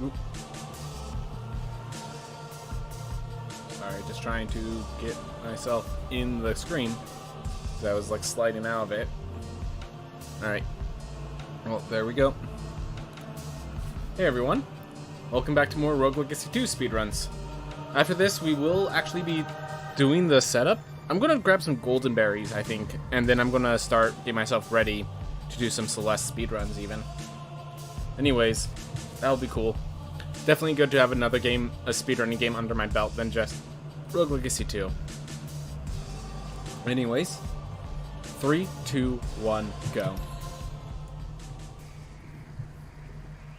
Oop. Sorry, just trying to get myself in the screen. I was like sliding out of it. Alright. Well, there we go. Hey everyone. Welcome back to more Rogue Legacy 2 speedruns. After this, we will actually be doing the setup. I'm going to grab some golden berries, I think, and then I'm going to start getting myself ready to do some Celeste speedruns even. Anyways, that'll be cool. Definitely good to have another game, a speedrunning game under my belt than just Rogue Legacy 2. Anyways, 3, 2, 1, go.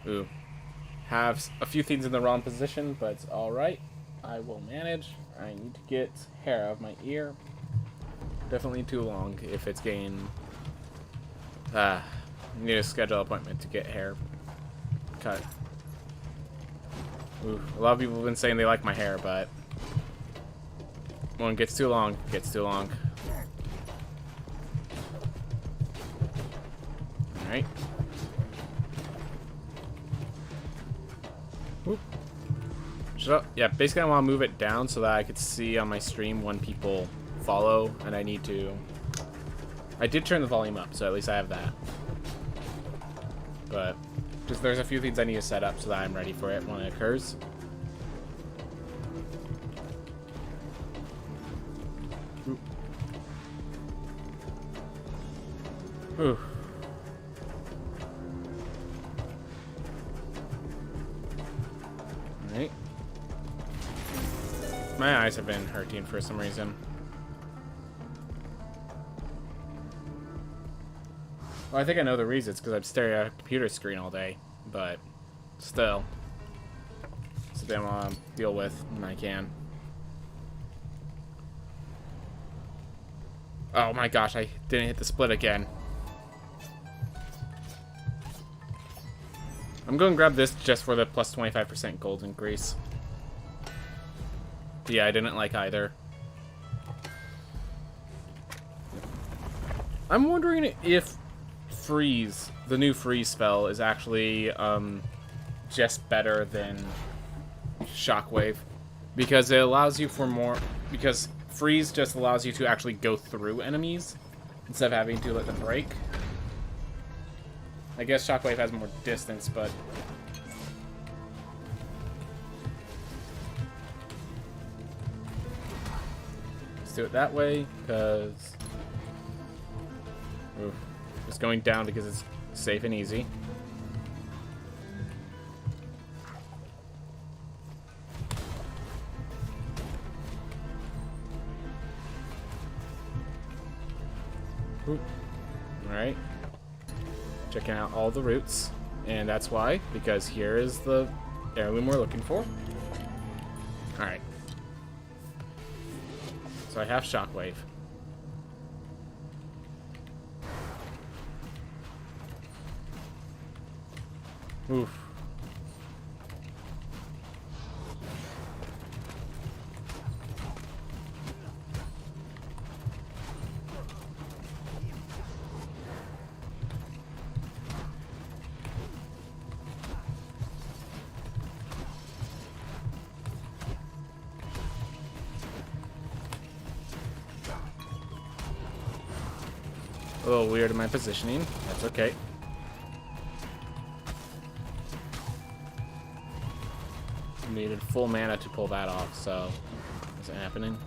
Ooh. Have a few things in the wrong position, but it's alright. I will manage. I need to get hair out of my ear. Definitely too long if it's getting... I need to schedule an appointment to get hair cut. Ooh, a lot of people have been saying they like my hair, but when it gets too long, it gets too long. Alright. Oop. Shut up. Yeah, basically I want to move it down so that I could see on my stream when people follow, and I need to... I did turn the volume up, so at least I have that. But just there's a few things I need to set up so that I'm ready for it when it occurs. Oop. Ooh. Alright. My eyes have been hurting for some reason. Well, I think I know the reason. It's because I'm staring at a computer screen all day. But still. Something I want to deal with when I can. Oh my gosh, I didn't hit the split again. I'm going to grab this just for the plus 25% gold increase. Yeah, I didn't like either. I'm wondering if freeze, the new freeze spell, is actually just better than shockwave, because it allows you for more, because freeze just allows you to actually go through enemies instead of having to let them break. I guess shockwave has more distance, but let's do it that way, because just going down because it's safe and easy. Alright. Checking out all the routes. And that's why, because here is the heirloom we're looking for. Alright. So I have shockwave. Oof. A little weird in my positioning. That's okay. Needed full mana to pull that off, so is it happening?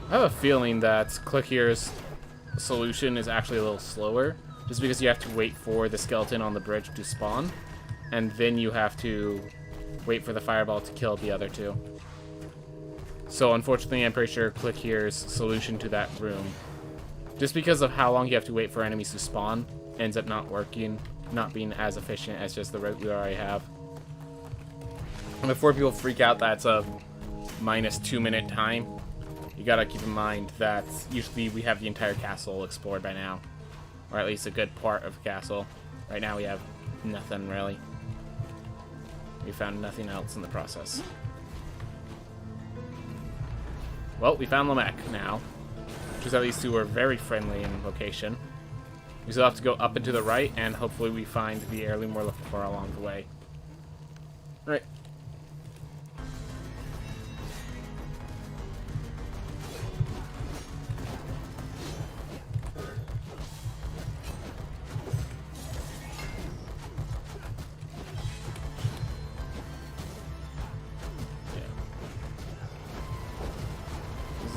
I have a feeling that Click Here's solution is actually a little slower, just because you have to wait for the skeleton on the bridge to spawn, and then you have to wait for the fireball to kill the other two. So unfortunately, I'm pretty sure Click Here's solution to that room, just because of how long you have to wait for enemies to spawn, ends up not working, not being as efficient as just the route we already have. And before people freak out that's a minus 2-minute time, you gotta keep in mind that usually we have the entire castle explored by now, or at least a good part of the castle. Right now we have nothing really. We found nothing else in the process. Well, we found Lamech now, which is at least two are very friendly in location. We still have to go up and to the right, and hopefully we find the heirloom we're looking for along the way. Alright.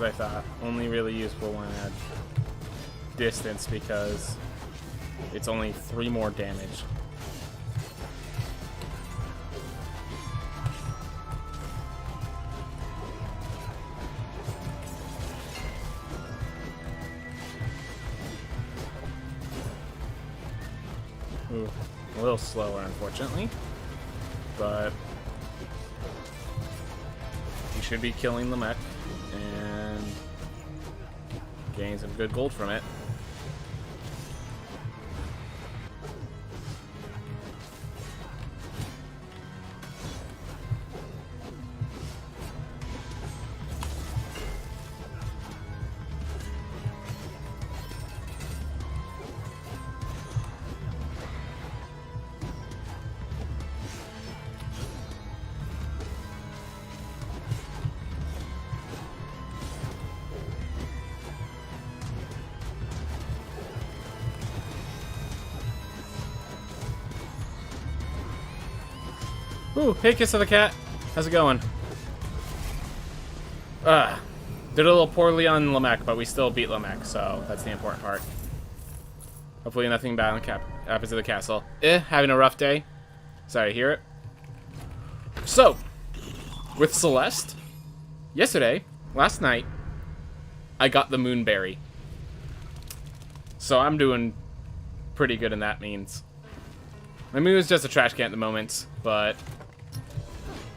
I thought only really useful when at distance because it's only 3 more damage. Ooh, a little slower, unfortunately, but you should be killing the mech and getting some good gold from it. Ooh, hey Kiss of the Cat. How's it going? Did a little poorly on Lamech, but we still beat Lamech, so that's the important part. Hopefully nothing bad happens to the castle. Having a rough day. Sorry to hear it. So, with Celeste, last night, I got the Moonberry. So I'm doing pretty good in that means. My moon is just a trash can at the moment, but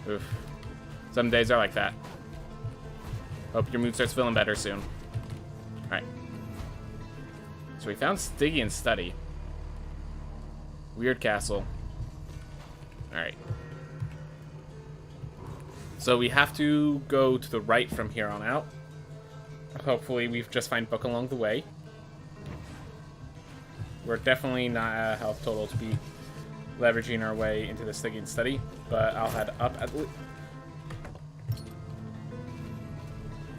oof. Some days are like that. Hope your mood starts feeling better soon. Alright. So we found Stygian Study. Weird castle. Alright. So we have to go to the right from here on out. Hopefully we just find book along the way. We're definitely not at a health total to be leveraging our way into the Stygian Study, but I'll head up at the...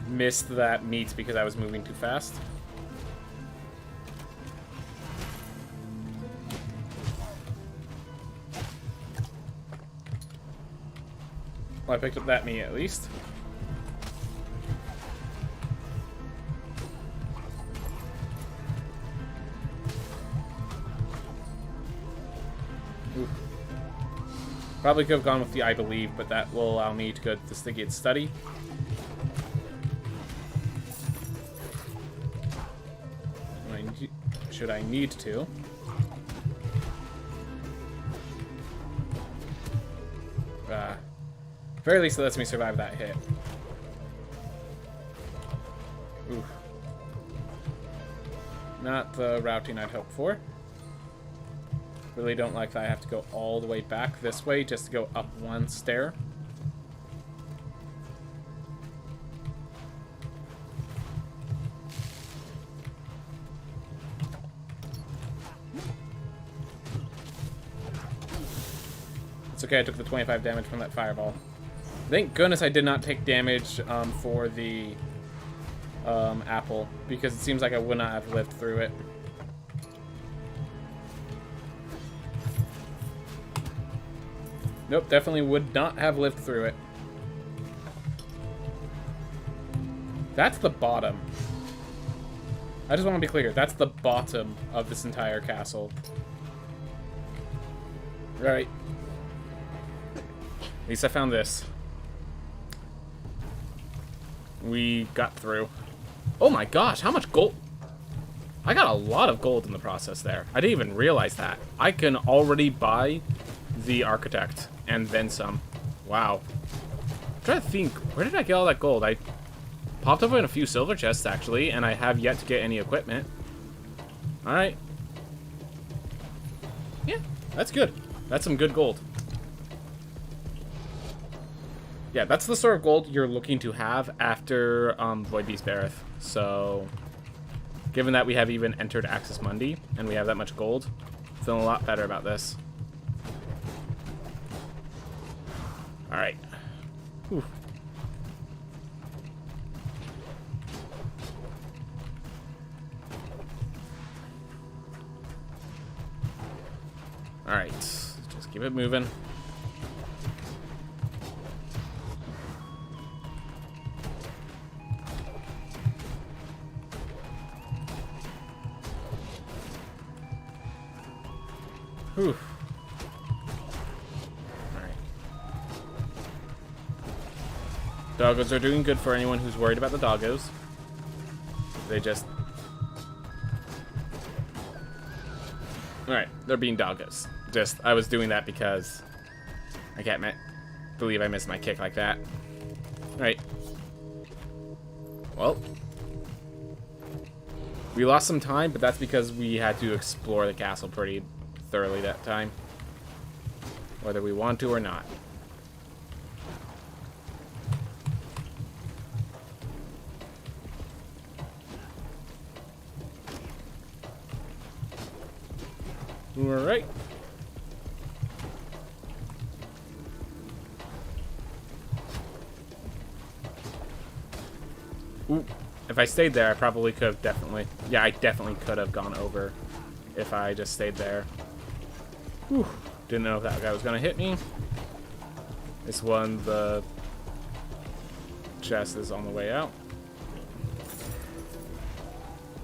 Missed that meat because I was moving too fast. Well, I picked up that meat at least. Oof. Probably could have gone with the I believe, but that will allow me to go to the Stygian Study. Should I need to. Very least it lets me survive that hit. Oof. Not the routing I'd hoped for. Really don't like that I have to go all the way back this way just to go up one stair. It's okay, I took the 25 damage from that fireball. Thank goodness I did not take damage for the apple, because it seems like I would not have lived through it. Nope, definitely would not have lived through it. That's the bottom. I just want to be clear, that's the bottom of this entire castle. Right. At least I found this. We got through. Oh my gosh, how much gold? I got a lot of gold in the process there. I didn't even realize that. I can already buy the architect and then some. Wow. I'm trying to think, where did I get all that gold? I popped up in a few silver chests actually, and I have yet to get any equipment. Alright. Yeah, that's good. That's some good gold. Yeah, that's the sort of gold you're looking to have after Void Beast Bareth. So, Given that we have even entered Axis Mundi, and we have that much gold, feeling a lot better about this. Alright. Alright, just keep it moving. Whew. Alright. Doggos are doing good for anyone who's worried about the doggos. They just... Alright, they're being doggos. Just, I was doing that because I can't believe I missed my kick like that. Alright. Well. We lost some time, but that's because we had to explore the castle pretty thoroughly that time. Whether we want to or not. Alright. Ooh, if I stayed there, I probably could have definitely... Yeah, I definitely could have gone over if I just stayed there. Whew. Didn't know if that guy was going to hit me. This one, the chest is on the way out.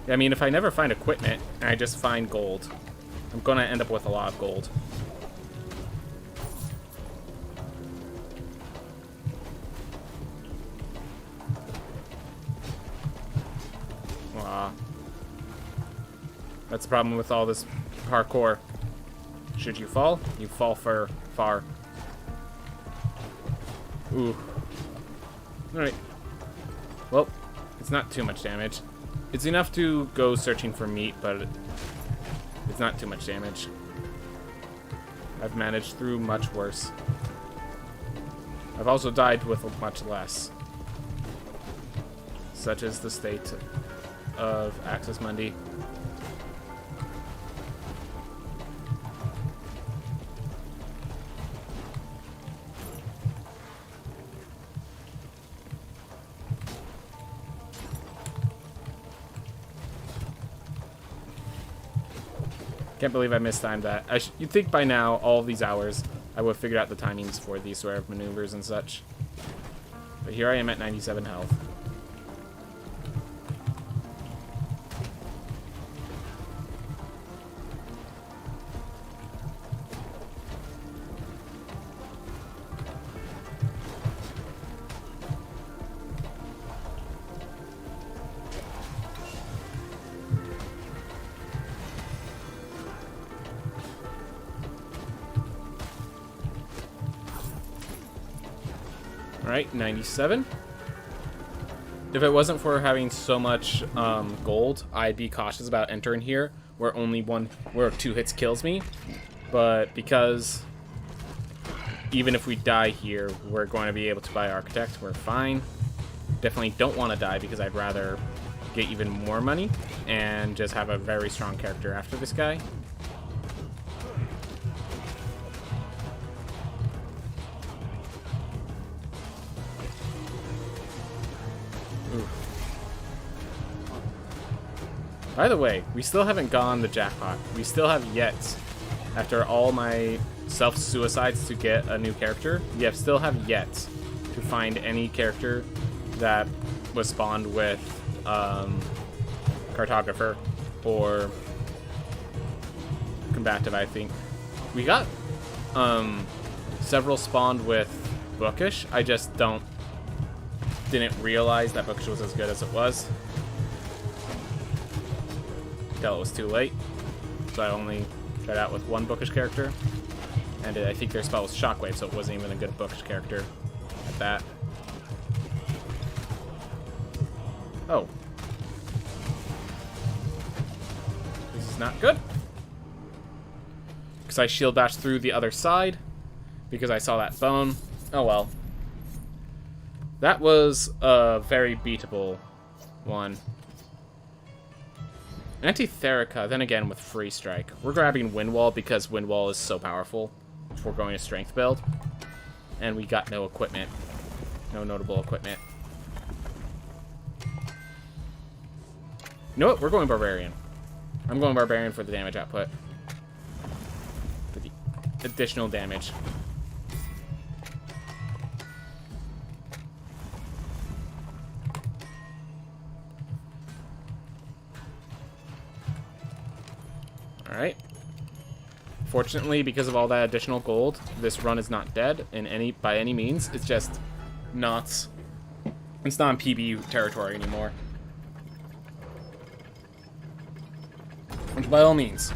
Yeah, I mean, if I never find equipment and I just find gold, I'm going to end up with a lot of gold. That's the problem with all this parkour. Should you fall for far. Ooh. Alright. Well, it's not too much damage. It's enough to go searching for meat, but it's not too much damage. I've managed through much worse. I've also died with much less. Such is the state of Axis Mundi. Can't believe I mistimed that. You'd think by now, all of these hours, I would have figured out the timings for these sort of maneuvers and such. But here I am at 97 health. Alright, 97. If it wasn't for having so much gold, I'd be cautious about entering here where where 2 hits kills me. But because even if we die here, we're going to be able to buy Architect, we're fine. Definitely don't want to die because I'd rather get even more money and just have a very strong character after this guy. By the way, we still haven't gone the jackpot. We still have yet, after all my self-suicides to get a new character, we still have yet to find any character that was spawned with Cartographer or Combative, I think. We got several spawned with Bookish. I just didn't realize that Bookish was as good as it was. Until it was too late. So I only tried out with one Bookish character. And I think their spell was Shockwave, so it wasn't even a good Bookish character at that. Oh. This is not good. Because I shield bashed through the other side. Because I saw that bone. Oh well. That was a very beatable one. Anti-Therica, then again with Free Strike. We're grabbing Wind Wall because Wind Wall is so powerful if we're going to Strength build. And we got no equipment. No notable equipment. You know what? We're going Barbarian. I'm going Barbarian for the damage output. For the additional damage. Alright. Fortunately, because of all that additional gold, this run is not dead by any means. It's just not... It's not in PB territory anymore. Which, by all means,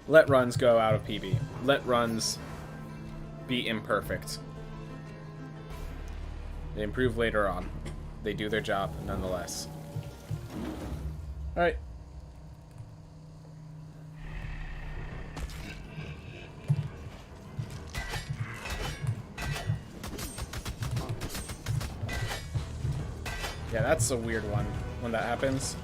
let runs go out of PB. Let runs be imperfect. They improve later on. They do their job, nonetheless. Alright. Yeah, that's a weird one when that happens.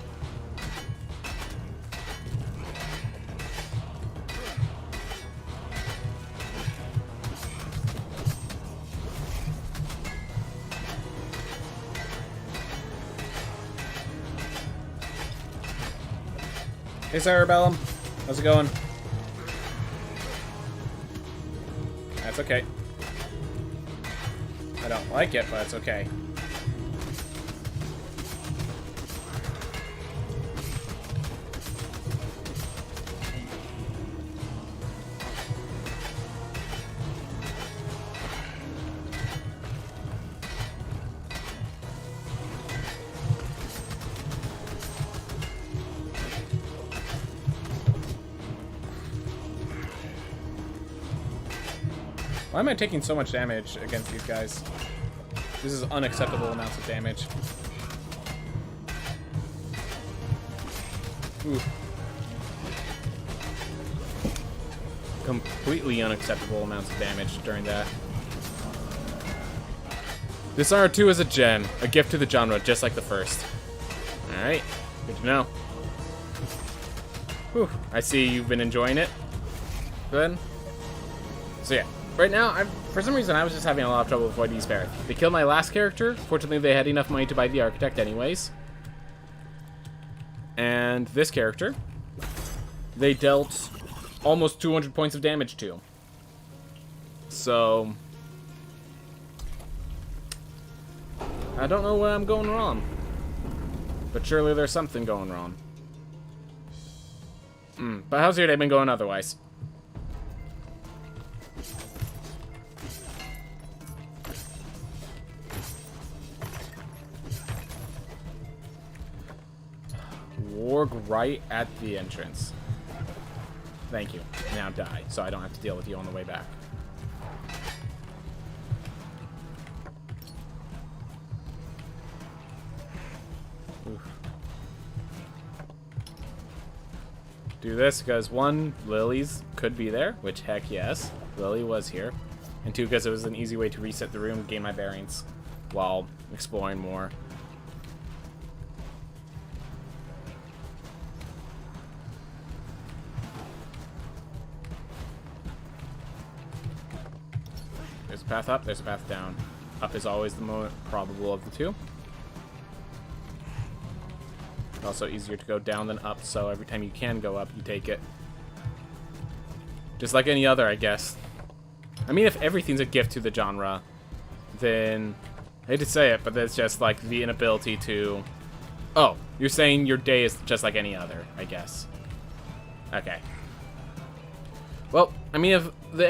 Hey, Cerebellum. How's it going? That's okay. I don't like it, but it's okay. Why am I taking so much damage against these guys? This is unacceptable amounts of damage. Ooh. Completely unacceptable amounts of damage during that. This R2 is a gem, a gift to the genre, just like the first. Alright, good to know. Whew, I see you've been enjoying it. Good. So yeah. Right now, for some reason, I was just having a lot of trouble with Void Despair. They killed my last character. Fortunately, they had enough money to buy the Architect anyways. And this character, they dealt almost 200 points of damage to. So, I don't know where I'm going wrong. But surely there's something going wrong. But how's your day been going otherwise? Warg right at the entrance. Thank you. Now die, so I don't have to deal with you on the way back. Oof. Do this because, one, Lily's could be there, which heck yes, Lily was here. And two, because it was an easy way to reset the room and gain my bearings while exploring more. There's a path up, there's a path down. Up is always the more probable of the two. Also easier to go down than up, so every time you can go up, you take it. Just like any other, I guess. I mean, if everything's a gift to the genre, then... I hate to say it, but it's just like the inability to... Oh, you're saying your day is just like any other, I guess. Okay. Well, I mean, if the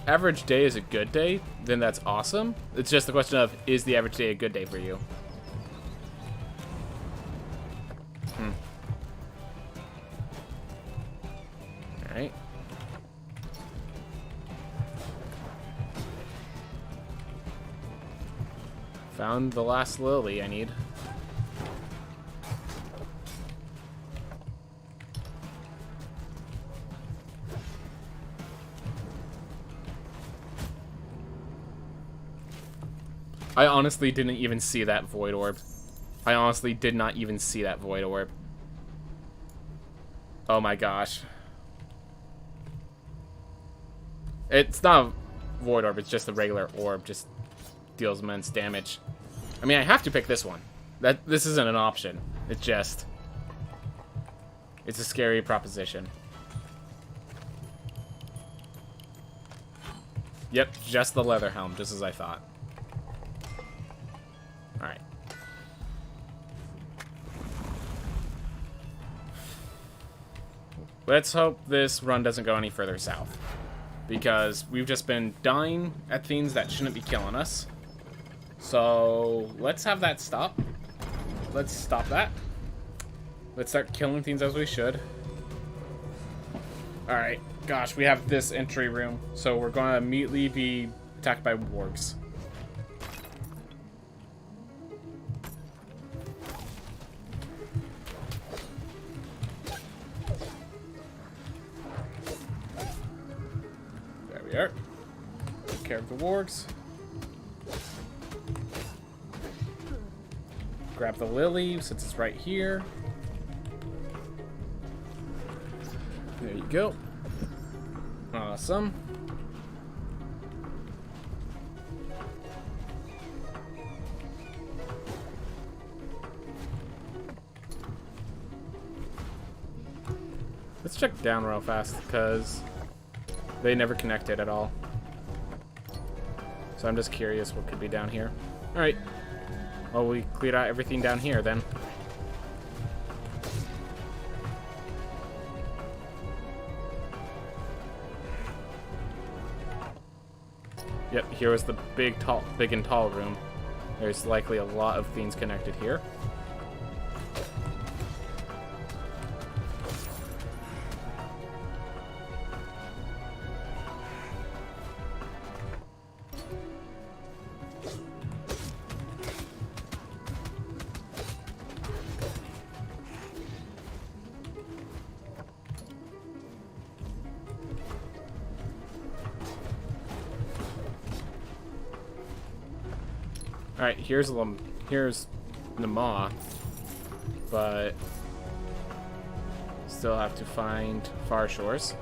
average day is a good day, then that's awesome. It's just the question of, is the average day a good day for you? Alright. Found the last lily I need. I honestly didn't even see that void orb. I honestly did not even see that void orb. Oh my gosh. It's not a void orb, it's just a regular orb. Just deals immense damage. I mean, I have to pick this one. This isn't an option. It's just... It's a scary proposition. Yep, just the leather helm, just as I thought. Alright. Let's hope this run doesn't go any further south. Because we've just been dying at things that shouldn't be killing us. So, let's have that stop. Let's stop that. Let's start killing things as we should. Alright, gosh, we have this entry room. So we're going to immediately be attacked by wargs. There we are. Take care of the wargs. Grab the lily since it's right here. There you go. Awesome. Let's check down real fast because they never connected at all. So I'm just curious what could be down here. All right. Well, we cleared out everything down here then. Yep, here was the big and tall room. There's likely a lot of things connected here. Alright, here's Nama, but still have to find Far Shores.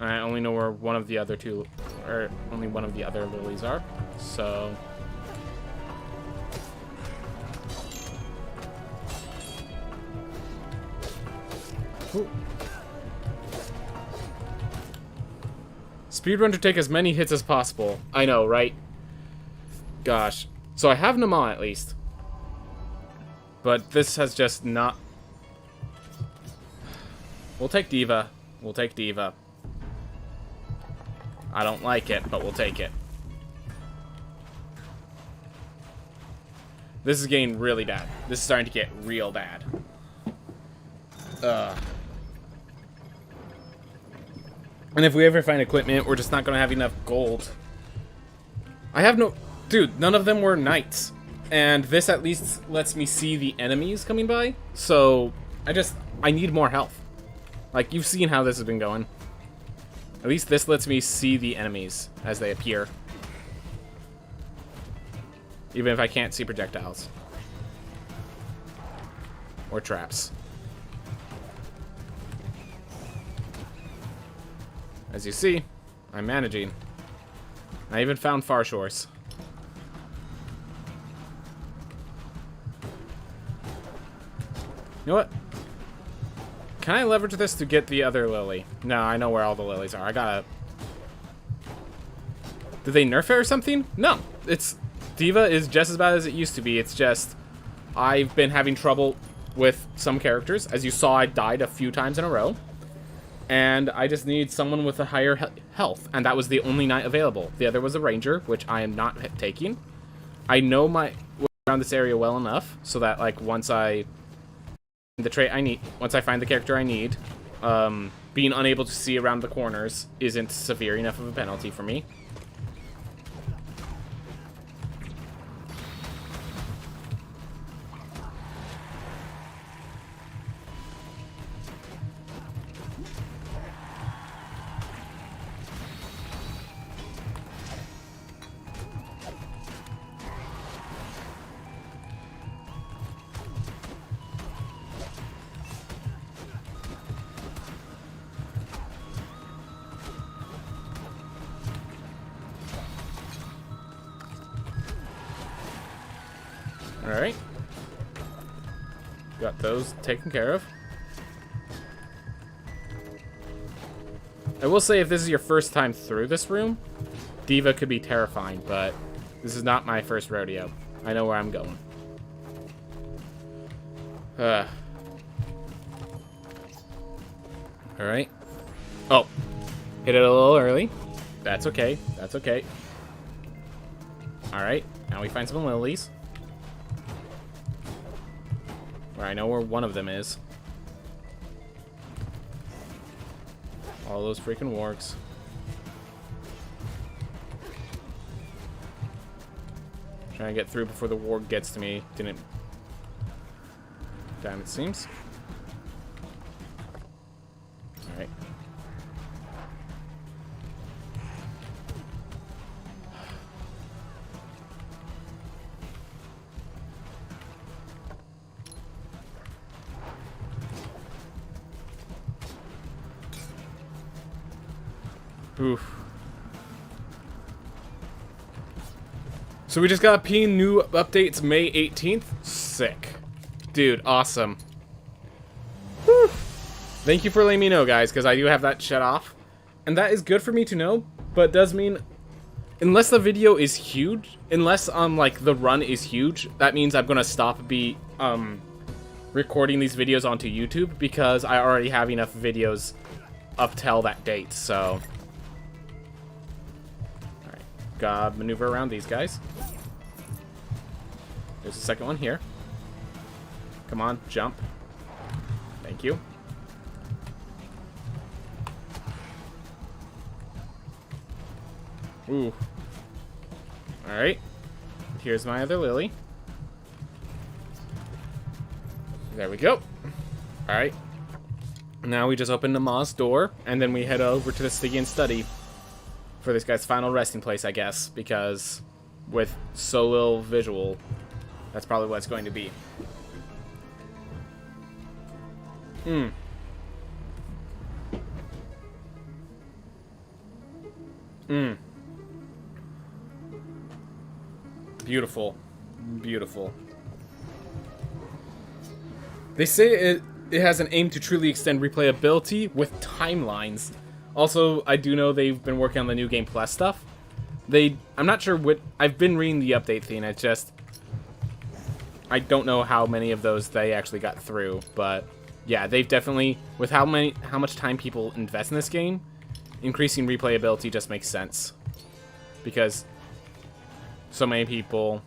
I only know where one of the other two, or only one of the other lilies are, so... Ooh. Speedrun to take as many hits as possible. I know, right? Gosh. So I have Nama at least. But this has just not... We'll take Diva. We'll take Diva. I don't like it, but we'll take it. This is getting really bad. This is starting to get real bad. And if we ever find equipment, we're just not going to have enough gold. I have no... Dude, none of them were knights. And this at least lets me see the enemies coming by. So, I need more health. Like, you've seen how this has been going. At least this lets me see the enemies as they appear. Even if I can't see projectiles. Or traps. As you see, I'm managing. I even found Far Shores. You know what? Can I leverage this to get the other lily? No, I know where all the lilies are. I gotta... Did they nerf it or something? No. It's... Diva is just as bad as it used to be. It's just... I've been having trouble with some characters. As you saw, I died a few times in a row. And I just need someone with a higher health. And that was the only knight available. The other was a ranger, which I am not taking. I know my... around this area well enough so that, like, once I... the trait I need, once I find the character I need, being unable to see around the corners isn't severe enough of a penalty for me. Alright. Got those taken care of. I will say, if this is your first time through this room, Diva could be terrifying, but this is not my first rodeo. I know where I'm going. Alright. Oh. Hit it a little early. That's okay. That's okay. Alright. Now we find some lilies. Where I know where one of them is. All those freaking wargs. Trying to get through before the warg gets to me. Didn't. Damn, it seems. Alright. Oof. So we just got P new updates May 18th. Sick. Dude, awesome. Whew. Thank you for letting me know, guys, because I do have that shut off. And that is good for me to know, but it does mean, unless the video is huge, unless, like, the run is huge, that means I'm gonna stop recording these videos onto YouTube, because I already have enough videos up till that date, so... Alright, gotta maneuver around these guys. There's the second one here. Come on, jump. Thank you. Ooh. Alright. Here's my other lily. There we go. Alright. Now we just open the Ma's door, and then we head over to the Stygian study for this guy's final resting place, I guess, because with so little visual, that's probably what it's going to be. Beautiful. Beautiful. They say it has an aim to truly extend replayability with timelines. Also, I do know they've been working on the New Game Plus stuff. I'm not sure what... I've been reading the update thing, it's just... I don't know how many of those they actually got through, but... Yeah, they've definitely... With how much time people invest in this game, increasing replayability just makes sense. Because... so many people...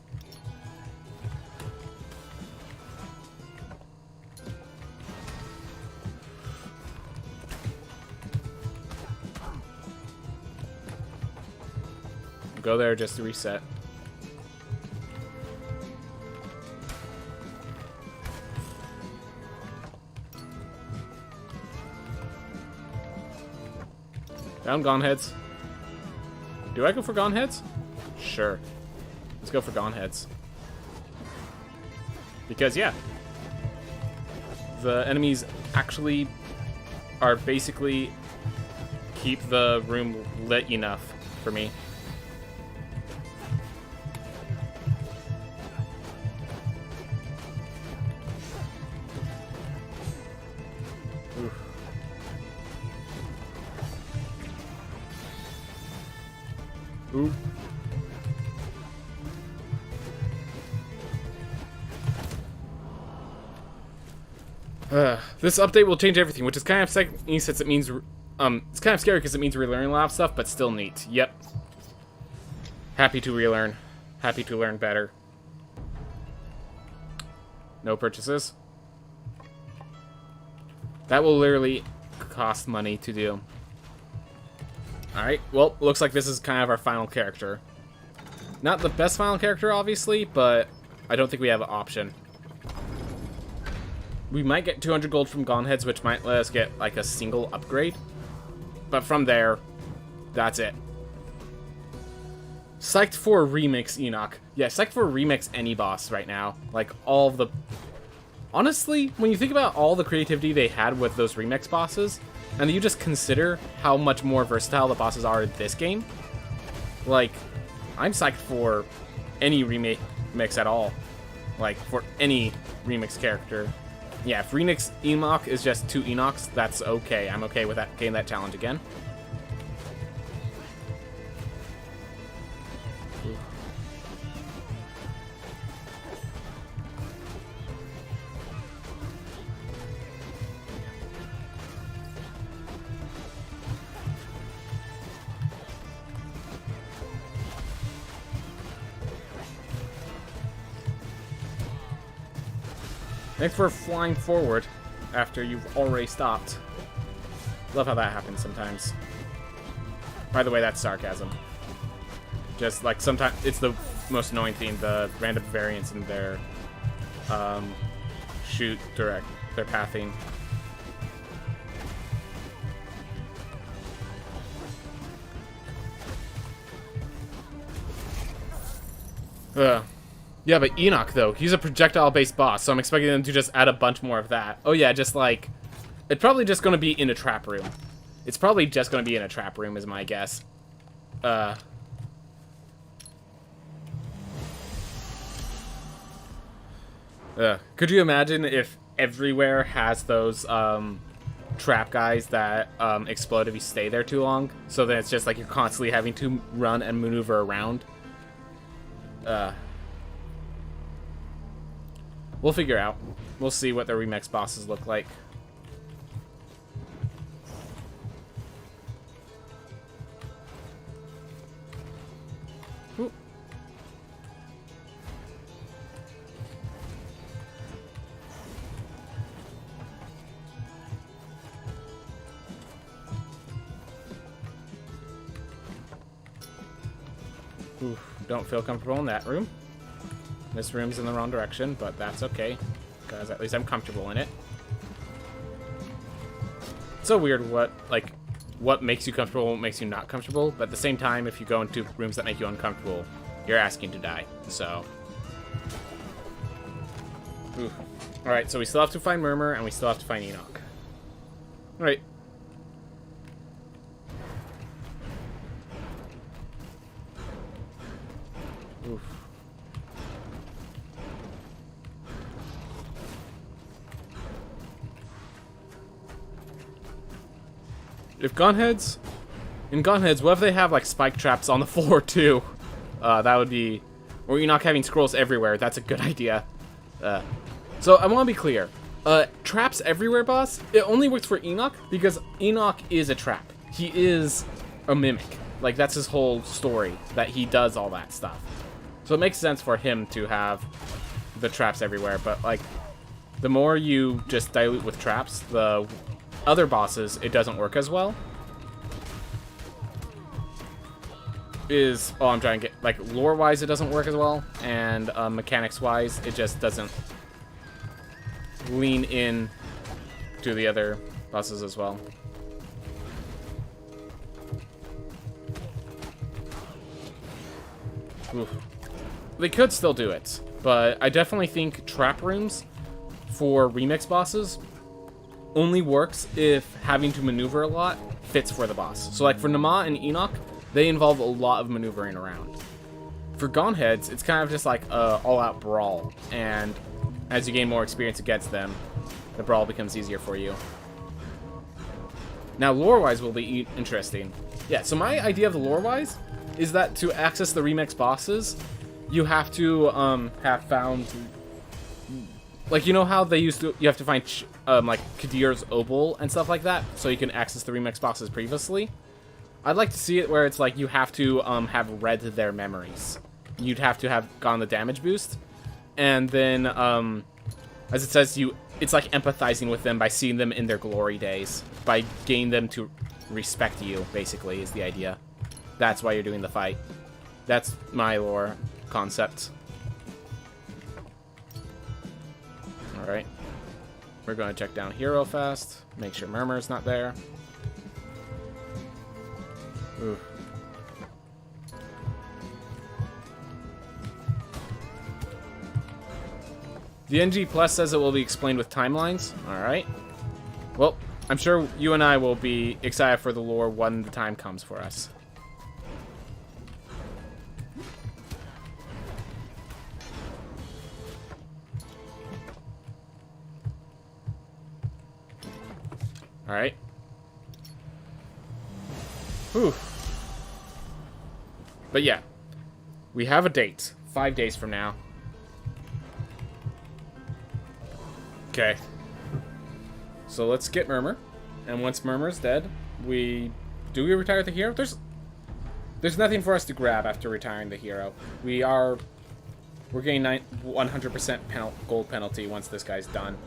go there just to reset. Down, gone heads. Do I go for gone heads? Sure. Let's go for gone heads. Because, yeah. The enemies actually are basically keep the room lit enough for me. Ooh. This update will change everything, which is kind of scary since it means it's kind of scary because it means relearning a lot of stuff, but still neat. Yep. Happy to relearn. Happy to learn better. No purchases. That will literally cost money to do. Alright, well, looks like this is kind of our final character. Not the best final character, obviously, but I don't think we have an option. We might get 200 gold from Gone Heads, which might let us get, like, a single upgrade. But from there, that's it. Psyched for a remix, Enoch. Yeah, psyched for a remix any boss right now. Like, all of the... Honestly, when you think about all the creativity they had with those remix bosses, and you just consider how much more versatile the bosses are in this game, like, I'm psyched for any remix at all. Like, for any remix character. Yeah, if Remix Enoch is just 2 Enochs, that's okay. I'm okay with that, getting that challenge again. Thanks for flying forward after you've already stopped. Love how that happens sometimes. By the way, that's sarcasm. Just like sometimes it's the most annoying thing, the random variance in their shoot direct, their pathing. Yeah, but Enoch, though, he's a projectile-based boss, so I'm expecting them to just add a bunch more of that. Oh, yeah, just, like... It's probably just going to be in a trap room. It's probably just going to be in a trap room, is my guess. Could you imagine if everywhere has those, trap guys that, explode if you stay there too long? So then it's just, like, you're constantly having to run and maneuver around. We'll figure out. We'll see what the remix bosses look like. Ooh. Ooh, don't feel comfortable in that room. This room's in the wrong direction, but that's okay, because at least I'm comfortable in it. It's so weird what makes you comfortable, what makes you not comfortable, but at the same time, if you go into rooms that make you uncomfortable, you're asking to die, so. Ooh. Alright, so we still have to find Murmur, and we still have to find Enoch. Alright. Oof. If Gunheads... In Gunheads, what if they have, like, spike traps on the floor, too? That would be... Or Enoch having scrolls everywhere. That's a good idea. So, I want to be clear. Traps everywhere, boss, it only works for Enoch because Enoch is a trap. He is a mimic. Like, that's his whole story, that he does all that stuff. So it makes sense for him to have the traps everywhere, but, like, the more you just dilute with traps, the other bosses, it doesn't work as well. I'm trying to get, like, lore-wise, it doesn't work as well, and mechanics-wise, it just doesn't lean in to the other bosses as well. Oof. They could still do it, but I definitely think trap rooms for remix bosses only works if having to maneuver a lot fits for the boss. So like for Nama and Enoch, they involve a lot of maneuvering around. For Gonheads, it's kind of just like a all-out brawl, and as you gain more experience against them, the brawl becomes easier for you. Now, lore-wise will be interesting. Yeah, so my idea of the lore-wise is that to access the remix bosses, you have to have found... Like, you know how they used to... You have to find, like, Kadir's Obol and stuff like that, so you can access the remix bosses previously? I'd like to see it where it's like you have to have read their memories. You'd have to have gotten the damage boost. And then, as it says, it's like empathizing with them by seeing them in their glory days. By getting them to respect you, basically, is the idea. That's why you're doing the fight. That's my lore concept. Alright. We're going to check down here real fast. Make sure Murmur's not there. Ooh. The NG Plus says it will be explained with timelines. Alright. Well, I'm sure you and I will be excited for the lore when the time comes for us. Alright. Whew. But yeah. We have a date. 5 days from now. Okay. So let's get Murmur. And once Murmur's dead, do we retire the hero? There's nothing for us to grab after retiring the hero. We're getting 100% gold penalty once this guy's done.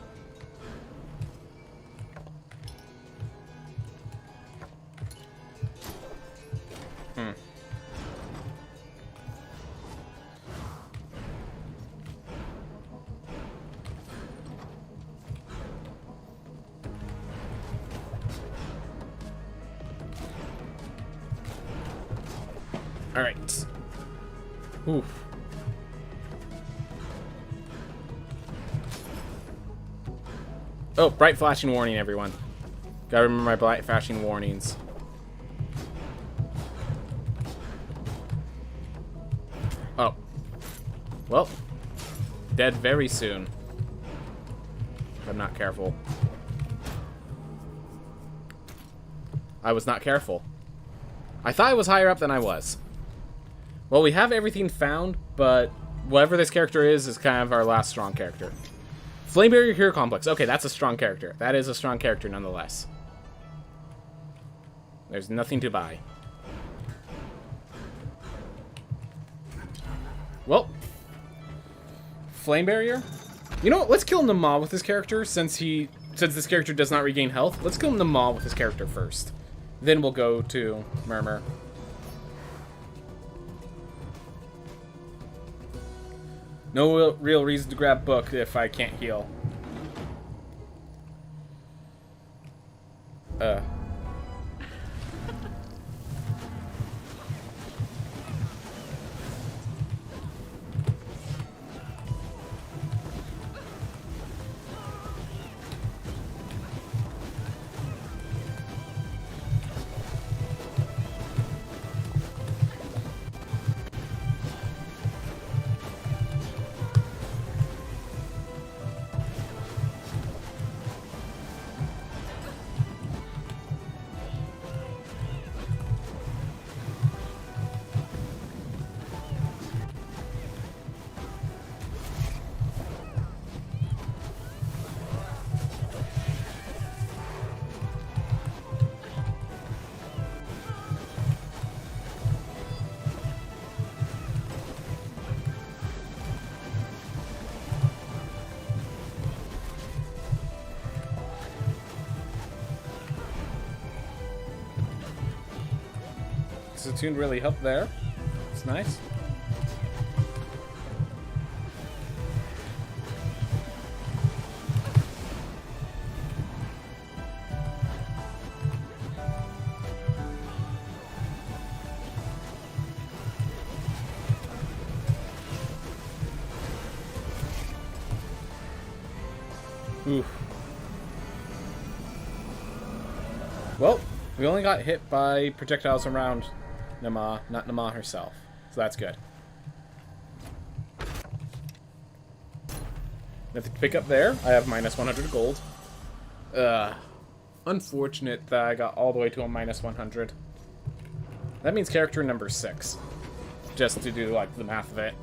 Alright. Oof. Oh, bright flashing warning, everyone. Gotta remember my bright flashing warnings. Oh. Well. Dead very soon. If I'm not careful. I was not careful. I thought I was higher up than I was. Well, we have everything found, but whatever this character is kind of our last strong character. Flame Barrier Hero Complex. Okay, that's a strong character. That is a strong character nonetheless. There's nothing to buy. Well. Flame Barrier? You know what? Let's kill Nama with this character since this character does not regain health. Let's kill Nama with this character first. Then we'll go to Murmur. No real reason to grab book if I can't heal. Tune really helped there. It's nice. Oof. Well, we only got hit by projectiles around Nama, not Nama herself. So that's good. Nothing to pick up there. I have minus 100 gold. Unfortunate that I got all the way to a minus 100. That means character number 6. Just to do, like, the math of it.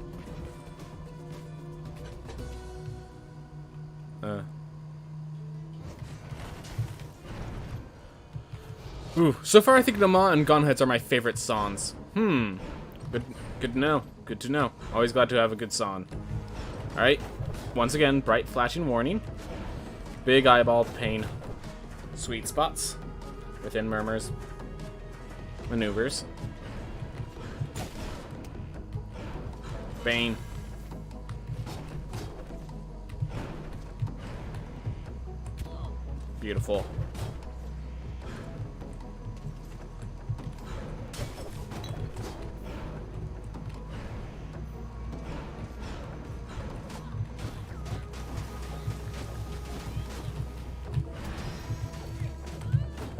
Ooh, so far I think Nama and Gunheads are my favorite songs. Good to know. Good to know. Always glad to have a good song. Alright. Once again, bright flashing warning. Big eyeball pain. Sweet spots. Within Murmur's maneuvers. Bane. Beautiful.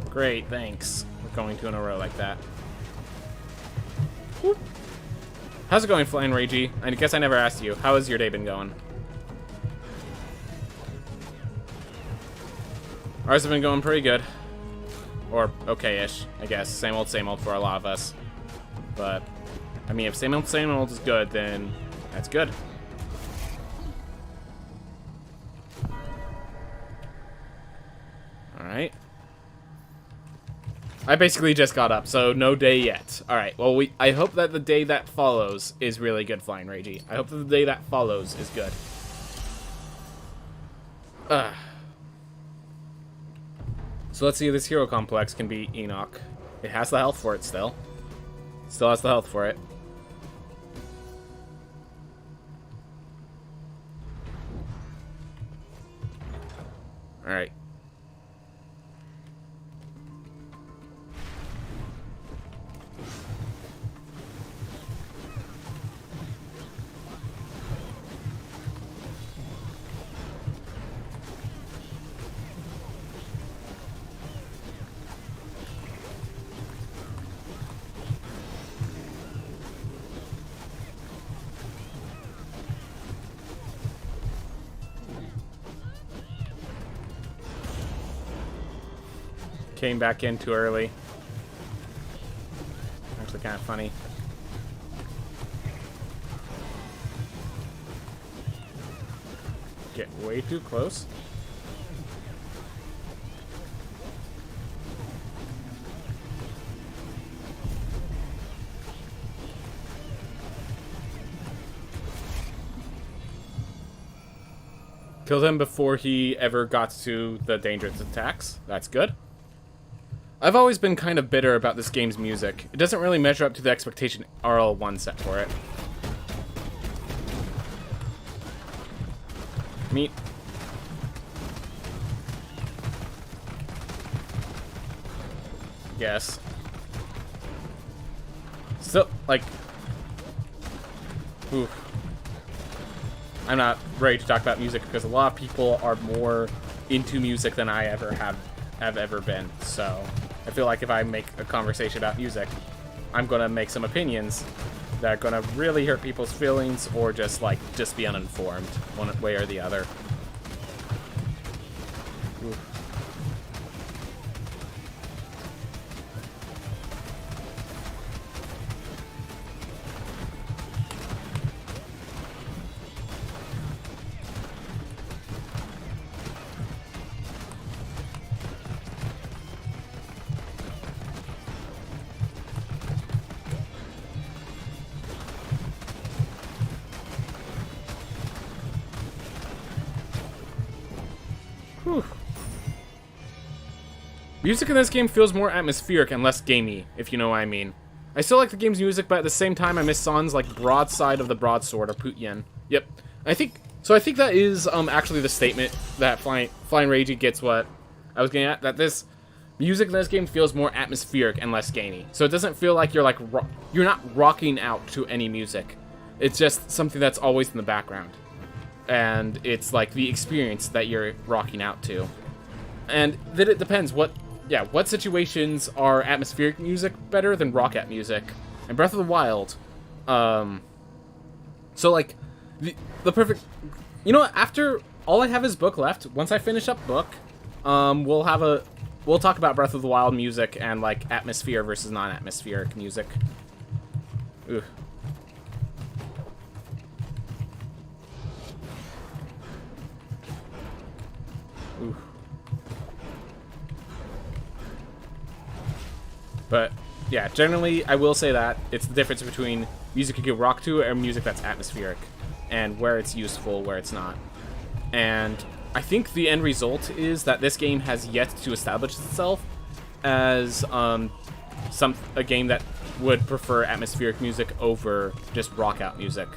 Great, thanks. We're going 2 in a row like that. Whoop. How's it going, Flying Ragey? I guess I never asked you. How has your day been going? Ours have been going pretty good. Or okay-ish, I guess. Same old for a lot of us. But, I mean, if same old is good, then that's good. Alright. I basically just got up, so no day yet. Alright, well, I hope that the day that follows is really good, Flying Ragey. I hope that the day that follows is good. So let's see if this hero complex can beat Enoch. It has the health for it still. Still has the health for it. Alright. Came back in too early. Actually kind of funny. Get way too close. Killed him before he ever got to the dangerous attacks. That's good. I've always been kind of bitter about this game's music. It doesn't really measure up to the expectation RL1 set for it. Meat. Yes. Still, like... Oof. I'm not ready to talk about music because a lot of people are more into music than I ever have ever been, so... I feel like if I make a conversation about music, I'm gonna make some opinions that are gonna really hurt people's feelings or just be uninformed, one way or the other. Oof. Whew. Music in this game feels more atmospheric and less gamey, if you know what I mean. I still like the game's music, but at the same time I miss songs like Broadside of the Broadsword or Putyen. Yep. I think that is actually the statement that Flying Ragey gets what I was getting at, that this music in this game feels more atmospheric and less gamey. So it doesn't feel like you're you're not rocking out to any music. It's just something that's always in the background. And it's like the experience that you're rocking out to. And then it depends what situations are atmospheric music better than rock out music. And Breath of the Wild, so like the perfect, you know what, after all I have is book left, once I finish up book, we'll talk about Breath of the Wild music and like atmosphere versus non-atmospheric music. Ooh. Ooh. But yeah, generally I will say that it's the difference between music you can rock to and music that's atmospheric, and where it's useful, where it's not. And I think the end result is that this game has yet to establish itself as a game that would prefer atmospheric music over just rock out music.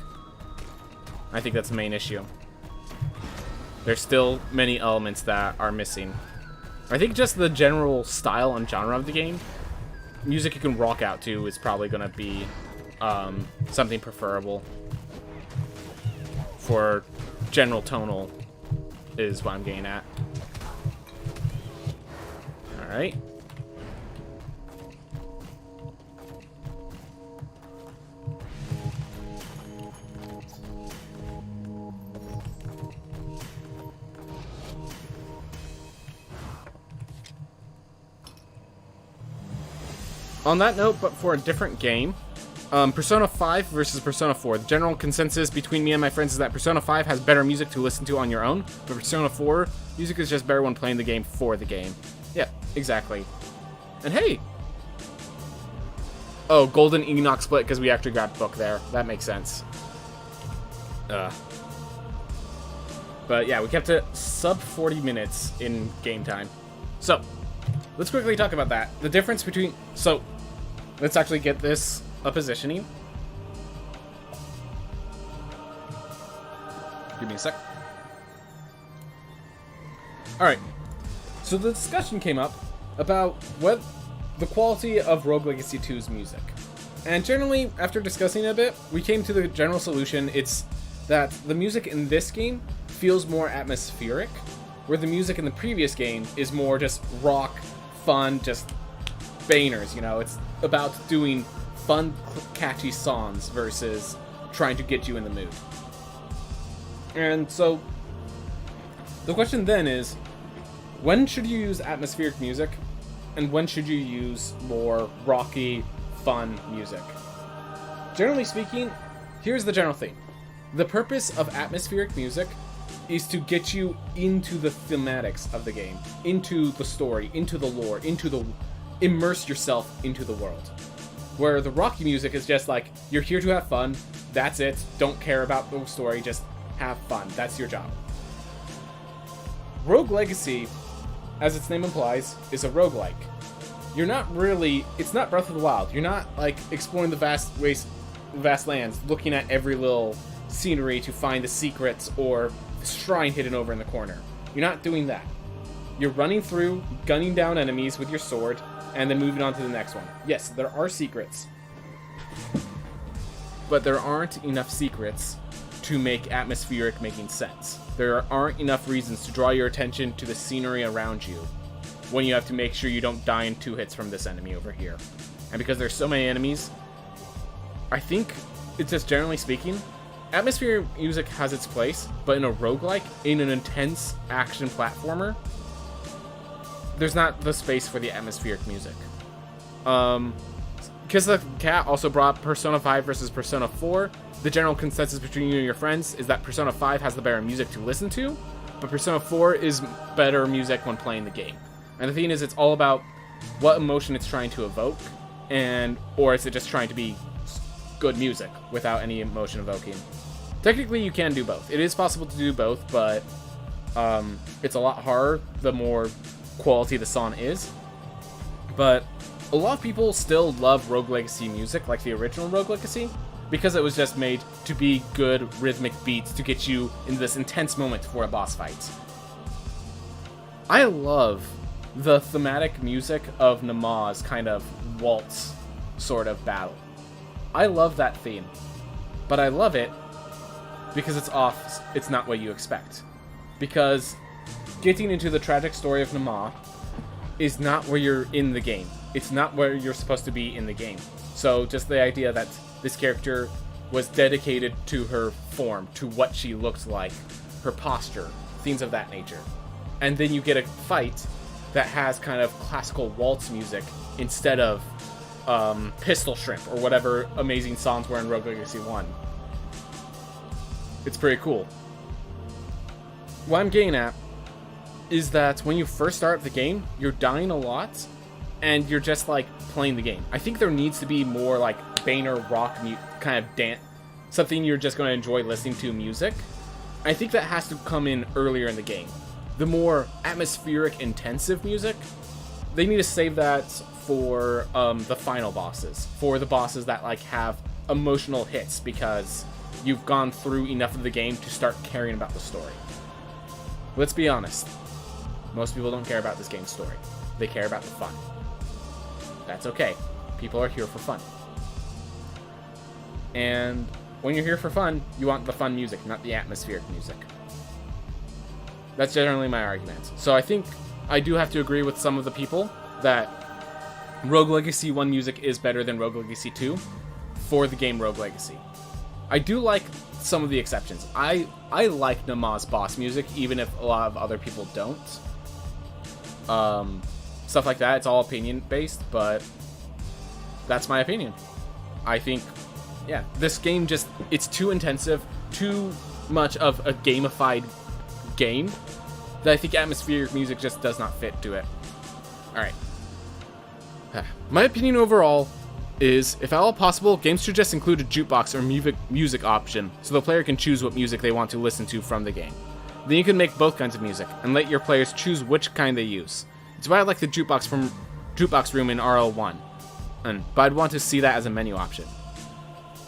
I think that's the main issue. There's still many elements that are missing. I think just the general style and genre of the game, music you can rock out to is probably going to be something preferable for general tonal is what I'm getting at. Alright. On that note, but for a different game, Persona 5 versus Persona 4. The general consensus between me and my friends is that Persona 5 has better music to listen to on your own, but Persona 4, music is just better when playing the game for the game. Yeah, exactly. And hey! Oh, Golden Enoch split because we actually grabbed book there. That makes sense. But yeah, we kept it sub 40 minutes in game time. So, let's quickly talk about that. The difference between... So, let's actually get this a positioning. Give me a sec. Alright. So the discussion came up about what the quality of Rogue Legacy 2's music. And generally, after discussing it a bit, we came to the general solution. It's that the music in this game feels more atmospheric, where the music in the previous game is more just rock, fun, just bangers, you know? It's about doing fun, catchy songs versus trying to get you in the mood. And so, the question then is, when should you use atmospheric music, and when should you use more rocky, fun music? Generally speaking, here's the general thing. The purpose of atmospheric music is to get you into the thematics of the game, into the story, into the lore, immerse yourself into the world. Where the rocky music is just like, you're here to have fun, that's it, don't care about the story, just have fun, that's your job. Rogue Legacy, as its name implies, is a roguelike. You're not really, it's not Breath of the Wild, you're not like exploring the vast lands, looking at every little scenery to find the secrets or the shrine hidden over in the corner. You're not doing that. You're running through, gunning down enemies with your sword, and then moving on to the next one. Yes, there are secrets, but there aren't enough secrets to make atmospheric making sense. There aren't enough reasons to draw your attention to the scenery around you when you have to make sure you don't die in 2 hits from this enemy over here. And because there's so many enemies, I think it's just generally speaking, atmospheric music has its place, but in a roguelike, in an intense action platformer, there's not the space for the atmospheric music. Because the Cat also brought Persona 5 versus Persona 4, the general consensus between you and your friends is that Persona 5 has the better music to listen to, but Persona 4 is better music when playing the game. And the thing is, it's all about what emotion it's trying to evoke, or is it just trying to be good music without any emotion evoking. Technically, you can do both. It is possible to do both, but it's a lot harder the more quality the song is. But a lot of people still love Rogue Legacy music, like the original Rogue Legacy, because it was just made to be good rhythmic beats to get you into this intense moment for a boss fight. I love the thematic music of Nama's kind of waltz sort of battle. I love that theme, but I love it because it's not what you expect. Because getting into the tragic story of Nama is not where you're in the game. It's not where you're supposed to be in the game. So just the idea that this character was dedicated to her form, to what she looked like, her posture, things of that nature. And then you get a fight that has kind of classical waltz music instead of Pistol Shrimp or whatever amazing songs were in Rogue Legacy 1. It's pretty cool. What I'm getting at is that when you first start the game, you're dying a lot, and you're just like playing the game. I think there needs to be more like banger rock kind of dance, something you're just going to enjoy listening to music. I think that has to come in earlier in the game. The more atmospheric, intensive music, they need to save that for the final bosses, for the bosses that like have emotional hits because you've gone through enough of the game to start caring about the story. Let's be honest. Most people don't care about this game's story. They care about the fun. That's okay. People are here for fun. And when you're here for fun, you want the fun music, not the atmospheric music. That's generally my argument. So I think I do have to agree with some of the people that Rogue Legacy 1 music is better than Rogue Legacy 2 for the game Rogue Legacy. I do like some of the exceptions. I like Nama's boss music, even if a lot of other people don't. Stuff like that, it's all opinion based, but that's my opinion. I think, yeah, this game just, it's too intensive, too much of a gamified game that I think atmospheric music just does not fit to it. Alright. My opinion overall is, if at all possible, games should just include a jukebox or music option so the player can choose what music they want to listen to from the game. Then you can make both kinds of music and let your players choose which kind they use. It's why I like the jukebox room in RL1, but I'd want to see that as a menu option.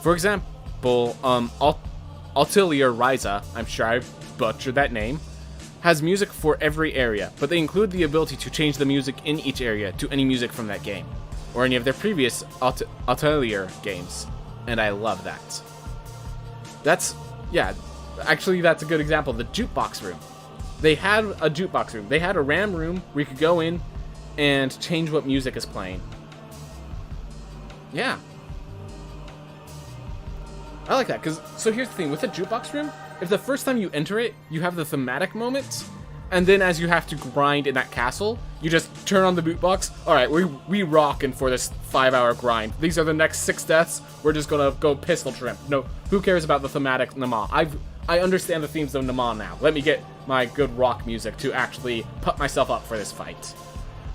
For example, Altilia Ryza, I'm sure I butchered that name, has music for every area, but they include the ability to change the music in each area to any music from that game, or any of their previous Atelier games, and I love that. Actually that's a good example, the jukebox room. They had a jukebox room. They had a RAM room where you could go in and change what music is playing. Yeah. I like that, because, so here's the thing, with a jukebox room, if the first time you enter it, you have the thematic moments, and then as you have to grind in that castle, you just turn on the bootbox. Alright, we rockin' for this 5-hour grind. These are the next 6 deaths, we're just gonna go pistol shrimp. No, who cares about the thematic Nama? I understand the themes of Nama now. Let me get my good rock music to actually put myself up for this fight.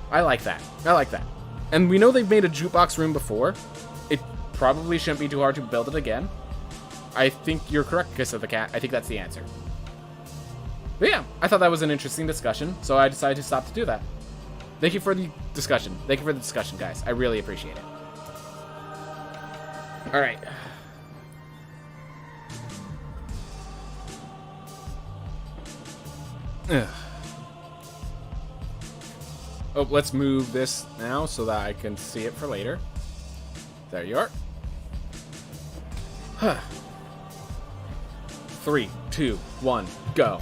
I like that. I like that. And we know they've made a jukebox room before. It probably shouldn't be too hard to build it again. I think you're correct, Kiss of the Cat. I think that's the answer. But yeah, I thought that was an interesting discussion, so I decided to stop to do that. Thank you for the discussion. Thank you for the discussion, guys. I really appreciate it. Alright. Oh, let's move this now so that I can see it for later. There you are. Huh. 3, 2, 1, go.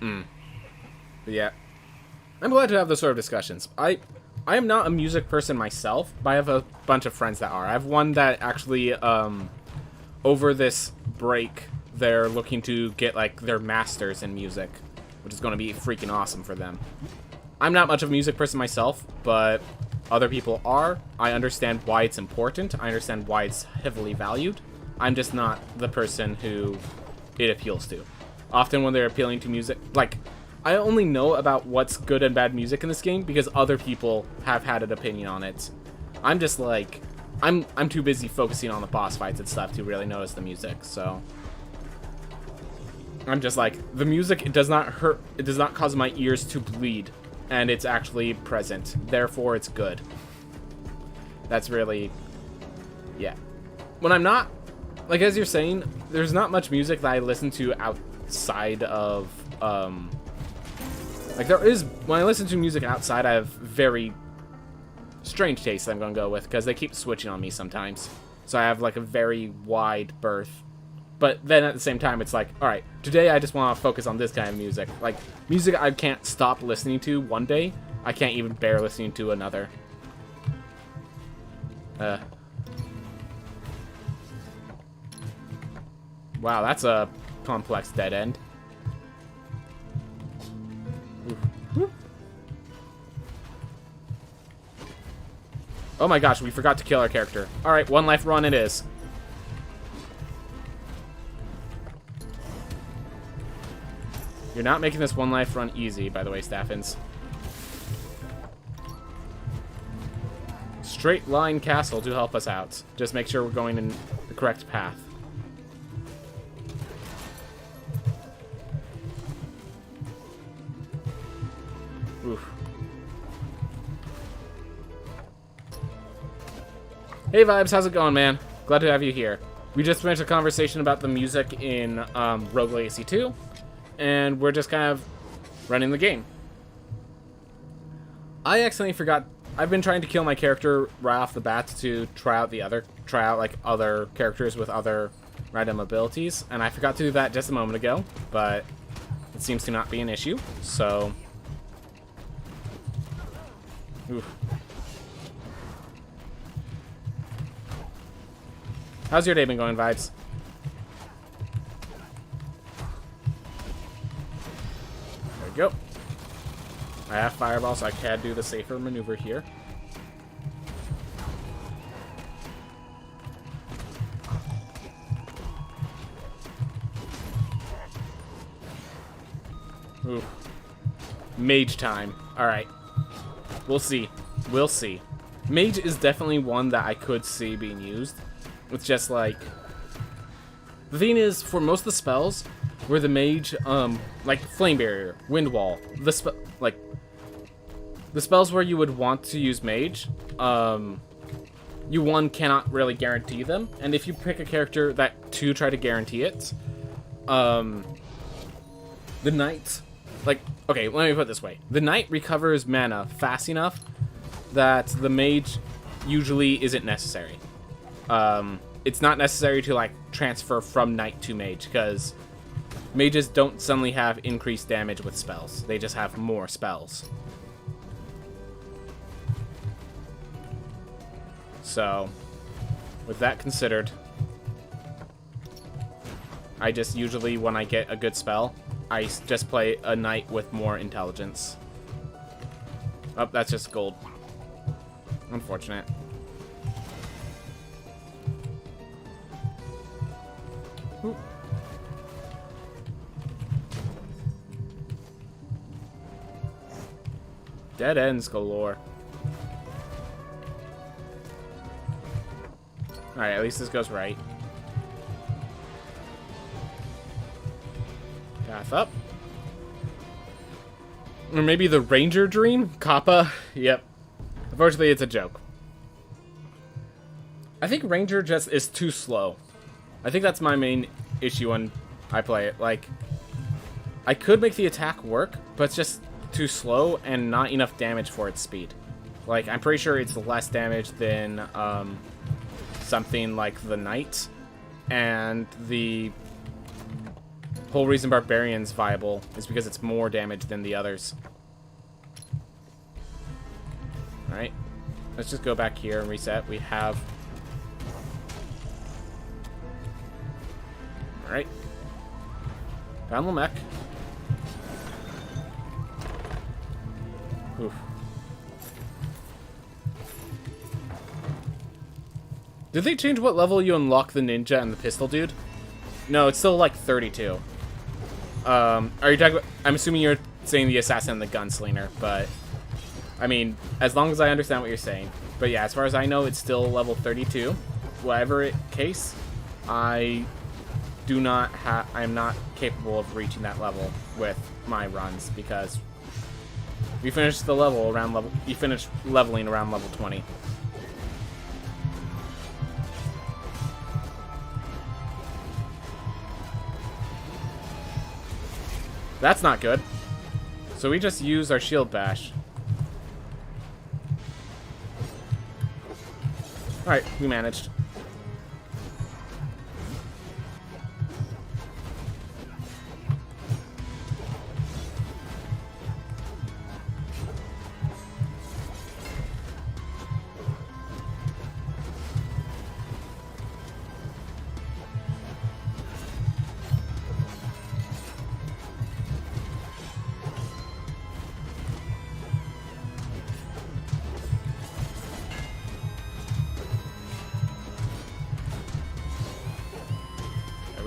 But yeah, I'm glad to have those sort of discussions. I am not a music person myself, but I have a bunch of friends that are. I have one that actually, over this break, they're looking to get, like, their masters in music, which is going to be freaking awesome for them. I'm not much of a music person myself, but other people are. I understand why it's important. I understand why it's heavily valued. I'm just not the person who it appeals to. Often when they're appealing to music, like, I only know about what's good and bad music in this game because other people have had an opinion on it. I'm just like, I'm too busy focusing on the boss fights and stuff to really notice the music, so I'm just like, the music, it does not hurt, it does not cause my ears to bleed, and it's actually present, therefore it's good. That's really, yeah. When I'm not, like, as you're saying, there's not much music that I listen to outside of, like, there is, when I listen to music outside, I have very strange tastes I'm going to go with, because they keep switching on me sometimes. So I have, like, a very wide berth. But then at the same time, it's like, alright, today I just want to focus on this kind of music. Like, music I can't stop listening to one day, I can't even bear listening to another. Wow, that's a complex dead end. Oh my gosh, we forgot to kill our character. Alright, 1 life run it is. You're not making this 1 life run easy, by the way, Staffins. Straight line castle to help us out. Just make sure we're going in the correct path. Oof. Hey Vibes, how's it going, man? Glad to have you here. We just finished a conversation about the music in Rogue Legacy 2, and we're just kind of running the game. I accidentally forgot. I've been trying to kill my character right off the bat to try out like other characters with other random abilities, and I forgot to do that just a moment ago, but it seems to not be an issue, so. Oof. How's your day been going, Vibes? There we go. I have Fireball, so I can do the safer maneuver here. Ooh. Mage time. Alright. We'll see. We'll see. Mage is definitely one that I could see being used. It's just like... The thing is, for most of the spells, where the mage, like Flame Barrier, Wind Wall, the spells where you would want to use mage, you cannot really guarantee them, and if you pick a character that try to guarantee it, the knight, like, okay, let me put it this way, the knight recovers mana fast enough that the mage usually isn't necessary. It's not necessary to like transfer from knight to mage, because mages don't suddenly have increased damage with spells. They just have more spells. So, with that considered, I just usually, when I get a good spell, I just play a knight with more intelligence. Oh, that's just gold. Unfortunate. Ooh. Dead ends galore. Alright, at least this goes right. Path up. Or maybe the Ranger Dream? Kappa? Yep. Unfortunately, it's a joke. I think Ranger just is too slow. I think that's my main issue when I play it. Like, I could make the attack work, but it's just too slow and not enough damage for its speed. Like, I'm pretty sure it's less damage than something like the Knight, and the whole reason Barbarian's viable is because it's more damage than the others. Alright, let's just go back here and reset. We have... Alright. Found Lamech. Oof. Did they change what level you unlock the ninja and the pistol dude? No, it's still like 32. Are you talking about... I'm assuming you're saying the assassin and the gunslinger, but... I mean, as long as I understand what you're saying. But yeah, as far as I know, it's still level 32. Whatever case, I'm not capable of reaching that level with my runs, because we finished the level around level... You finished leveling around level 20. That's not good. So we just use our shield bash. Alright, we managed.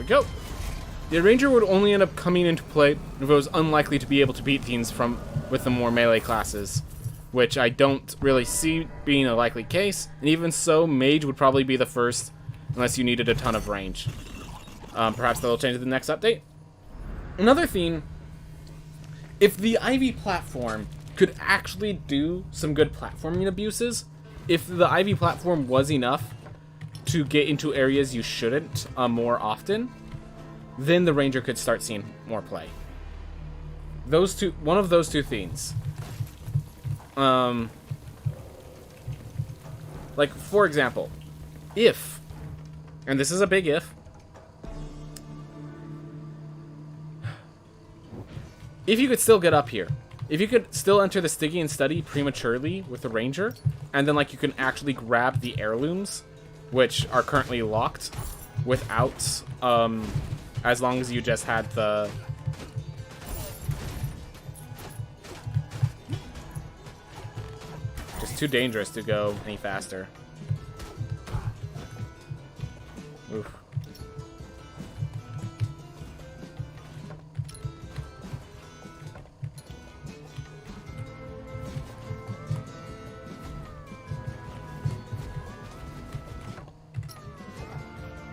Go. The Ranger would only end up coming into play if it was unlikely to be able to beat things with the more melee classes, which I don't really see being a likely case, and even so, Mage would probably be the first, unless you needed a ton of range. Perhaps that'll change in the next update. Another thing, if the Ivy platform could actually do some good platforming abuses, if the Ivy platform was enough to get into areas you shouldn't more often, then the Ranger could start seeing more play. One of those two things. Like, for example, if, and this is a big if you could still get up here, if you could still enter the Stygian study prematurely with the Ranger, and then like you can actually grab the heirlooms, which are currently locked, without, as long as you just had the... too dangerous to go any faster. Oof.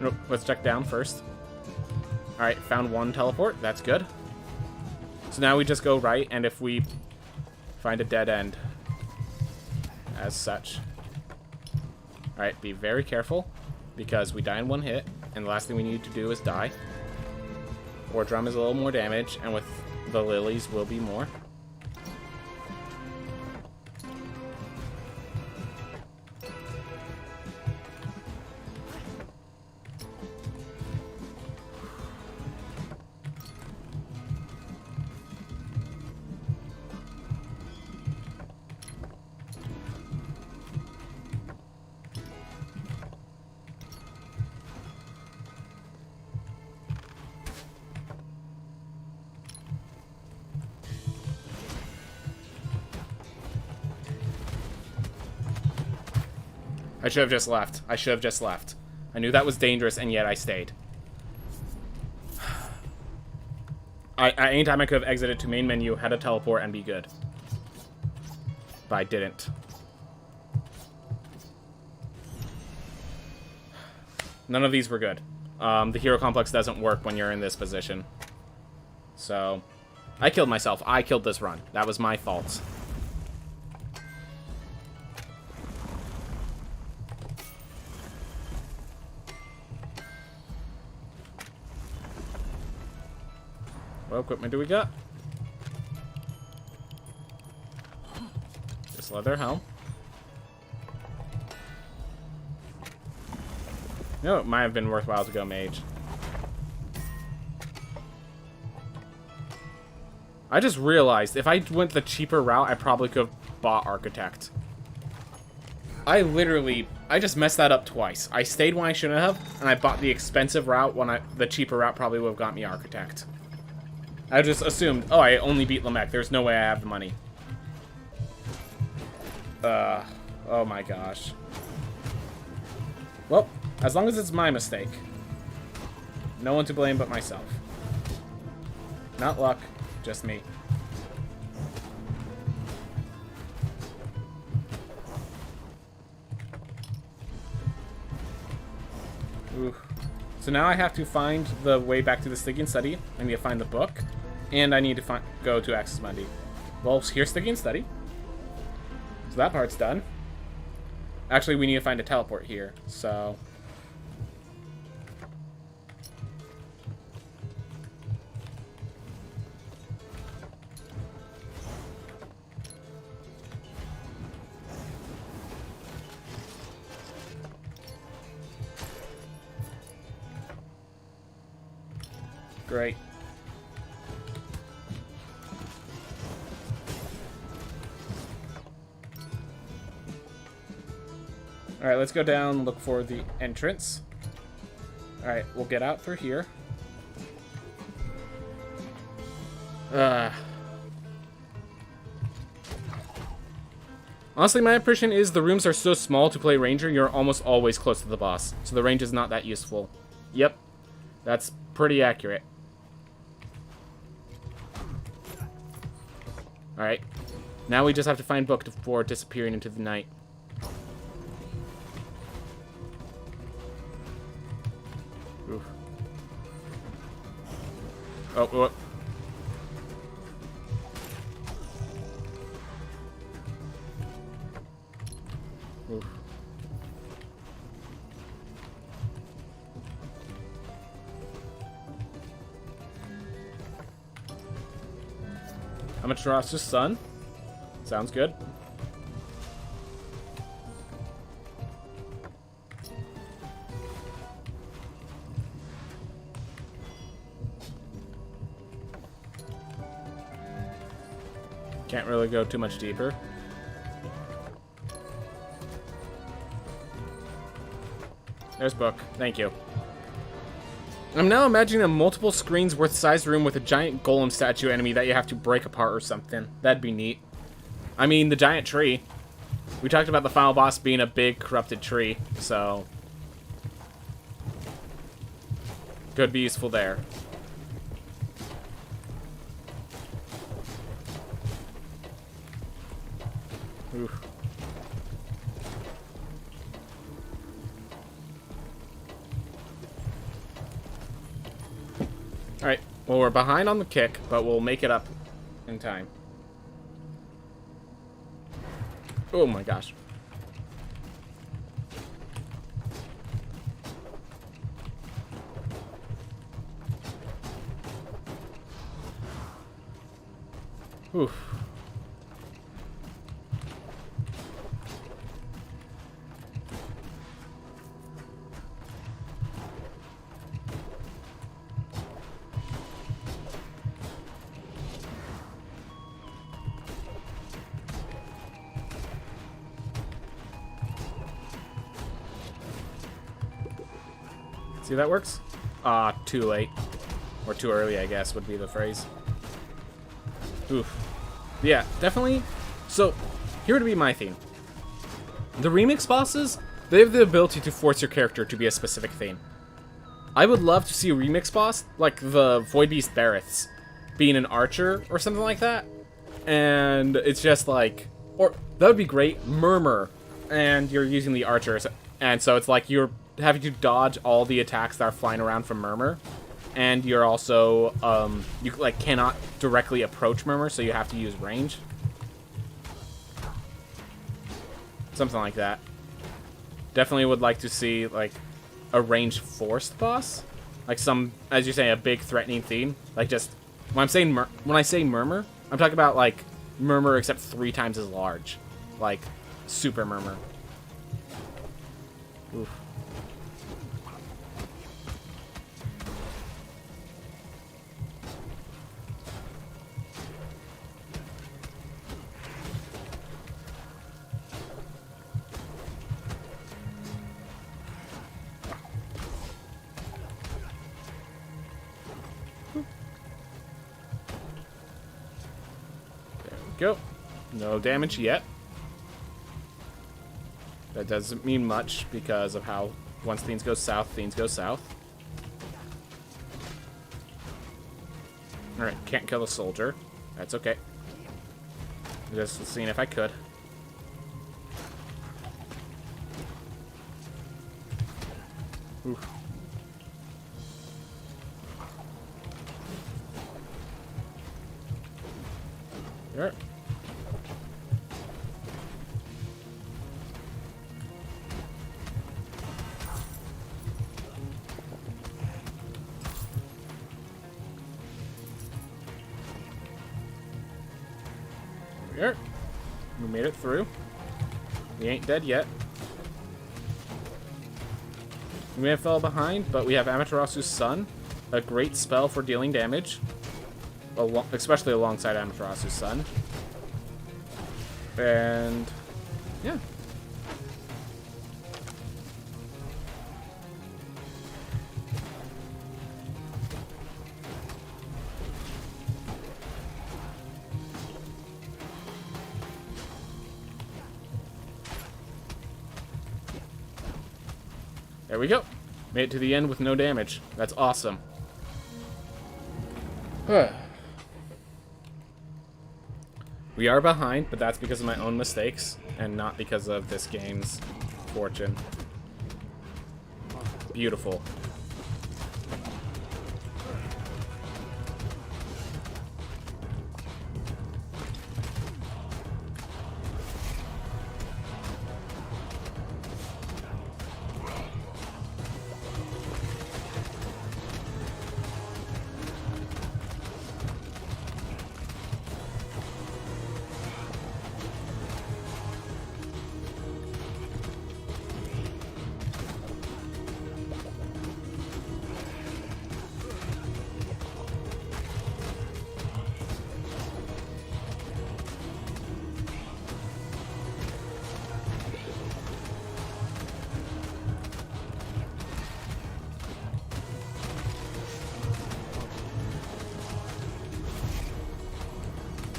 Nope, let's check down first. Alright, found one teleport. That's good. So now we just go right, and if we find a dead end, as such. Alright, be very careful, because we die in one hit, and the last thing we need to do is die. Or drum is a little more damage, and with the lilies will be more. I should have just left. I should have just left. I knew that was dangerous, and yet I stayed. Anytime I could have exited to main menu, had a teleport, and be good. But I didn't. None of these were good. The hero complex doesn't work when you're in this position. So, I killed myself. I killed this run. That was my fault. What equipment do we got? Just leather helm. No, it might have been worthwhile to go mage. I just realized if I went the cheaper route, I probably could have bought architect. I just messed that up twice. I stayed when I shouldn't have, and I bought the expensive route when the cheaper route probably would have got me architect. I just assumed, oh, I only beat Lamech. There's no way I have the money. Oh my gosh. Well, as long as it's my mistake. No one to blame but myself. Not luck, just me. Ooh. So now I have to find the way back to the Stygian Study. I need to find the book. And I need to go to Axis Mundi. Well, here's Stygian Study. So that part's done. Actually, we need to find a teleport here. So... Great. Alright, let's go down, look for the entrance. Alright, we'll get out through here. Honestly, my impression is the rooms are so small to play Ranger, you're almost always close to the boss. So the range is not that useful. Yep, that's pretty accurate. Alright, now we just have to find book before disappearing into the night. Oof. Oh. Oof. Amateur's son. Sounds good. Can't really go too much deeper. There's book. Thank you. I'm now imagining a multiple screens worth size room with a giant golem statue enemy that you have to break apart or something. That'd be neat. I mean, the giant tree. We talked about the final boss being a big corrupted tree, so could be useful there. Oof. Alright, well, we're behind on the kick, but we'll make it up in time. Oh my gosh. Oof. See how that works? Too late. Or too early, I guess, would be the phrase. Oof. Yeah, definitely. So, here would be my theme. The remix bosses, they have the ability to force your character to be a specific theme. I would love to see a remix boss, like the Void Beast Barreths, being an archer or something like that. And it's just like, or that would be great, Murmur, and you're using the archers, and so it's like you're having to dodge all the attacks that are flying around from Murmur, and you're also you like cannot directly approach Murmur, so you have to use range, something like that. Definitely would like to see like a range forced boss, like some, as you say, a big threatening theme. Like just when I say Murmur, I'm talking about like Murmur except 3 times as large, like super Murmur. Oof. Go. No damage yet. That doesn't mean much because of how once things go south, things go south. Alright, can't kill a soldier. That's okay. Just seeing if I could. Oof. Alright. There. We made it through. We ain't dead yet. We may have fell behind, but we have Amaterasu's Sun, a great spell for dealing damage, especially alongside Amaterasu's Sun. And yeah. There we go. Made it to the end with no damage. That's awesome. We are behind, but that's because of my own mistakes and not because of this game's fortune. Beautiful.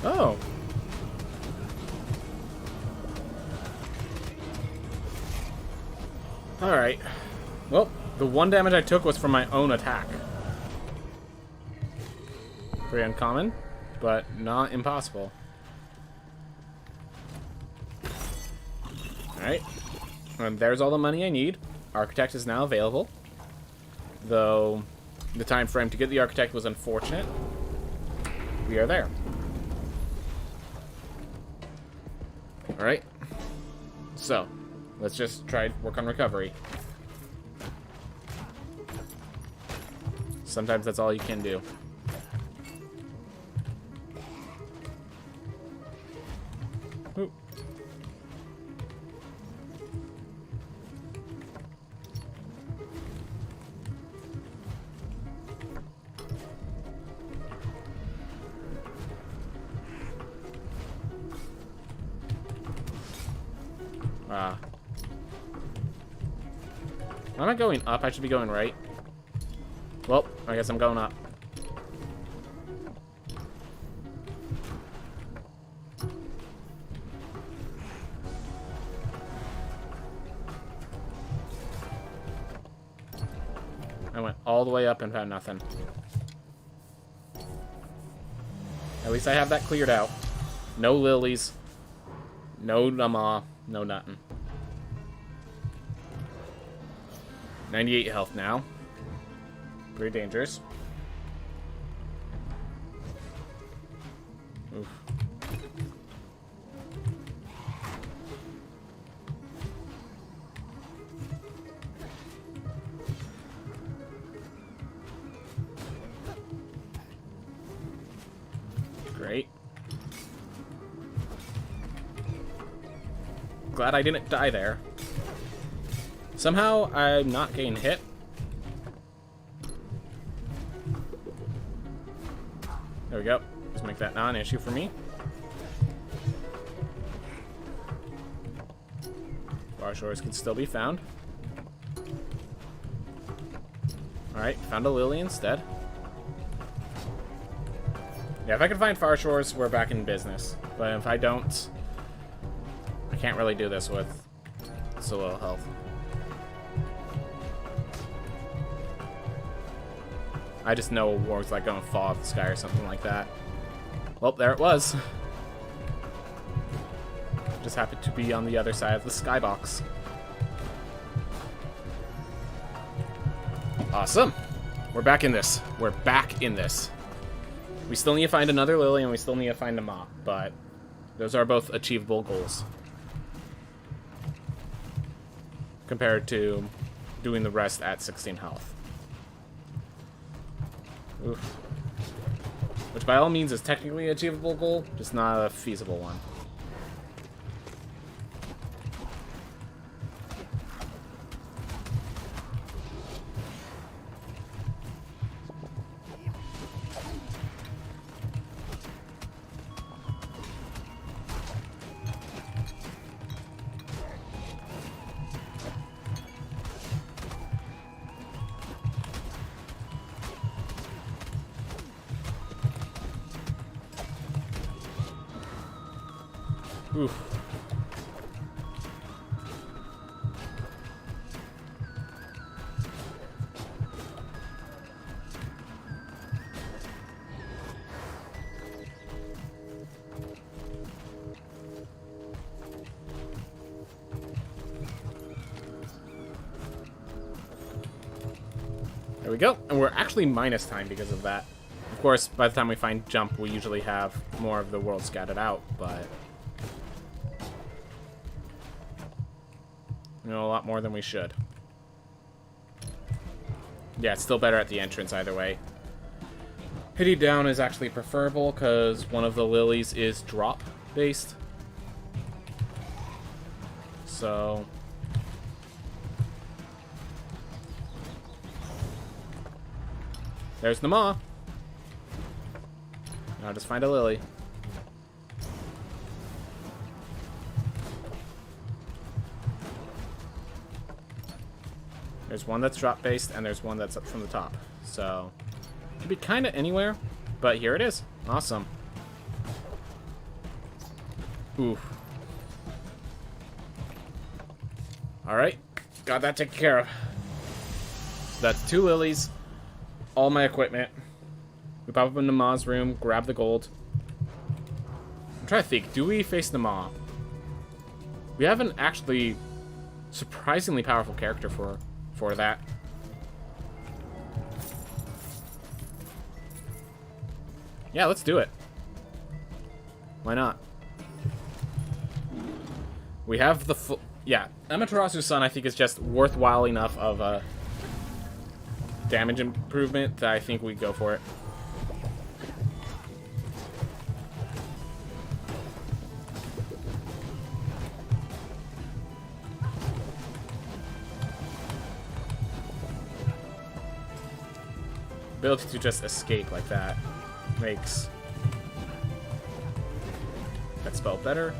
Oh. Alright. Well, the 1 damage I took was from my own attack. Pretty uncommon, but not impossible. Alright. And there's all the money I need. Architect is now available. Though the time frame to get the Architect was unfortunate. We are there. Alright. So, let's just try to work on recovery. Sometimes that's all you can do. Ooh. Am I going up? I should be going right. Well, I guess I'm going up. I went all the way up and found nothing. At least I have that cleared out. No lilies. No Nama. No nothing. 98 health now. Pretty dangerous. Oof. Great. Glad I didn't die there. Somehow, I'm not getting hit. There we go. Let's make that not an issue for me. Bar shores can still be found. Alright, found a lily instead. Yeah, if I can find far shores, we're back in business. But if I don't, I can't really do this with so low health. I just know a war's like gonna fall off the sky or something like that. Well, there it was. Just happened to be on the other side of the skybox. Awesome. We're back in this. We're back in this. We still need to find another lily and we still need to find a mop, but those are both achievable goals. Compared to doing the rest at 16 health. Oof. Which by all means is technically an achievable goal, just not a feasible one. Oof. There we go. And we're actually minus time because of that. Of course, by the time we find jump, we usually have more of the world scattered out, but you know, a lot more than we should. Yeah, it's still better at the entrance either way. Hitting down is actually preferable because one of the lilies is drop based. So there's the maw. Now just find a lily. There's one that's drop-based, and there's one that's up from the top. So, it could be kind of anywhere, but here it is. Awesome. Oof. Alright. Got that taken care of. So that's 2 lilies, all my equipment. We pop up into Ma's room, grab the gold. I'm trying to think, do we face the Ma? We have an actually surprisingly powerful character for that. Yeah, let's do it. Why not? We have the full... Yeah, Amaterasu's Sun, I think, is just worthwhile enough of a damage improvement that I think we go for it. Ability to just escape like that makes that spell better.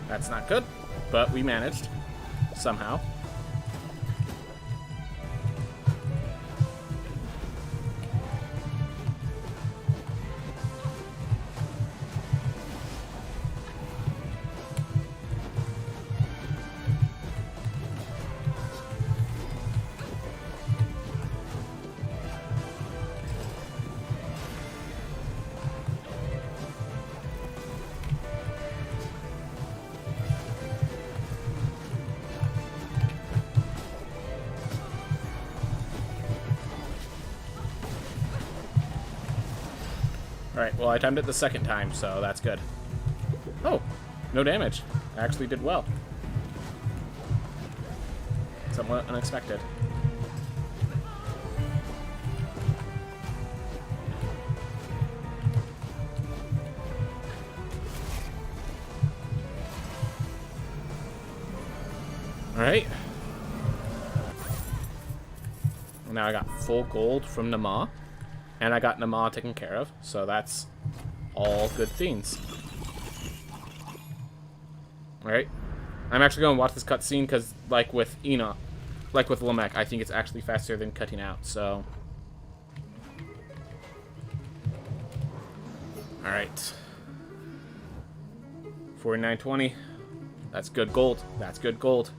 That's not good, but we managed somehow. Alright, well, I timed it the second time, so that's good. Oh, no damage. I actually did well. Somewhat unexpected. Alright. Now I got full gold from Nama. And I got Nama taken care of, so that's all good things. Alright. I'm actually going to watch this cutscene because, like with Enoch, like with Lamech, I think it's actually faster than cutting out, so... Alright. 49.20. That's good gold. That's good gold.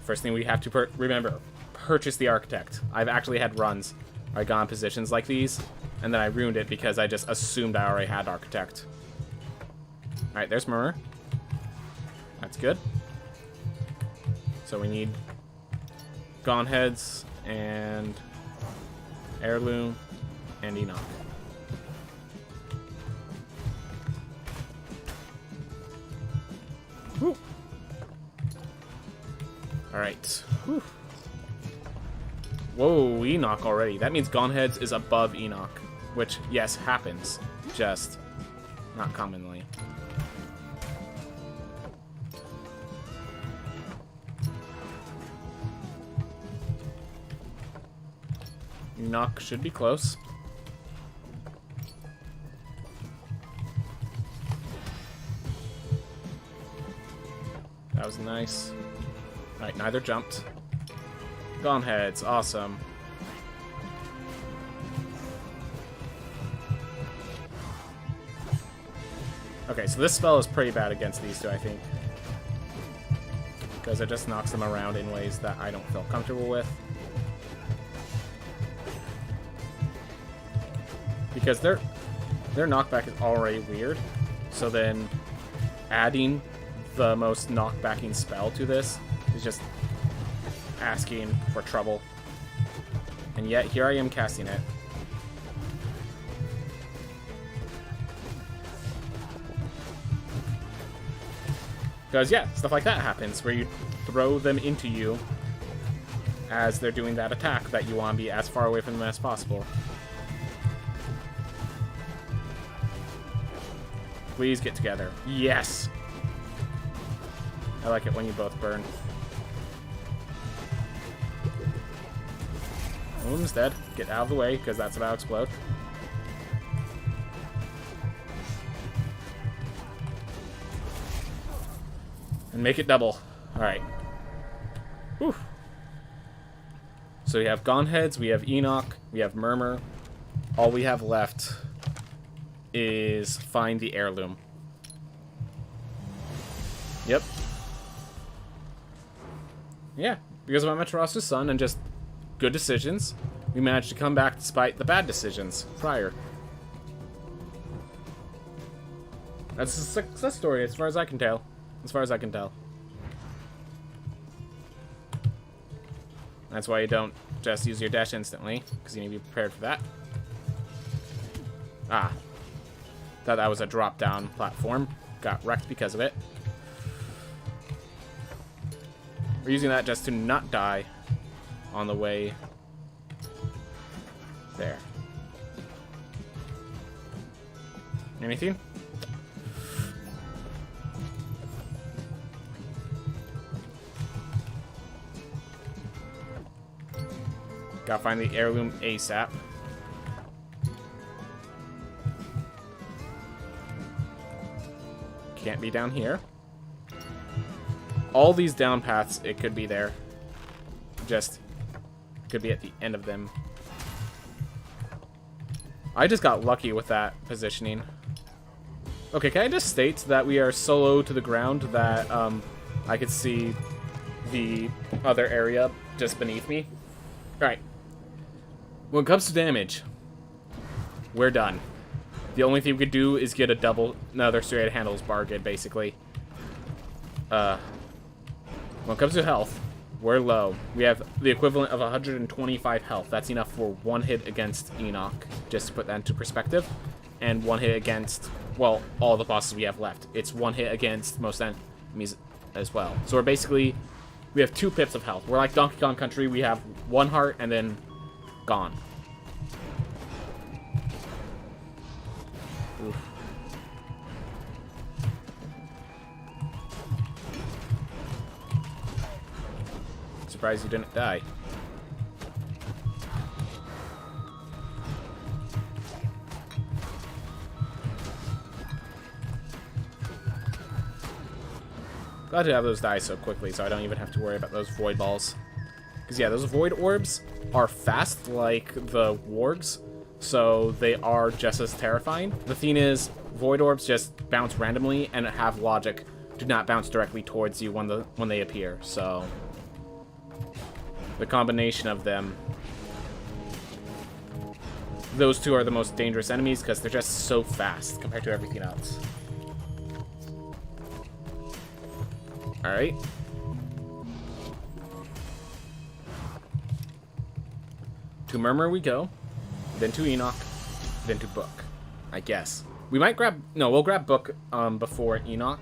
First thing we have to remember, purchase the Architect. I've actually had runs. I got in positions like these, and then I ruined it because I just assumed I already had Architect. Alright, there's Murmur. That's good. So we need Gone Heads, and Heirloom, and Enoch. Woo. Alright. Whew. Whoa, Enoch already. That means Gone Heads is above Enoch. Which, yes, happens. Just not commonly. Enoch should be close. That was nice. Alright, neither jumped. Gone Heads, awesome. Okay, so this spell is pretty bad against these two, I think. Because it just knocks them around in ways that I don't feel comfortable with. Because their knockback is already weird. So then adding the most knockbacking spell to this is just asking for trouble. And yet, here I am casting it. Because, yeah, stuff like that happens, where you throw them into you as they're doing that attack that you want to be as far away from them as possible. Please get together. Yes! I like it when you both burn. One of them's dead. Get out of the way, because that's about to explode. And make it double. Alright. Whew. So we have Goneheads, we have Enoch, we have Murmur. All we have left is find the heirloom. Yep. Yeah, because of Amaterasu Sun and just good decisions, we managed to come back despite the bad decisions prior. That's a success story as far as I can tell. As far as I can tell. That's why you don't just use your dash instantly, because you need to be prepared for that. Ah. Thought that was a drop-down platform. Got wrecked because of it. We're using that just to not die on the way there. Anything? Gotta find the heirloom ASAP. Can't be down here. All these down paths, it could be there. Just could be at the end of them. I just got lucky with that positioning. Okay, can I just state that we are so low to the ground that I could see the other area just beneath me? Alright. When it comes to damage, we're done. The only thing we could do is get another straight handles bargain, basically. When it comes to health, we're low. We have the equivalent of 125 health. That's enough for one hit against Enoch, just to put that into perspective. And one hit against, well, all the bosses we have left. It's one hit against most enemies as well. So we have 2 pips of health. We're like Donkey Kong Country. We have 1 heart and then gone. Oof. Surprised you didn't die. Glad to have those die so quickly, so I don't even have to worry about those void balls. Because, yeah, those void orbs are fast like the wargs, so they are just as terrifying. The thing is, void orbs just bounce randomly and have logic. Do not bounce directly towards you when they appear, so the combination of them, those two are the most dangerous enemies because they're just so fast compared to everything else. Alright. To Murmur we go, then to Enoch, then to Book, I guess. We might grab, no, we'll grab Book before Enoch,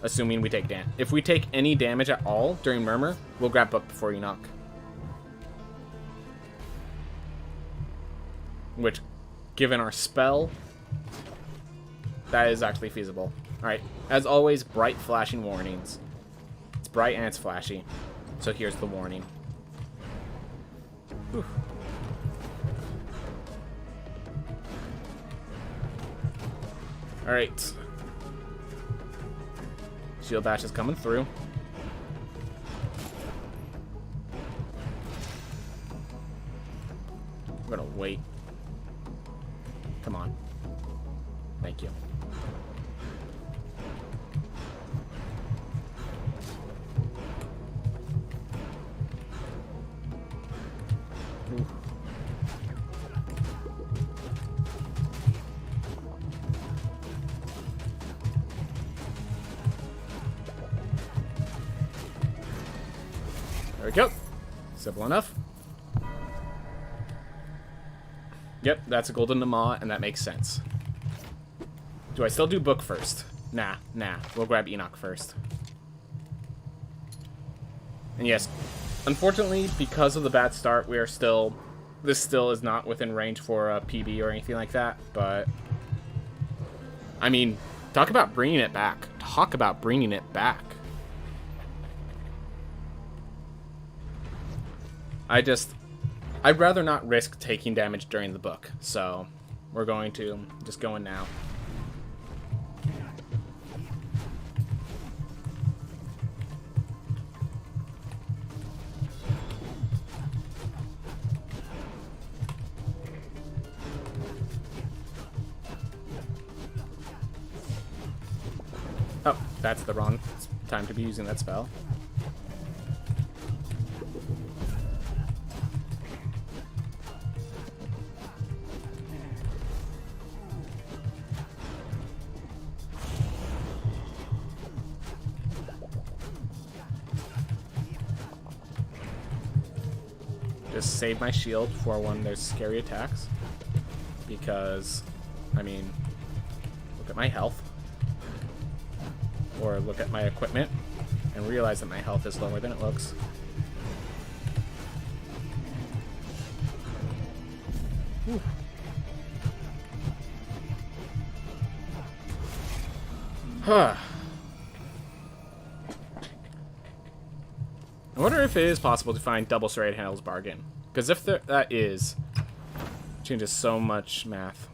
assuming we take damage. If we take any damage at all during Murmur, we'll grab Book before Enoch. Which, given our spell, that is actually feasible. Alright, as always, bright flashing warnings. It's bright and it's flashy. So here's the warning. Whew. Alright. Shield Bash is coming through. I'm gonna wait. Come on. Thank you. Ooh. There we go. Simple enough. Yep, that's a golden Nama, and that makes sense. Do I still do Book first? Nah. We'll grab Enoch first. And yes, unfortunately, because of the bad start, we are still... This still is not within range for a PB or anything like that, but... I mean, talk about bringing it back. Talk about bringing it back. I'd rather not risk taking damage during the book, so we're going to just go in now. Oh, that's the wrong time to be using that spell. Just save my shield for when there's scary attacks. Because, I mean, look at my health. Or look at my equipment and realize that my health is lower than it looks. Whew. Huh. I wonder if it is possible to find double serrated handles bargain. Because if that is, it changes so much math.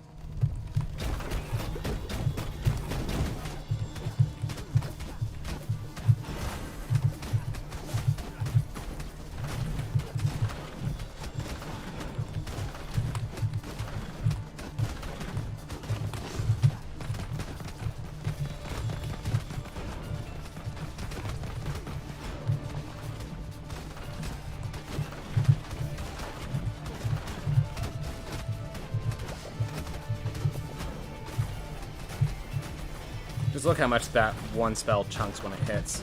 Just look how much that one spell chunks when it hits.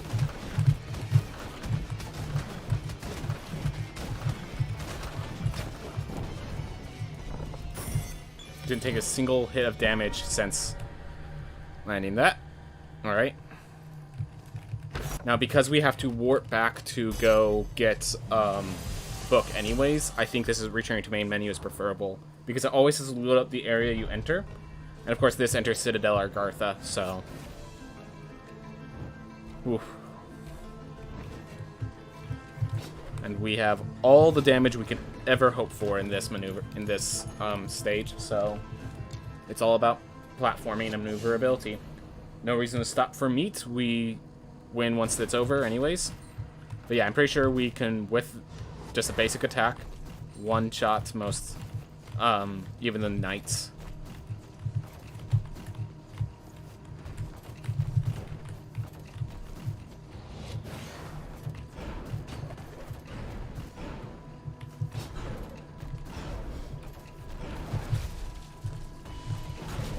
Didn't take a single hit of damage since landing that. Alright. Now, because we have to warp back to go get book anyways, I think this is returning to main menu is preferable. Because it always has to load up the area you enter. And of course this enters Citadel Argartha, so... Oof. And we have all the damage we can ever hope for in this maneuver, in this stage, so... It's all about platforming and maneuverability. No reason to stop for meat, we win once it's over anyways. But yeah, I'm pretty sure we can, with just a basic attack, one-shot most, even the knights.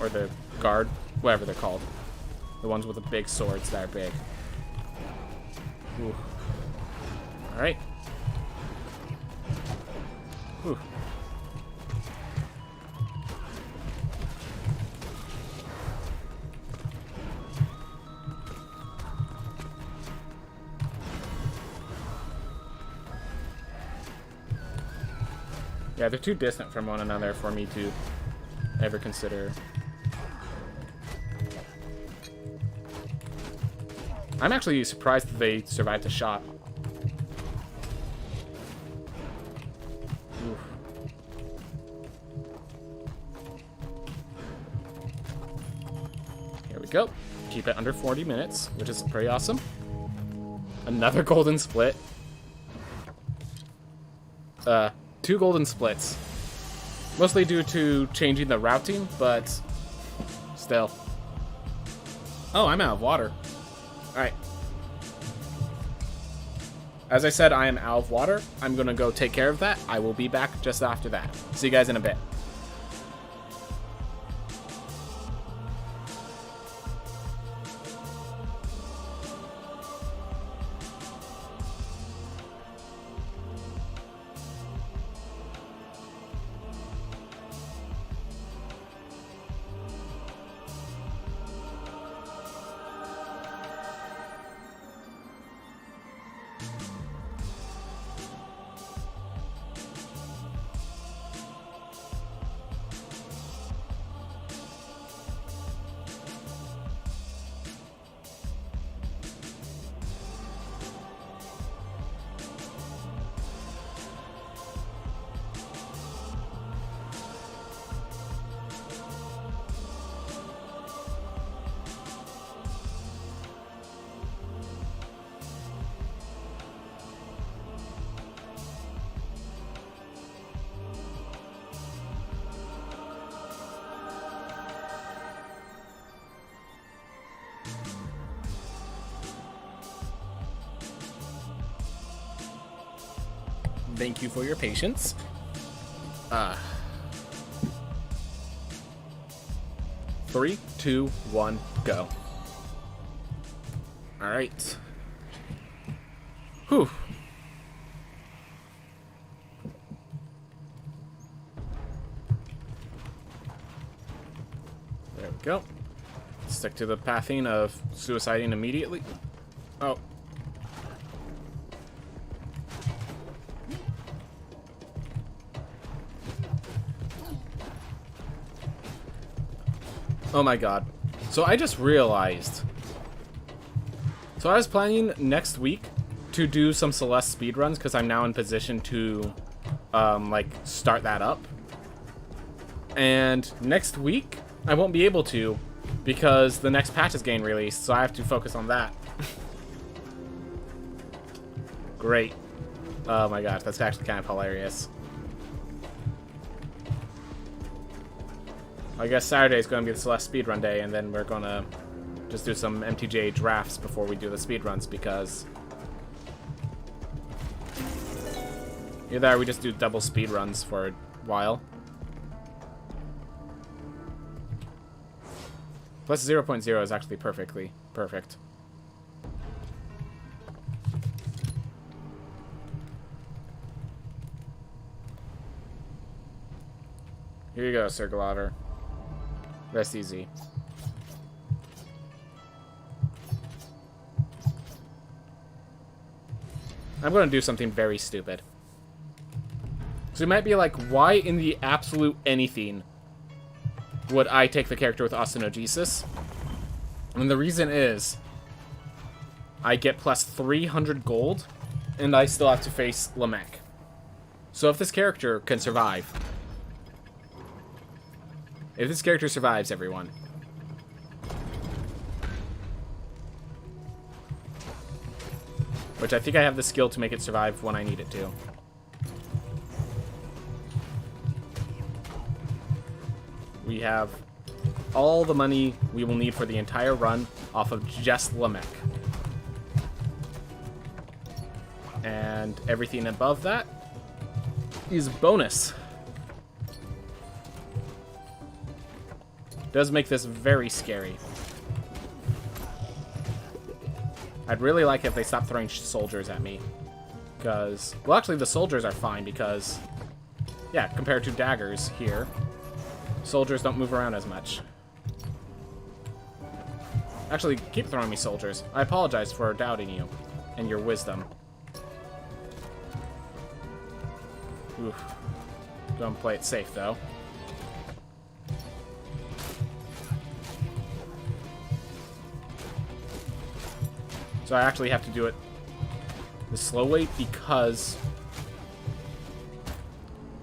Or the guard, whatever they're called. The ones with the big swords that are big. Ooh. Alright. Ooh. Yeah, they're too distant from one another for me to ever consider. I'm actually surprised that they survived a shot. Oof. Here we go. Keep it under 40 minutes, which is pretty awesome. Another golden split. 2 golden splits. Mostly due to changing the routing, but still. Oh, I'm out of water. Alright. As I said, I am out of water. I'm gonna go take care of that. I will be back just after that. See you guys in a bit. Thank you for your patience. 3, 2, 1, go. Alright. Whew. There we go. Stick to the pathing of suiciding immediately. Oh. Oh my god. So I just realized. So I was planning next week to do some Celeste speedruns because I'm now in position to like start that up. And next week I won't be able to because the next patch is getting released, so I have to focus on that. Great. Oh my gosh, that's actually kind of hilarious. I guess Saturday is going to be the Celeste speedrun day, and then we're going to just do some MTJ drafts before we do the speedruns, because either that or we just do double speedruns for a while. Plus 0.0 is actually perfectly perfect. Here you go, Sir Glover. Rest easy. I'm going to do something very stupid. So you might be like, why in the absolute anything would I take the character with Ostenogesis? And the reason is, I get plus 300 gold, and I still have to face Lamech. So if this character can survive... If this character survives, everyone. Which I think I have the skill to make it survive when I need it to. We have all the money we will need for the entire run off of just Lamech. And everything above that is bonus. Does make this very scary. I'd really like if they stopped throwing soldiers at me. Because, well, actually the soldiers are fine because, yeah, compared to daggers here, soldiers don't move around as much. Actually, keep throwing me soldiers. I apologize for doubting you and your wisdom. Oof. Go and play it safe, though. So I actually have to do it the slow way because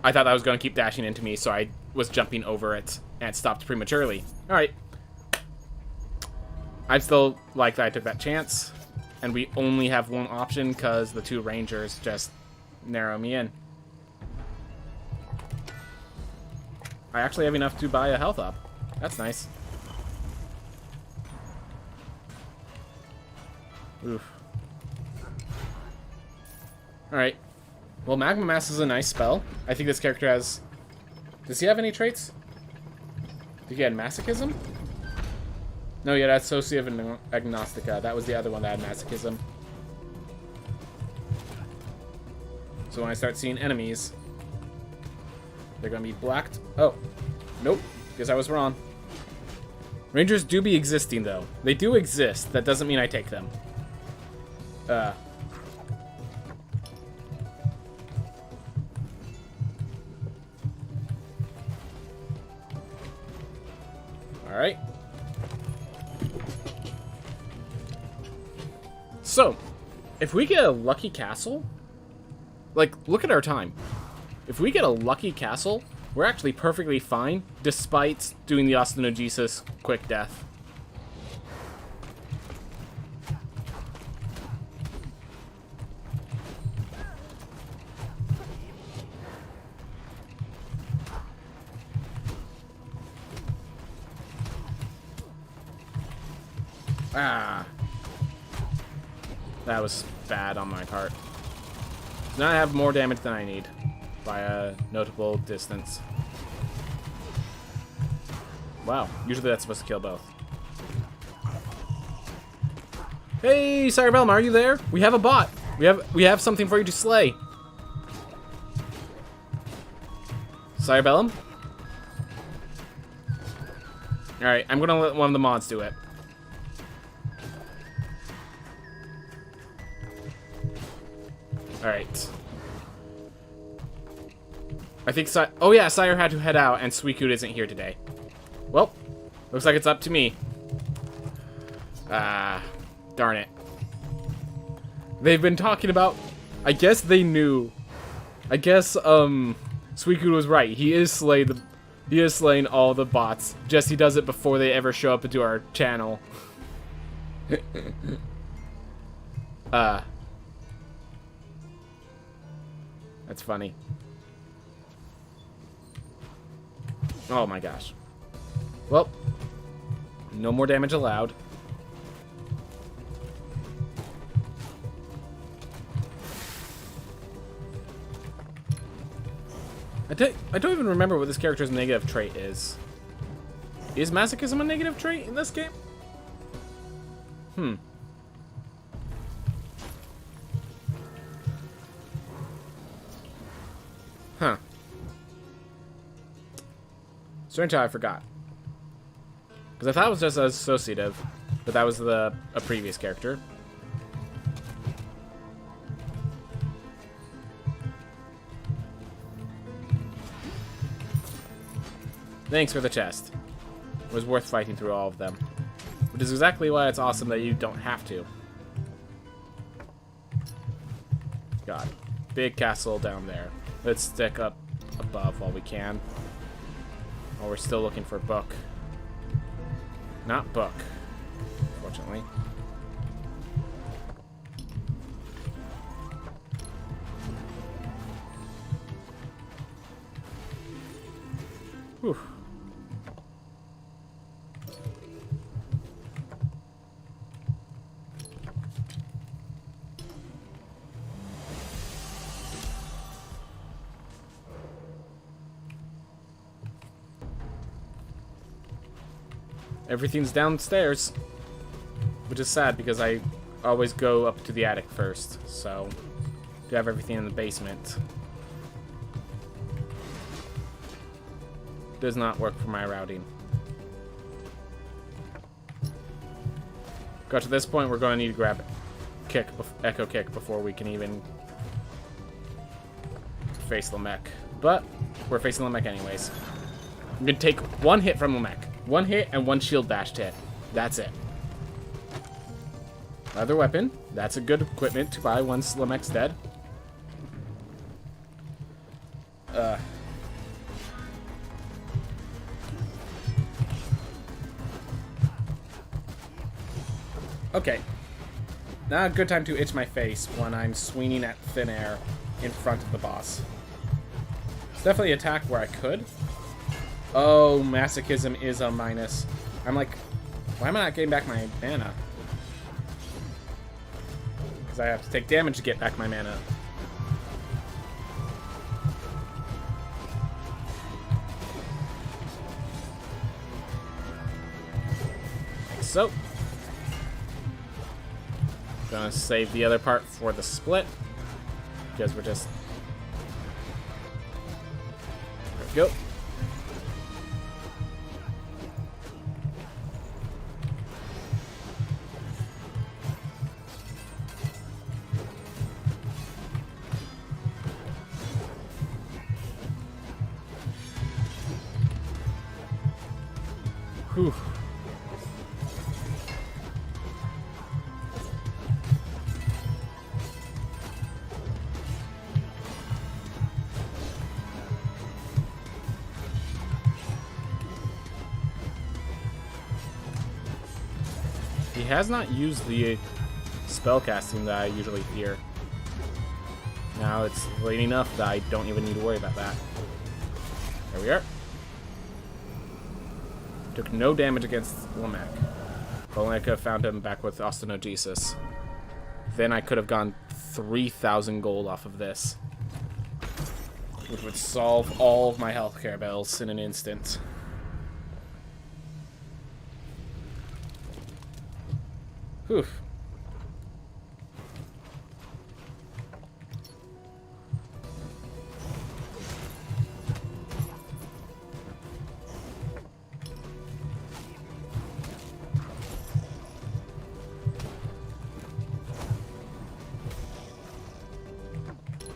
I thought that was going to keep dashing into me, so I was jumping over it and stopped prematurely. Alright. I'm still like that I took that chance, and we only have one option because the two rangers just narrow me in. I actually have enough to buy a health up. That's nice. Oof. Alright. Well, Magma Mass is a nice spell. I think this character has... Does he have any traits? Did he have Masochism? No, he had Associative and Agnostica. That was the other one that had Masochism. So when I start seeing enemies, they're going to be blacked. Oh. Nope. Guess I was wrong. Rangers do be existing, though. They do exist. That doesn't mean I take them. Alright. So, if we get a lucky castle, like, look at our time. If we get a lucky castle, we're actually perfectly fine, despite doing the Ostenogesis quick death. Ah. That was bad on my part. Now I have more damage than I need by a notable distance. Wow, usually that's supposed to kill both. Hey, Cyrebellum, are you there? We have a bot. We have something for you to slay. Cyrebellum? Alright, I'm gonna let one of the mods do it. Alright. I think oh yeah, Sire had to head out and Suicune isn't here today. Well, looks like it's up to me. Ah, darn it. They've been talking about, I guess they knew. I guess Suicune was right. He is slaying all the bots. Just he does it before they ever show up into our channel. That's funny. Oh my gosh. Well, no more damage allowed. I don't even remember what this character's negative trait is. Is masochism a negative trait in this game? Huh. Strange how I forgot. Because I thought it was just associative, but that was a previous character. Thanks for the chest. It was worth fighting through all of them. Which is exactly why it's awesome that you don't have to. God. Big castle down there. Let's stick up above while we can. While we're still looking for book. Not book, fortunately. Whew. Everything's downstairs, which is sad because I always go up to the attic first, so to have everything in the basement does not work for my routing. Got to this point, we're going to need to grab Echo Kick before we can even face Lamek. But we're facing Lamek anyways. I'm going to take one hit from Lamek. One hit and one shield bashed hit. That's it. Leather weapon. That's a good equipment to buy once Lamek's dead. Okay. Now a good time to itch my face when I'm swinging at thin air in front of the boss. It's definitely attack where I could. Oh, masochism is a minus. I'm like, why am I not getting back my mana? Because I have to take damage to get back my mana. Like so. Gonna save the other part for the split. Because we're just... There we go. Whew. He has not used the spell casting that I usually fear. Now it's late enough that I don't even need to worry about that. There we are. Took no damage against Lamek. If only I could have found him back with Ostenogesis. then I could have gone 3,000 gold off of this, which would solve all of my healthcare bills in an instant. Whew.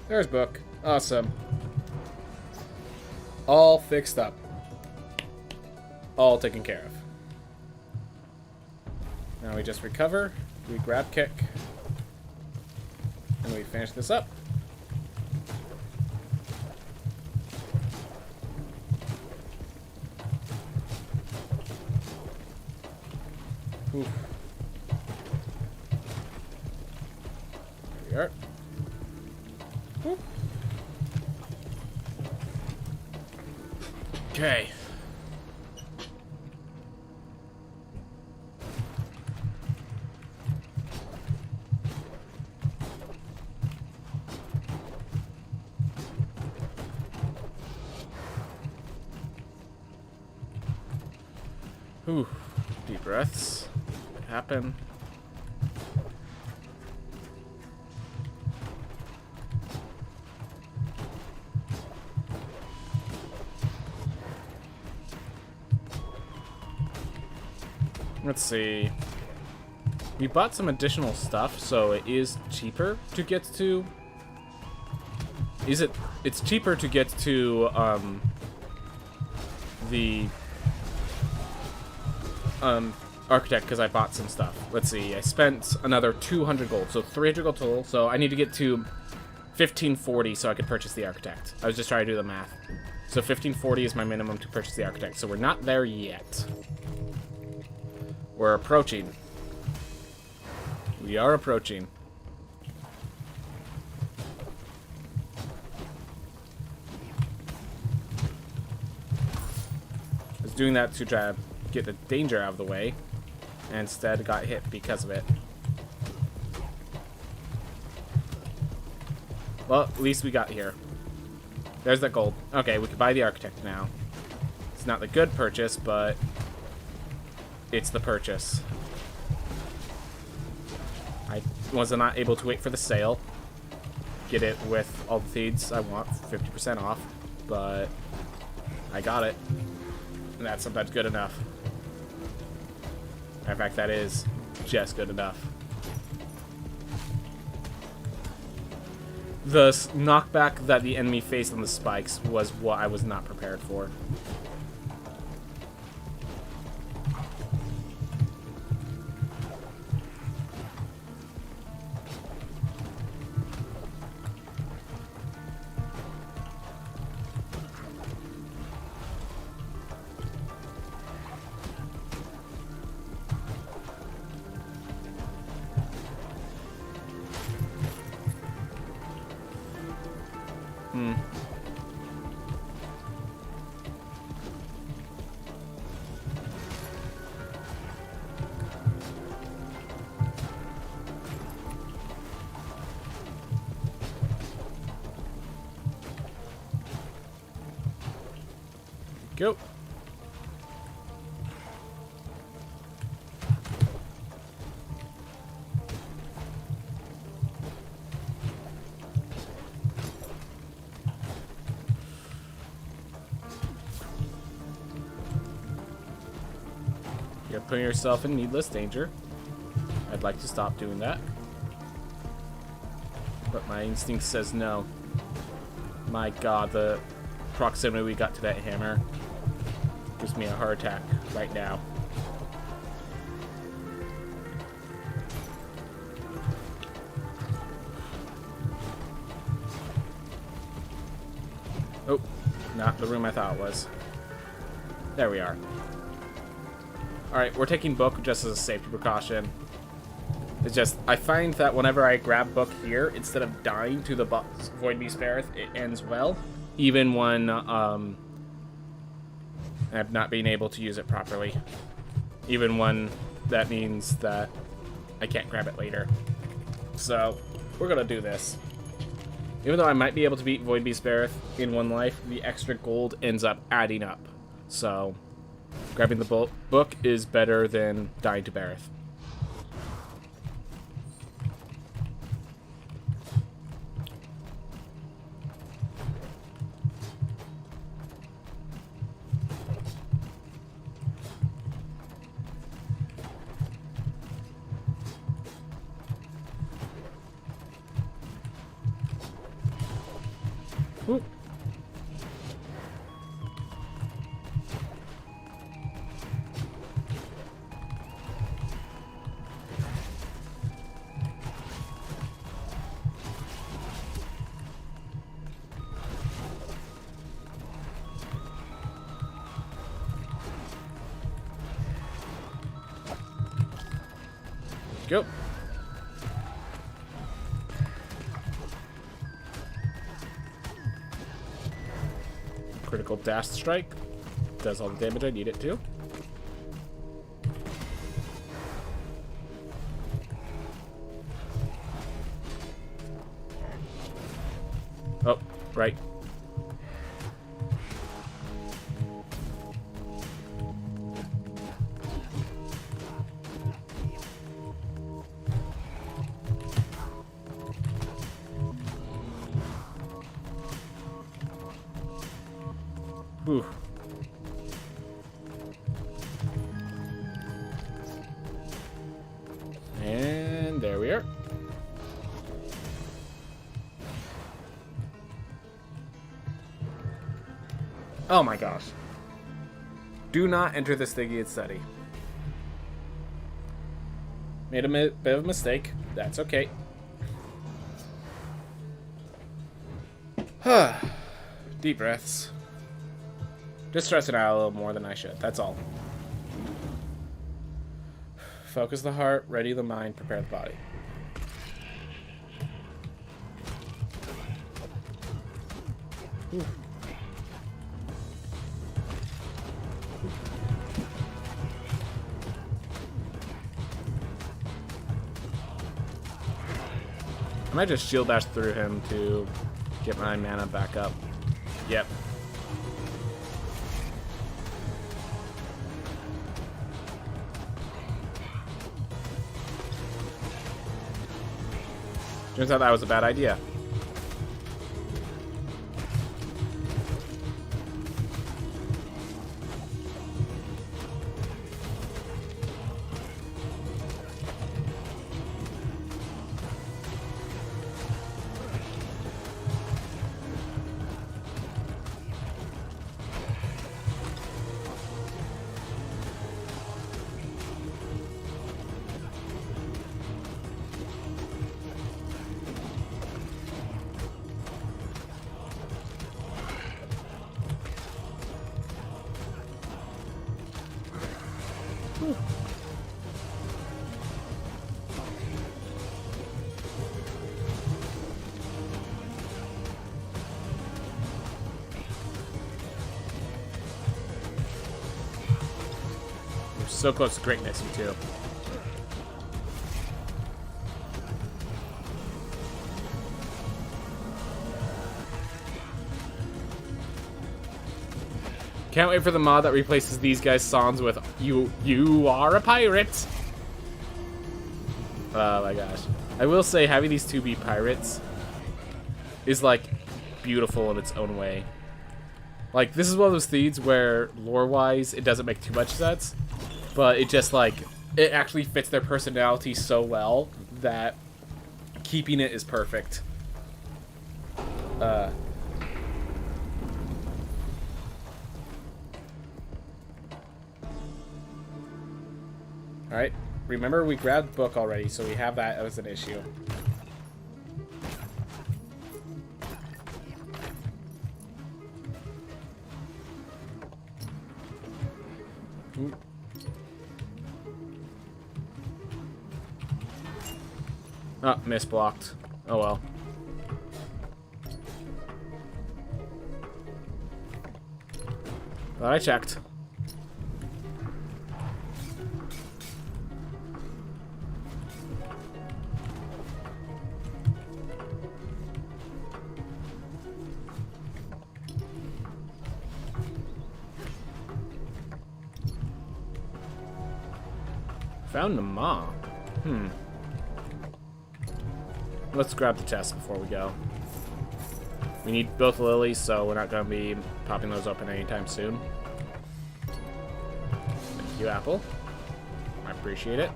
There's book. Awesome. All fixed up. All taken care of. Now we just recover, we grab kick, and we finish this up. Oof. There we are. Whoop. Okay. Whew. Deep breaths. What happened? Let's see. We bought some additional stuff, so it is cheaper to get to. It's cheaper to get to the architect because I bought some stuff. Let's see. I spent another 200 gold, so 300 gold total. So I need to get to 1540 so I could purchase the architect. I was just trying to do the math. So 1540 is my minimum to purchase the architect. So we're not there yet. We're approaching. We are approaching. I was doing that to try to get the danger out of the way, and instead got hit because of it. Well, at least we got here. There's that gold. Okay, we can buy the architect now. It's not the good purchase, but it's the purchase. I was not able to wait for the sale. Get it with all the feeds I want, 50% off, but I got it. And that's sometimes good enough. In fact, that is just good enough. The knockback that the enemy faced on the spikes was what I was not prepared for. Go. You're putting yourself in needless danger. I'd like to stop doing that, but my instinct says no. My God, the proximity we got to that hammer gives me a heart attack right now. Oh, not the room I thought it was. There we are. Alright, we're taking book just as a safety precaution. It's just, I find that whenever I grab book here, instead of dying to the Void Beast Ferret, it ends well. Even when I'm not being able to use it properly. Even when that means that I can't grab it later. So, we're gonna do this. Even though I might be able to beat Void Beast Bareth in one life, the extra gold ends up adding up. So, grabbing the book is better than dying to Bareth. Ooh. Go. Critical dash strike. Does all the damage I need it to. Oh, right. Ooh. And there we are. Oh my gosh. Do not enter this Stygian study. Made a bit of a mistake. That's okay. Deep breaths. Just stressing out a little more than I should. That's all. Focus the heart, ready the mind, prepare the body. Ooh. I might just shield bash through him to get my mana back up. Yep. Turns out that was a bad idea. You're so close to greatness, you two. Can't wait for the mod that replaces these guys' songs with "You are a pirate." Oh my gosh! I will say having these two be pirates is like beautiful in its own way. Like this is one of those things where lore-wise it doesn't make too much sense, but it just like it actually fits their personality so well that keeping it is perfect. Alright, remember we grabbed the book already, so we have that as an issue. Ooh. Oh, misblocked. Oh well. But I checked. Found the maw. Let's grab the chest before we go. We need both lilies, so we're not going to be popping those open anytime soon. Thank you, Apple. I appreciate it.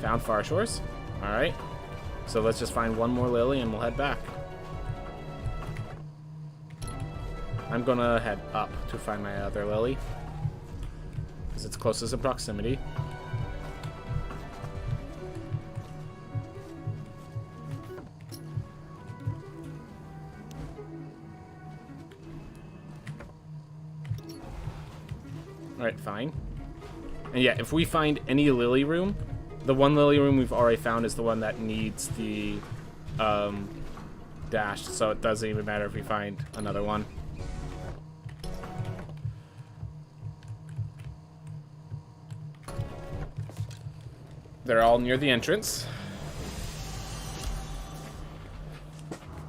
Found Far Shores. Alright. So let's just find one more lily and we'll head back. I'm going to head up to find my other lily, because it's closest in proximity. Alright, fine. And yeah, if we find any lily room, the one lily room we've already found is the one that needs the dash, so it doesn't even matter if we find another one. They're all near the entrance.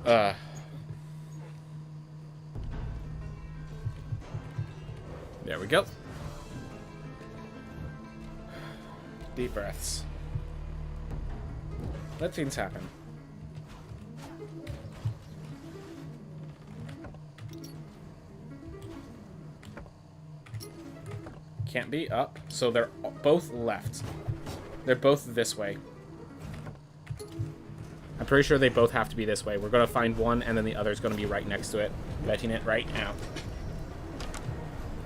There we go. Deep breaths. Let things happen. Can't be up, so they're both left. They're both this way. I'm pretty sure they both have to be this way. We're going to find one, and then the other's going to be right next to it. Betting it right now.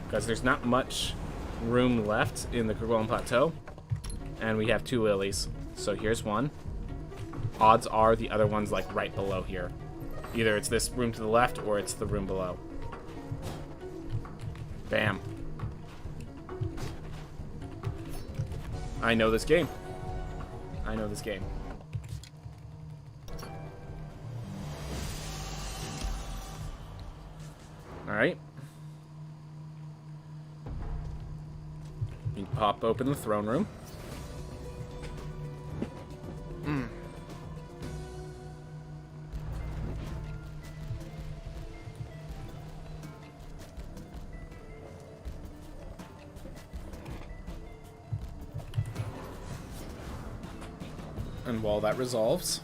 Because there's not much room left in the Kerguelen Plateau. And we have two lilies. So here's one. Odds are the other one's like right below here. Either it's this room to the left or it's the room below. Bam. I know this game. I know this game. Alright. You pop open the throne room. And while that resolves,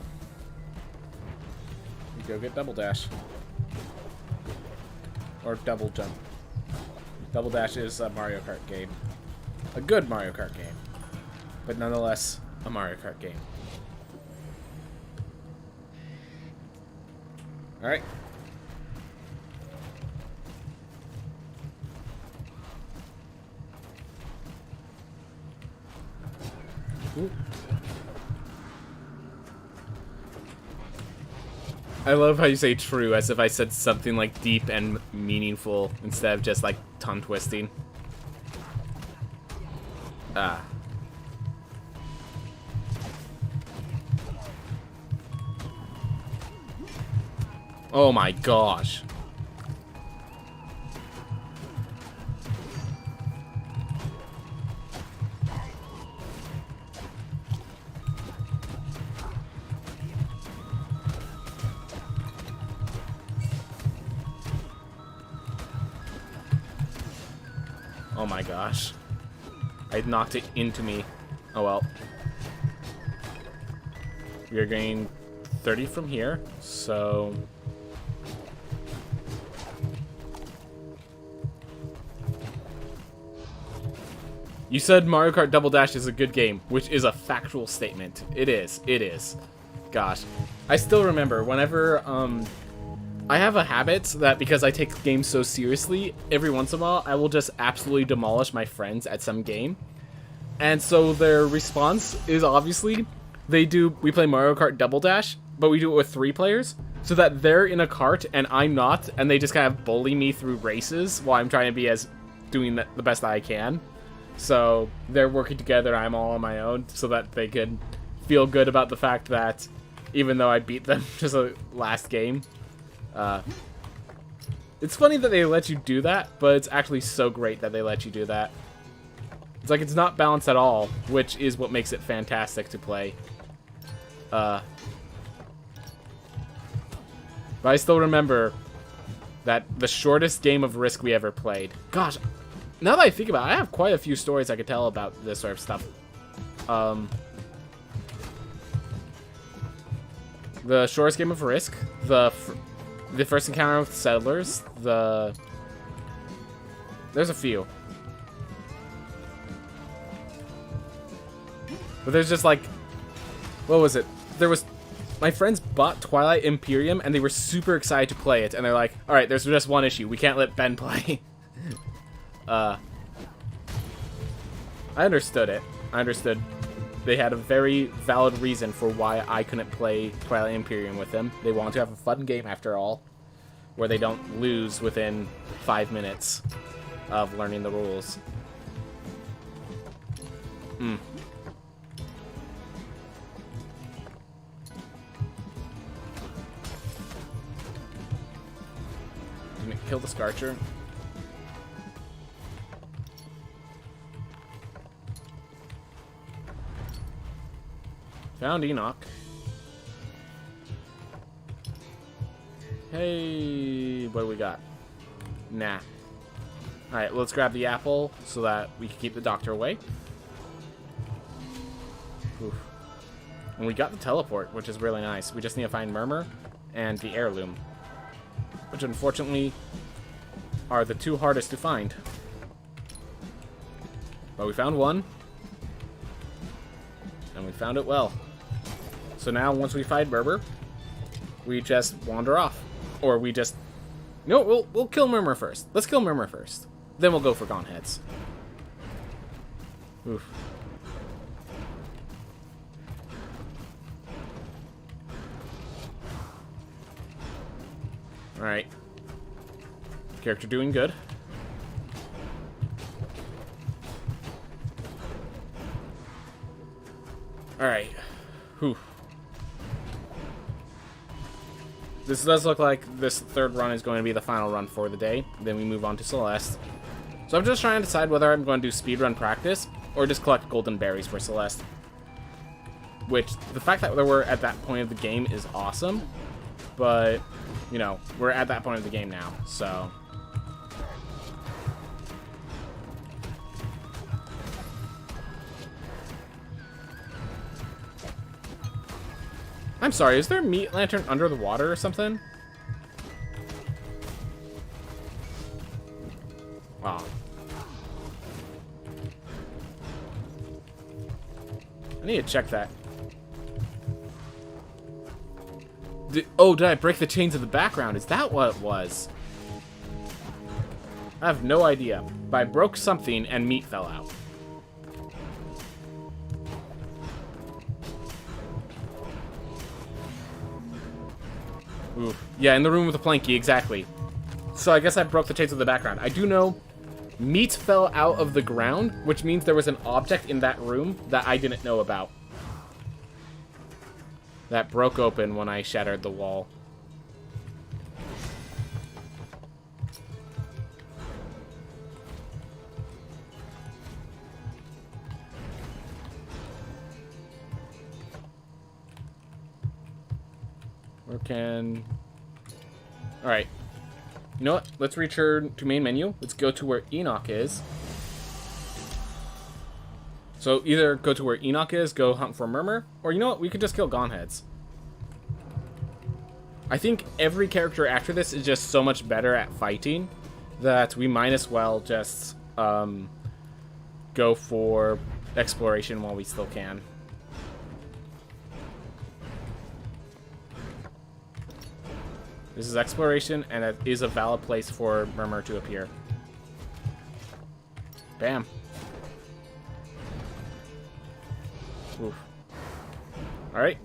you go get double dash. Or double jump. Double dash is a Mario Kart game. A good Mario Kart game. But nonetheless, a Mario Kart game. Alright. Ooh. I love how you say true, as if I said something like deep and meaningful instead of just like tongue twisting. Ah. Oh my gosh. Oh my gosh. I knocked it into me. Oh well. We are getting 30 from here, so... You said Mario Kart Double Dash is a good game, which is a factual statement. It is. It is. Gosh. I still remember whenever, I have a habit that because I take games so seriously, every once in a while, I will just absolutely demolish my friends at some game. And so their response is obviously, we play Mario Kart Double Dash, but we do it with 3 players, so that they're in a cart and I'm not, and they just kind of bully me through races while I'm trying to be doing the best that I can. So they're working together, I'm all on my own, so that they could feel good about the fact that even though I beat them just a last game, it's funny that they let you do that, but it's actually so great that they let you do that. It's like it's not balanced at all, which is what makes it fantastic to play. But I still remember that the shortest game of Risk we ever played. Gosh, now that I think about it, I have quite a few stories I could tell about this sort of stuff. The Shores Game of Risk, the first encounter with settlers, there's a few. But there's just like, what was it? My friends bought Twilight Imperium and they were super excited to play it, and they're like, alright, there's just one issue. We can't let Ben play. I understood it. I understood they had a very valid reason for why I couldn't play Twilight Imperium with them. They wanted to have a fun game after all, where they don't lose within 5 minutes of learning the rules. Didn't kill the Scarcher. Found Enoch. Hey, what do we got? Nah. Alright, let's grab the apple so that we can keep the doctor away. Oof. And we got the teleport, which is really nice. We just need to find Murmur and the heirloom, which unfortunately are the two hardest to find. But we found one. And we found it well. So now, once we find Murmur, we just wander off. Or we just... No, we'll kill Murmur first. Let's kill Murmur first. Then we'll go for Gaunt Heads. Oof. Alright. Character doing good. Alright. Whew. This does look like this third run is going to be the final run for the day. Then we move on to Celeste. So I'm just trying to decide whether I'm going to do speedrun practice or just collect golden berries for Celeste. Which, the fact that we're at that point of the game is awesome. But, you know, we're at that point of the game now, so... I'm sorry, is there a meat lantern under the water or something? Wow. I need to check that. Did I break the chains of the background? Is that what it was? I have no idea. But I broke something and meat fell out. Ooh. Yeah, in the room with the planky, exactly. So I guess I broke the chains of the background. I do know meat fell out of the ground, which means there was an object in that room that I didn't know about. That broke open when I shattered the wall. Where can... Alright. You know what? Let's return to main menu. Let's go to where Enoch is. So either go to where Enoch is, go hunt for Murmur, or you know what? We could just kill Gaunt Heads. I think every character after this is just so much better at fighting that we might as well just go for exploration while we still can. This is exploration, and it is a valid place for Murmur to appear. Bam. Oof. Alright.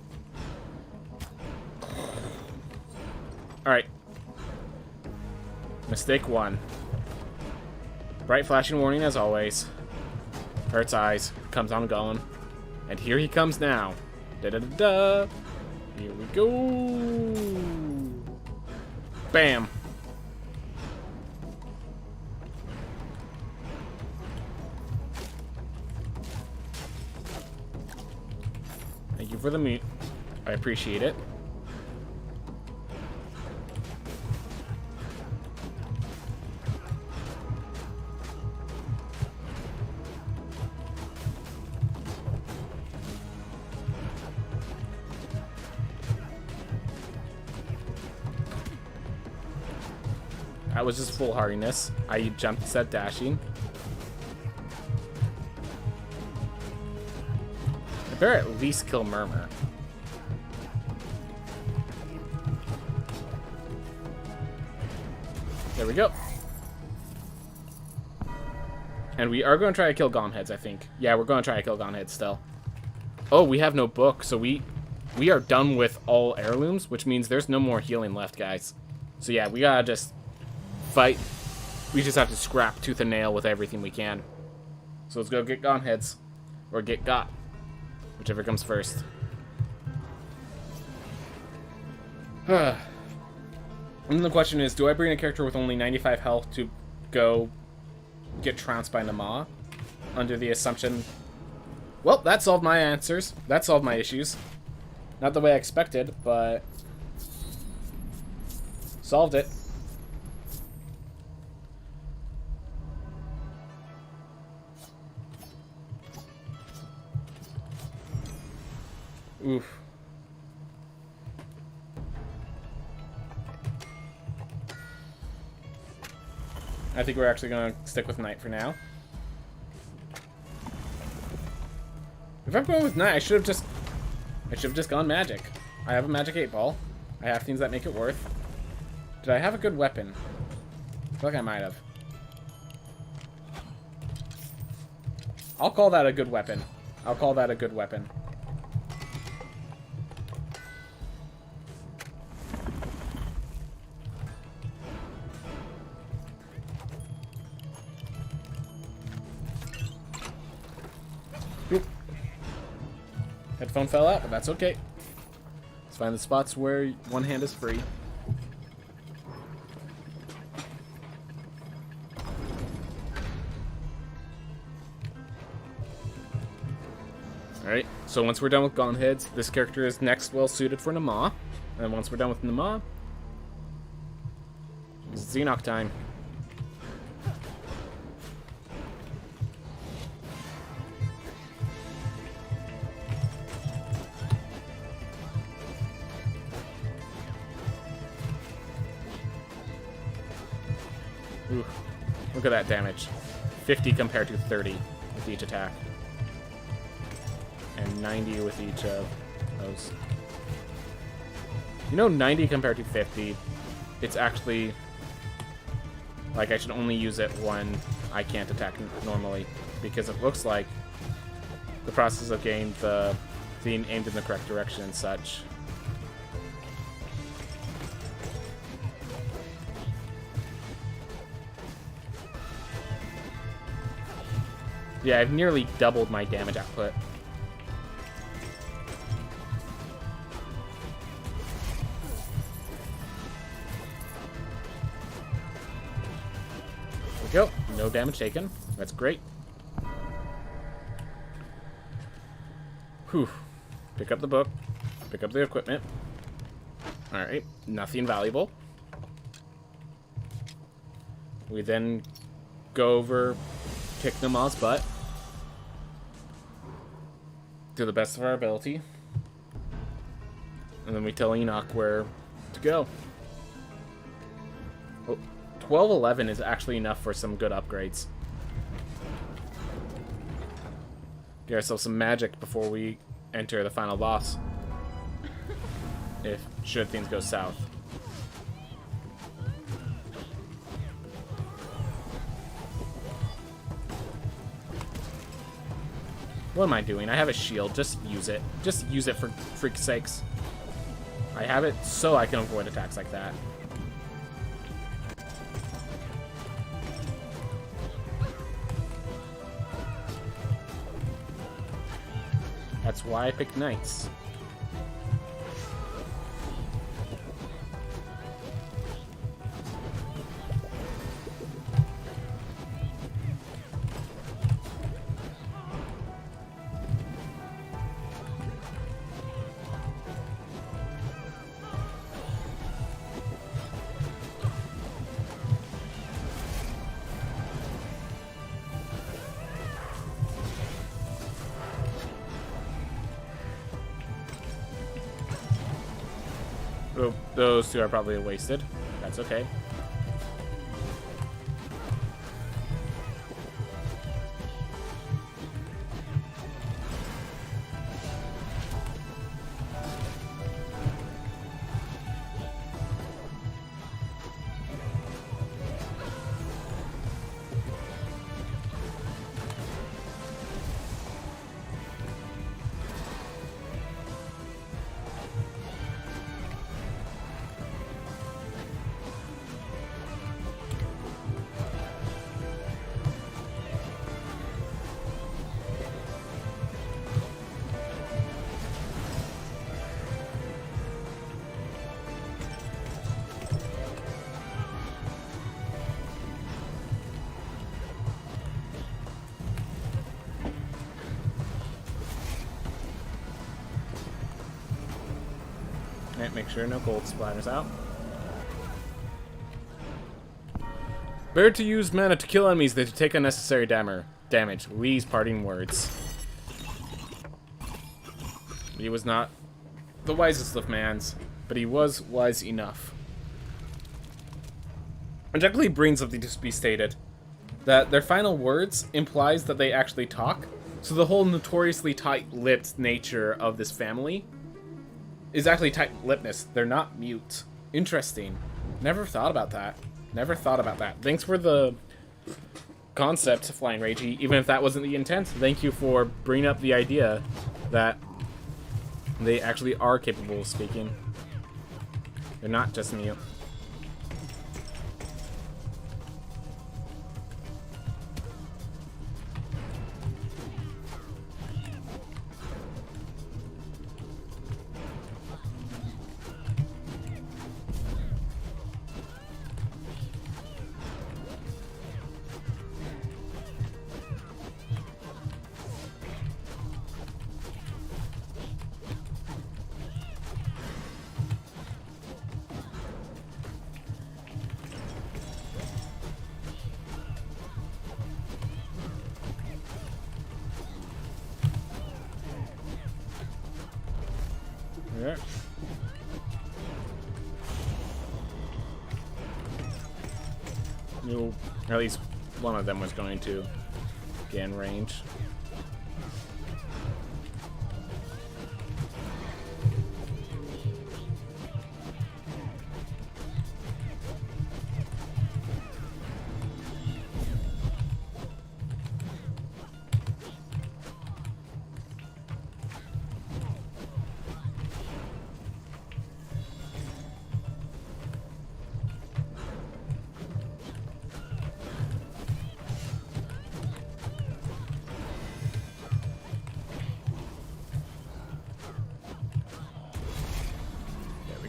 Alright. Mistake one. Bright flashing warning as always. Hurts eyes. Comes on going. And here he comes now. Da-da-da-da. Here we go. Bam. Thank you for the meat. I appreciate it. That was just foolhardiness. I jumped instead of dashing. I better at least kill Murmur. There we go. And we are going to try to kill Gomheads, I think. Yeah, we're going to try to kill Gomheads still. Oh, we have no book, so we are done with all heirlooms, which means there's no more healing left, guys. So yeah, we gotta just fight. We just have to scrap tooth and nail with everything we can. So let's go get Gomheads. Or get got. Whichever comes first. And the question is, do I bring a character with only 95 health to go get trounced by Nama? Under the assumption... Well, that solved my answers. That solved my issues. Not the way I expected, but... solved it. Oof. I think we're actually going to stick with Knight for now. If I'm going with Knight, I should have just gone Magic. I have a Magic 8-Ball. I have things that make it worth. Did I have a good weapon? I feel like I might have. I'll call that a good weapon. I'll call that a good weapon. Oop. Headphone fell out, but that's okay. Let's find the spots where one hand is free. Alright, so once we're done with Gomheads, this character is next well suited for Nama. And once we're done with Nama, it's Xenoc time. Ooh, look at that damage. 50 compared to 30 with each attack. And 90 with each of those. You know, 90 compared to 50, it's actually... like, I should only use it when I can't attack normally. Because it looks like the process of getting the thing aimed in the correct direction and such. Yeah, I've nearly doubled my damage output. There we go. No damage taken. That's great. Whew. Pick up the book. Pick up the equipment. Alright. Nothing valuable. We then go over, kick Nama's butt to the best of our ability. And then we tell Enoch where to go. Oh, 12-11 is actually enough for some good upgrades. Get ourselves some magic before we enter the final boss. Should things go south. What am I doing? I have a shield. Just use it. Just use it for freak's sakes. I have it so I can avoid attacks like that. That's why I picked knights. Oh, those two are probably wasted. That's okay. Make sure no gold splatters out. Better to use mana to kill enemies than to take unnecessary damage. Lee's parting words. He was not the wisest of mans, but he was wise enough. Which actually brings something to be stated. That their final words implies that they actually talk. So the whole notoriously tight-lipped nature of this family is actually tight-lippedness. They're not mute. Interesting. Never thought about that. Never thought about that. Thanks for the concept, Flying Ragey, even if that wasn't the intent. Thank you for bringing up the idea that they actually are capable of speaking. They're not just mute. Yeah. No, at least one of them was going to get in range.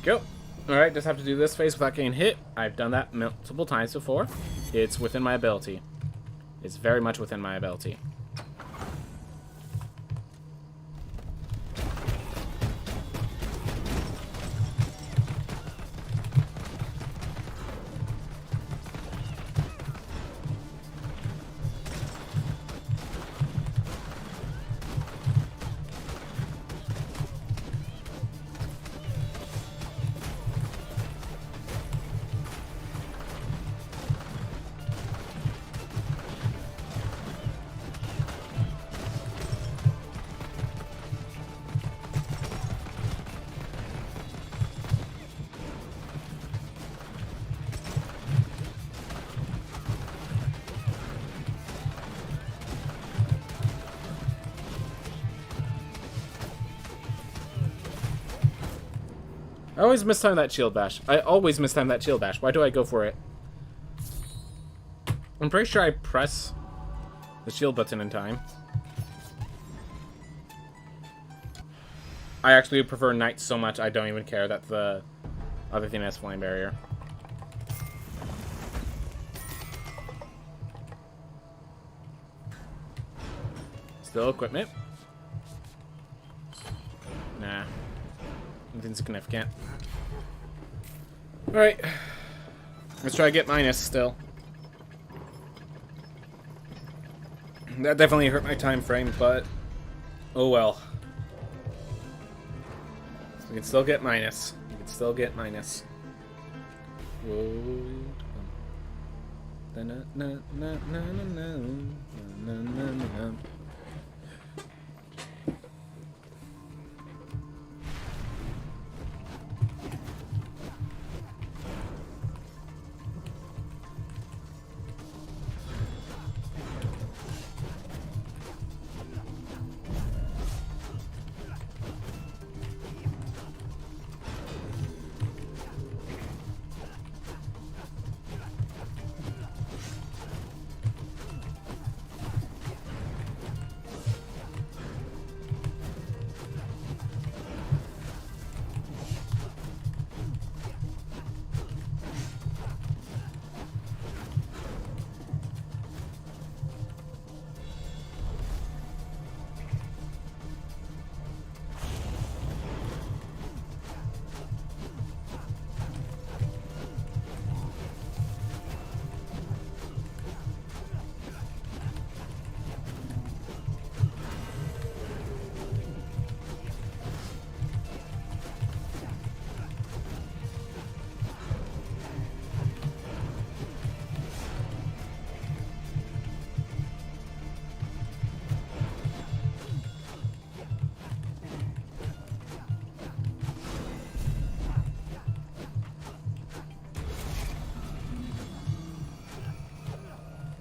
Go. Alright, just have to do this phase without getting hit. I've done that multiple times before. It's within my ability. It's very much within my ability. I always mistime that shield bash. I always mistime that shield bash. Why do I go for it? I'm pretty sure I press the shield button in time. I actually prefer Knight so much I don't even care that the other thing has Flame Barrier. Still equipment. Nah. Nothing significant. Alright. Let's try to get minus still. That definitely hurt my time frame, but oh well. We can still get minus. We can still get minus.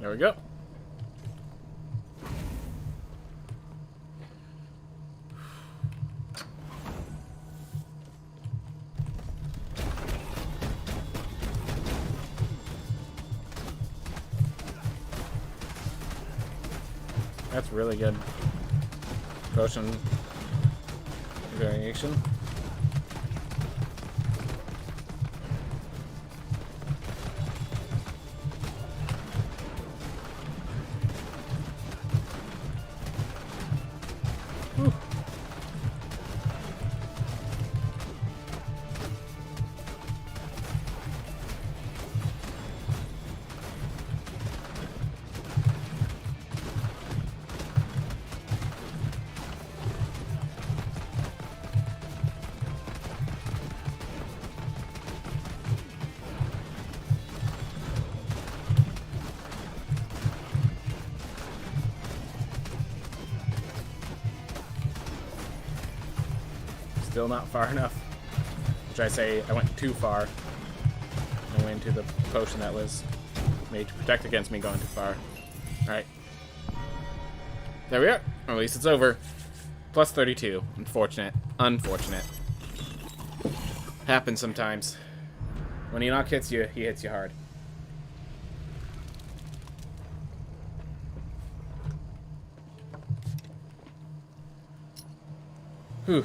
There we go. That's really good. Potion variation. Whew. Still not far enough. Which I say I went too far. I went into the potion that was made to protect against me going too far. Alright. There we are. Or at least it's over. Plus 32. Unfortunate. Unfortunate. Happens sometimes. When Enoch hits you, he hits you hard. Whew.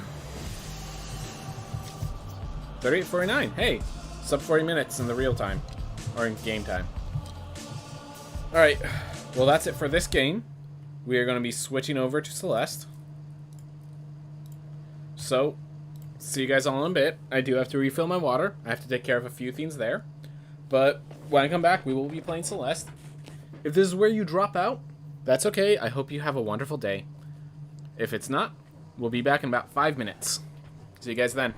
38:49. Hey, sub 40 minutes in the real time. Or in game time. Alright. Well, that's it for this game. We are going to be switching over to Celeste. So, see you guys all in a bit. I do have to refill my water. I have to take care of a few things there. But when I come back, we will be playing Celeste. If this is where you drop out, that's okay. I hope you have a wonderful day. If it's not, we'll be back in about 5 minutes. See you guys then.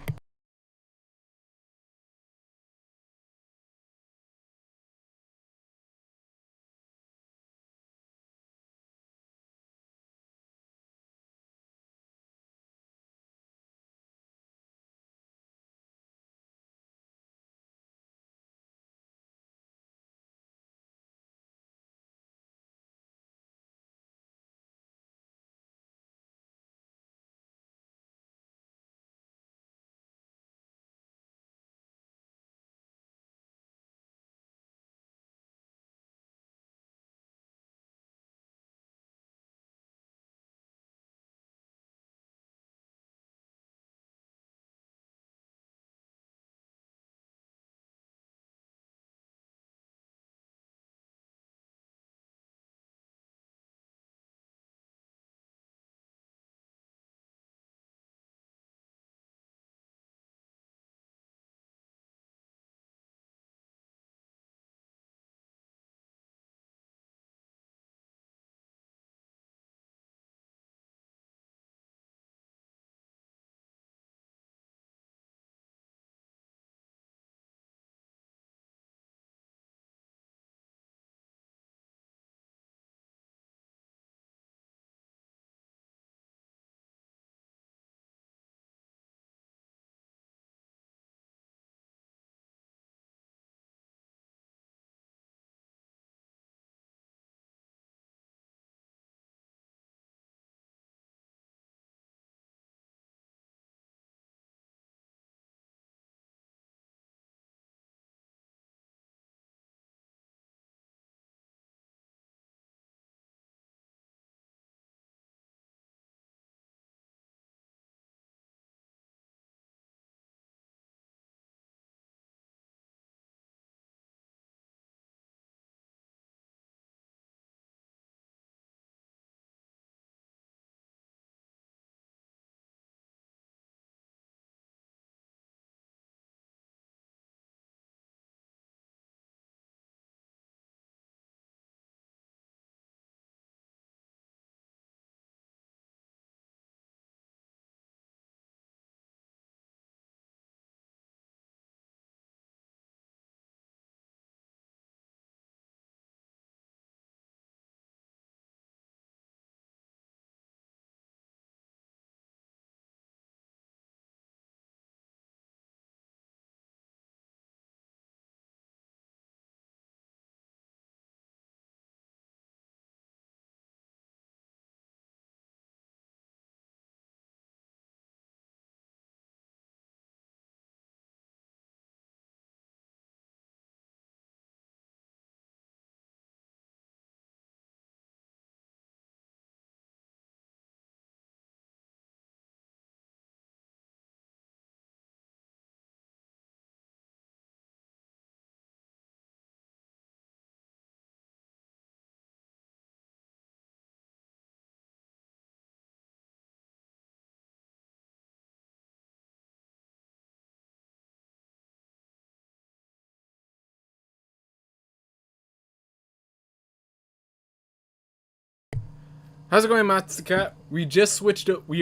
How's it going, Matsuka? We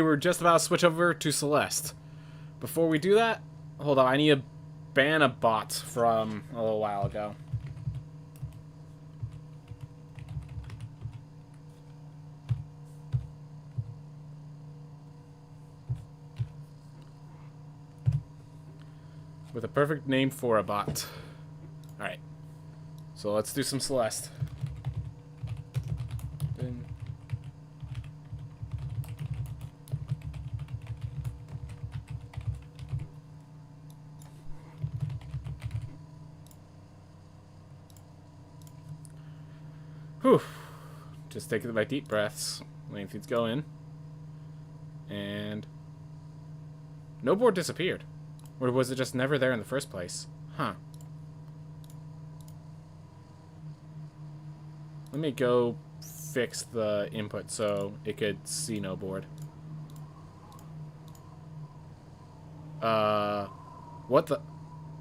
were just about to switch over to Celeste. Before we do that, hold on, I need to ban a bot from a little while ago. With a perfect name for a bot. Alright. So let's do some Celeste. Whew. Just taking my deep breaths. Letting things go in. And no board disappeared. Or was it just never there in the first place? Huh. Let me go fix the input so it could see no board. What the?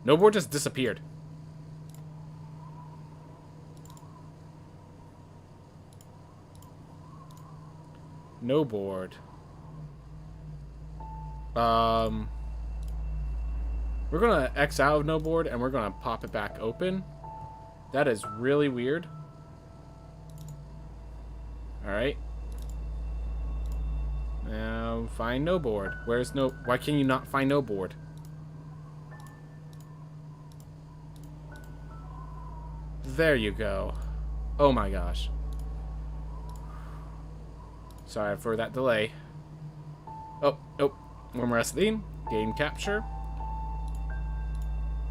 No board just disappeared. No board. We're gonna X out of no board and we're gonna pop it back open. That is really weird. Alright. Now find no board. Where's no? Why can you not find no board? There you go. Oh my gosh. Sorry for that delay. Oh, nope. One more theme. Game capture.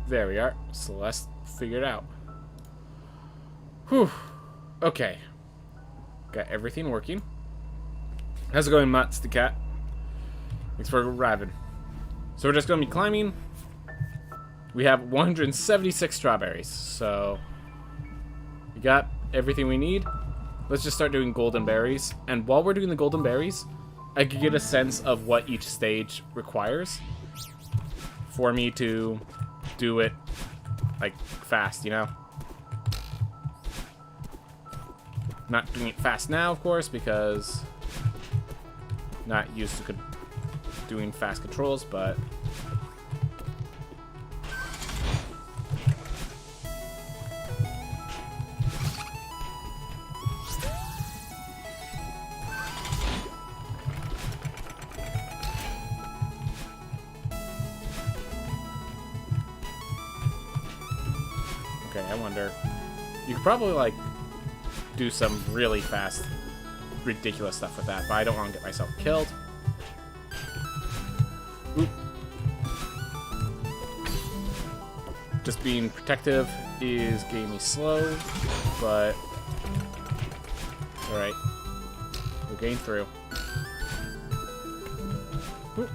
There we are. Celeste figured out. Whew. Okay. Got everything working. How's it going, Mats the cat? Thanks for arriving. So we're just going to be climbing. We have 176 strawberries. So we got everything we need. Let's just start doing golden berries. And while we're doing the golden berries, I could get a sense of what each stage requires for me to do it, like, fast, you know? Not doing it fast now, of course, because not used to doing fast controls, but okay, I wonder. You could probably, like, do some really fast, ridiculous stuff with that, but I don't want to get myself killed. Oop. Just being protective is getting me slow, but alright. We're getting through. Oop.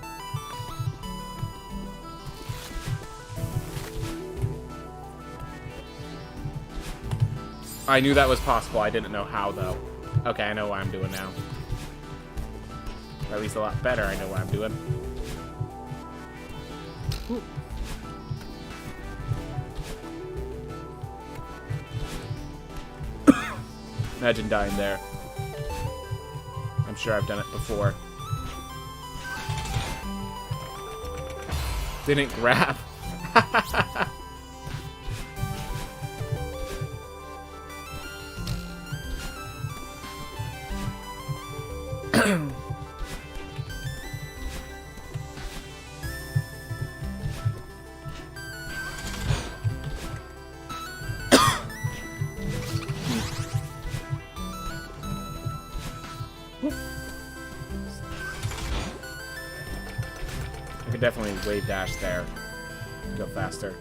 I knew that was possible. I didn't know how, though. Okay, I know what I'm doing now. Or at least a lot better I know what I'm doing. Ooh. Imagine dying there. I'm sure I've done it before. Didn't grab. I could definitely wave dash there. Go faster.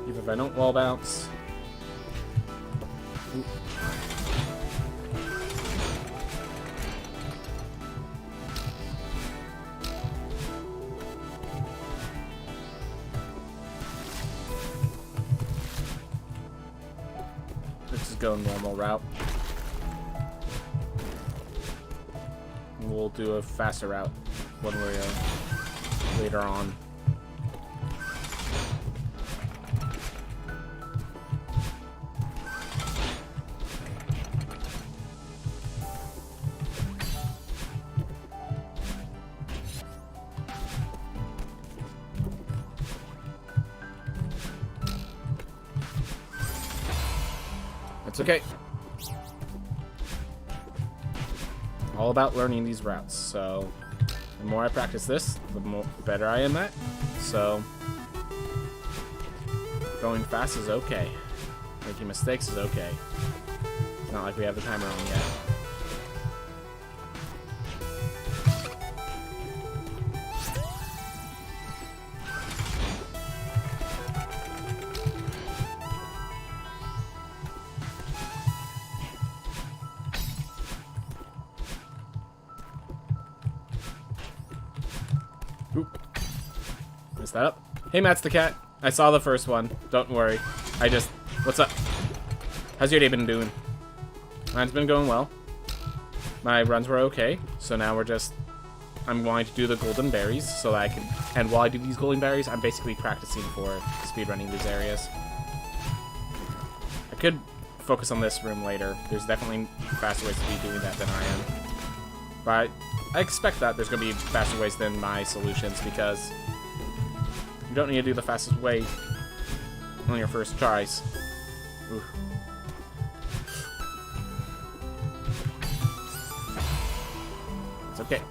Even if I don't wall bounce. Ooh. Let's just go normal route. We'll do a faster route one way later on. It's okay. All about learning these routes, so the more I practice this, the better I am at. So going fast is okay. Making mistakes is okay. It's not like we have the timer on yet. Oop. Messed that up. Hey, Matt's the cat. I saw the first one. Don't worry. What's up? How's your day been doing? Mine's been going well. My runs were okay. So now I'm going to do the golden berries so that I can, and while I do these golden berries, I'm basically practicing for speedrunning these areas. I could focus on this room later. There's definitely faster ways to be doing that than I am. But I expect that there's going to be faster ways than my solutions, because you don't need to do the fastest way on your first tries. Oof. It's okay.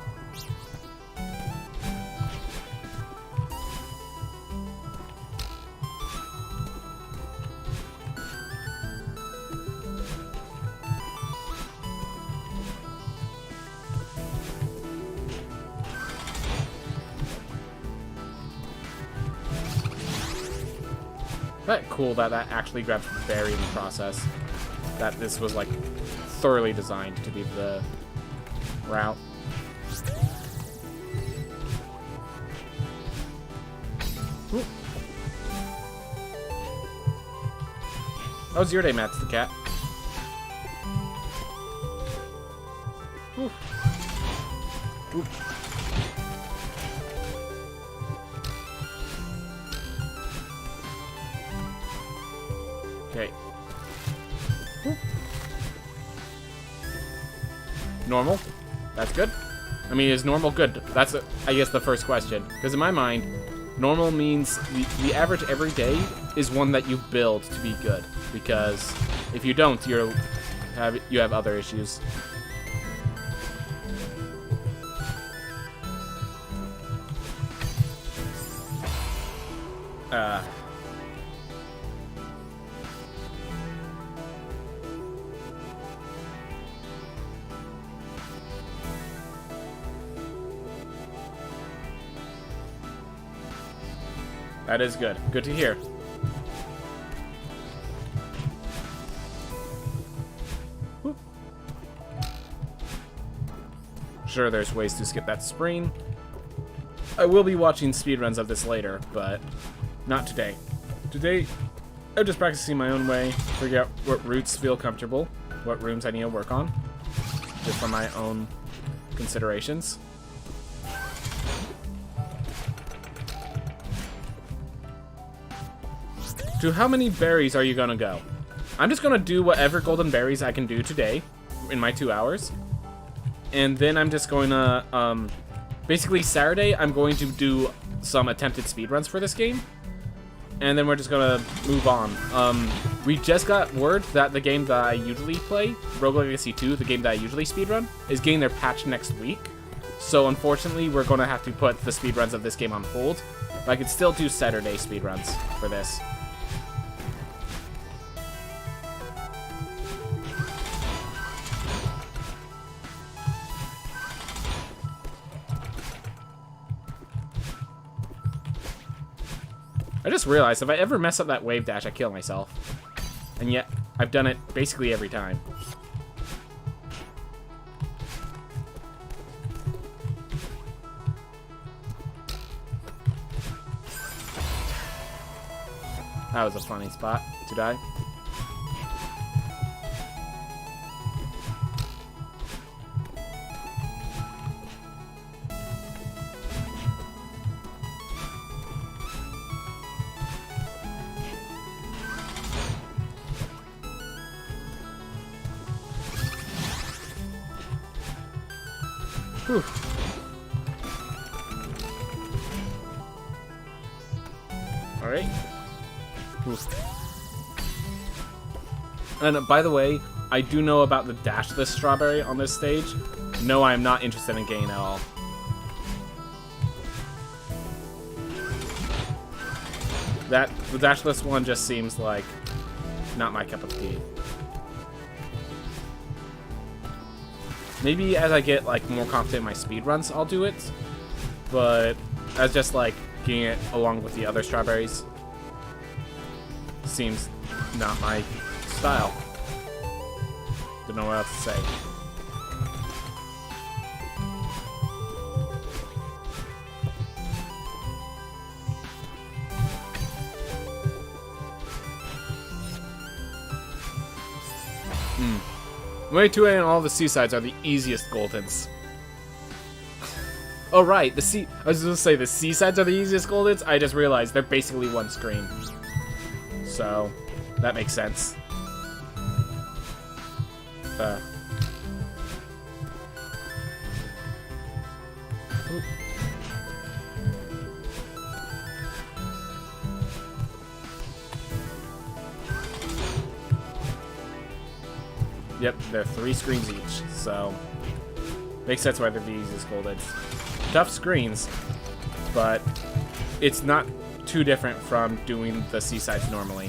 That cool that actually grabs the berry in the process. That this was like thoroughly designed to be the route. Ooh. How's your day, Matt's the cat? Ooh. Ooh. Okay. Woo. Normal? That's good? I mean, is normal good? That's, I guess, the first question. Because in my mind, normal means the average every day is one that you build to be good. Because if you don't, you have other issues. That is good. Good to hear. Whoop. Sure, there's ways to skip that spring. I will be watching speedruns of this later, but not today. Today, I'm just practicing my own way, figure out what routes feel comfortable, what rooms I need to work on, just for my own considerations. To how many berries are you gonna go? I'm just gonna do whatever golden berries I can do today in my 2 hours. And then I'm just going to, basically Saturday, I'm going to do some attempted speedruns for this game. And then we're just gonna move on. We just got word that the game that I usually play, Rogue Legacy 2, the game that I usually speedrun, is getting their patch next week. So unfortunately, we're gonna have to put the speedruns of this game on hold. But I could still do Saturday speedruns for this. I just realized if I ever mess up that wave dash, I kill myself. And yet, I've done it basically every time. That was a funny spot to die. Whew. Alright. And by the way, I do know about the dashless strawberry on this stage. No, I am not interested in getting at all. The dashless one just seems like not my cup of tea. Maybe as I get like more confident in my speedruns, I'll do it. But as just like getting it along with the other strawberries seems not my style. Don't know what else to say. Way 2A and all the seasides are the easiest Goldens. Oh right, I was gonna say the seasides are the easiest Goldens. I just realized they're basically one screen. So, that makes sense. Yep, they're 3 screens each, so makes sense why they're the easiest Goldens. Tough screens, but it's not too different from doing the seasides normally.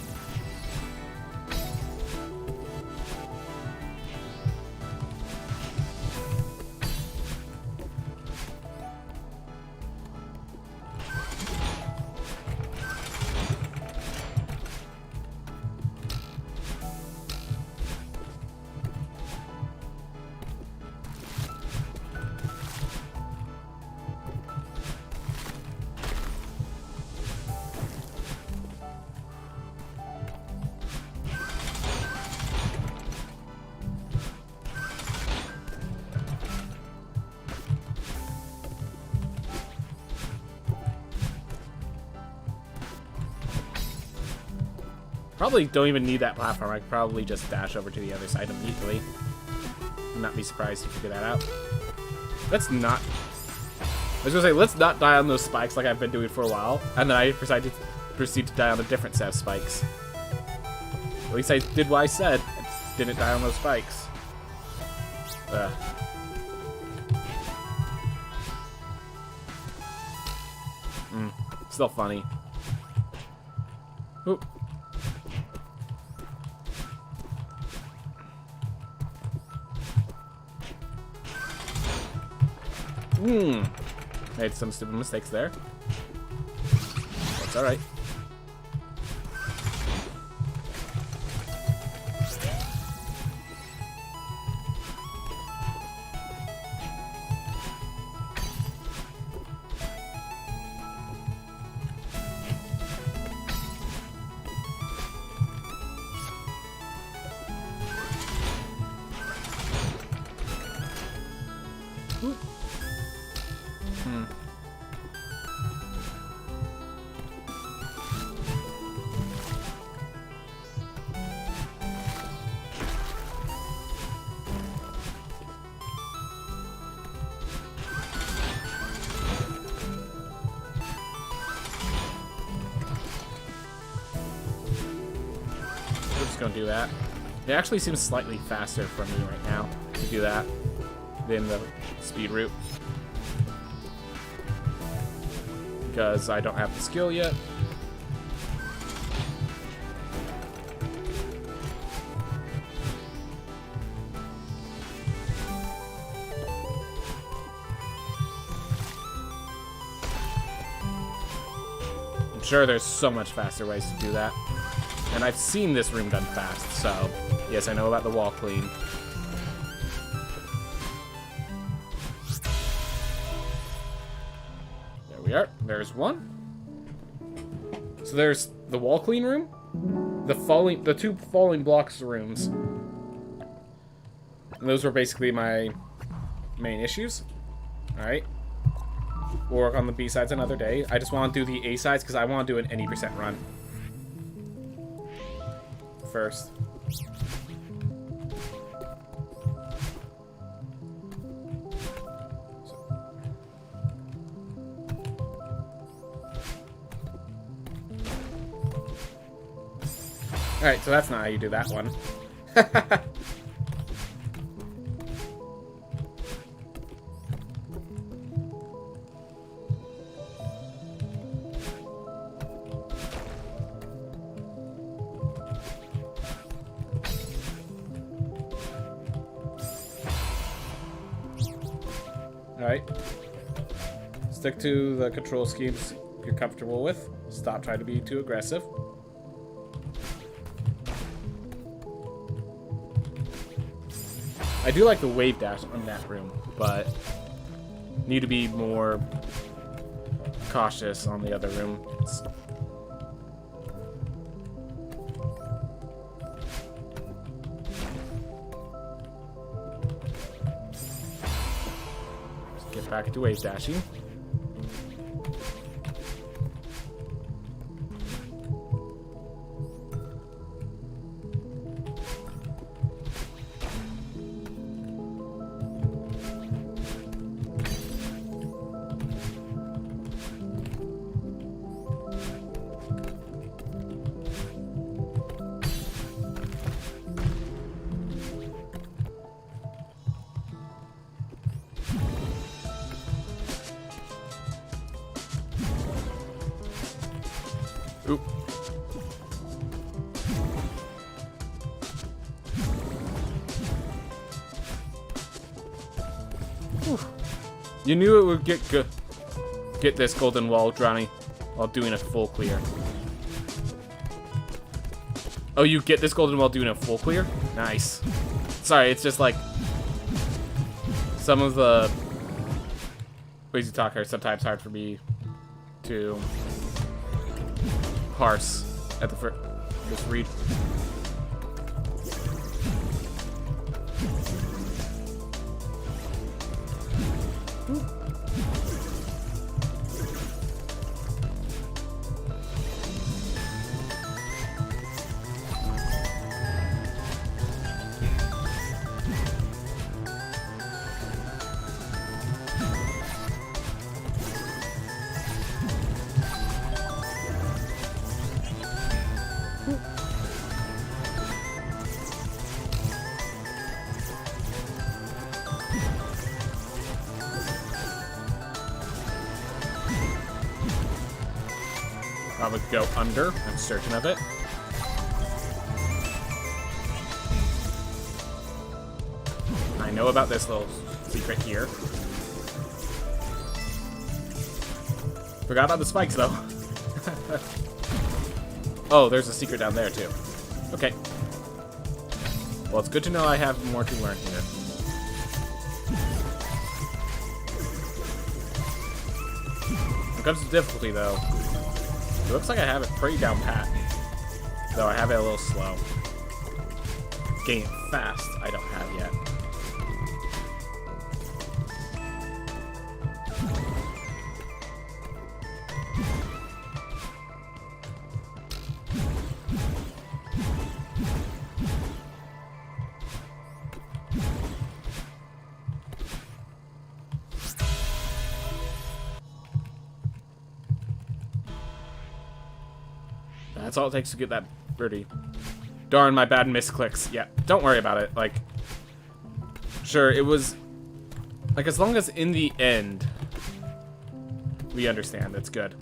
Probably don't even need that platform. I could probably just dash over to the other side immediately. I'd not be surprised to figure that out. Let's not... I was gonna say, let's not die on those spikes like I've been doing for a while, and then I proceed to die on a different set of spikes. At least I did what I said. I just didn't die on those spikes. Still funny. Oop. Made some stupid mistakes there. That's alright. Gonna do that. It actually seems slightly faster for me right now to do that than the speed route, because I don't have the skill yet. I'm sure there's so much faster ways to do that. And I've seen this room done fast, so yes, I know about the wall clean. There we are. There's one. So there's the wall clean room, the 2 falling blocks rooms. And those were basically my main issues. All right. We'll work on the B sides another day. I just want to do the A sides because I want to do an 80% run first. Alright, so that's not how you do that one. Alright. Stick to the control schemes you're comfortable with. Stop trying to be too aggressive. I do like the wave dash on that room, but need to be more cautious on the other rooms. Get back to wave dashing. Oop. Whew. You knew it would get this golden wall drowning while doing a full clear. Oh, you get this golden wall doing a full clear? Nice. Sorry, it's just like some of the ways you talk are sometimes hard for me to parse at the first read. Probably go under. I'm certain of it. I know about this little secret here. Forgot about the spikes, though. Oh, there's a secret down there, too. Okay. Well, it's good to know I have more to learn here. When it comes to difficulty, though, it looks like I have it pretty down pat. Though I have it a little slow. Getting it fast, I don't have yet. That's all it takes to get that birdie. Darn, my bad misclicks. Yeah, don't worry about it. Like, sure, it was... Like, as long as in the end, we understand, it's good.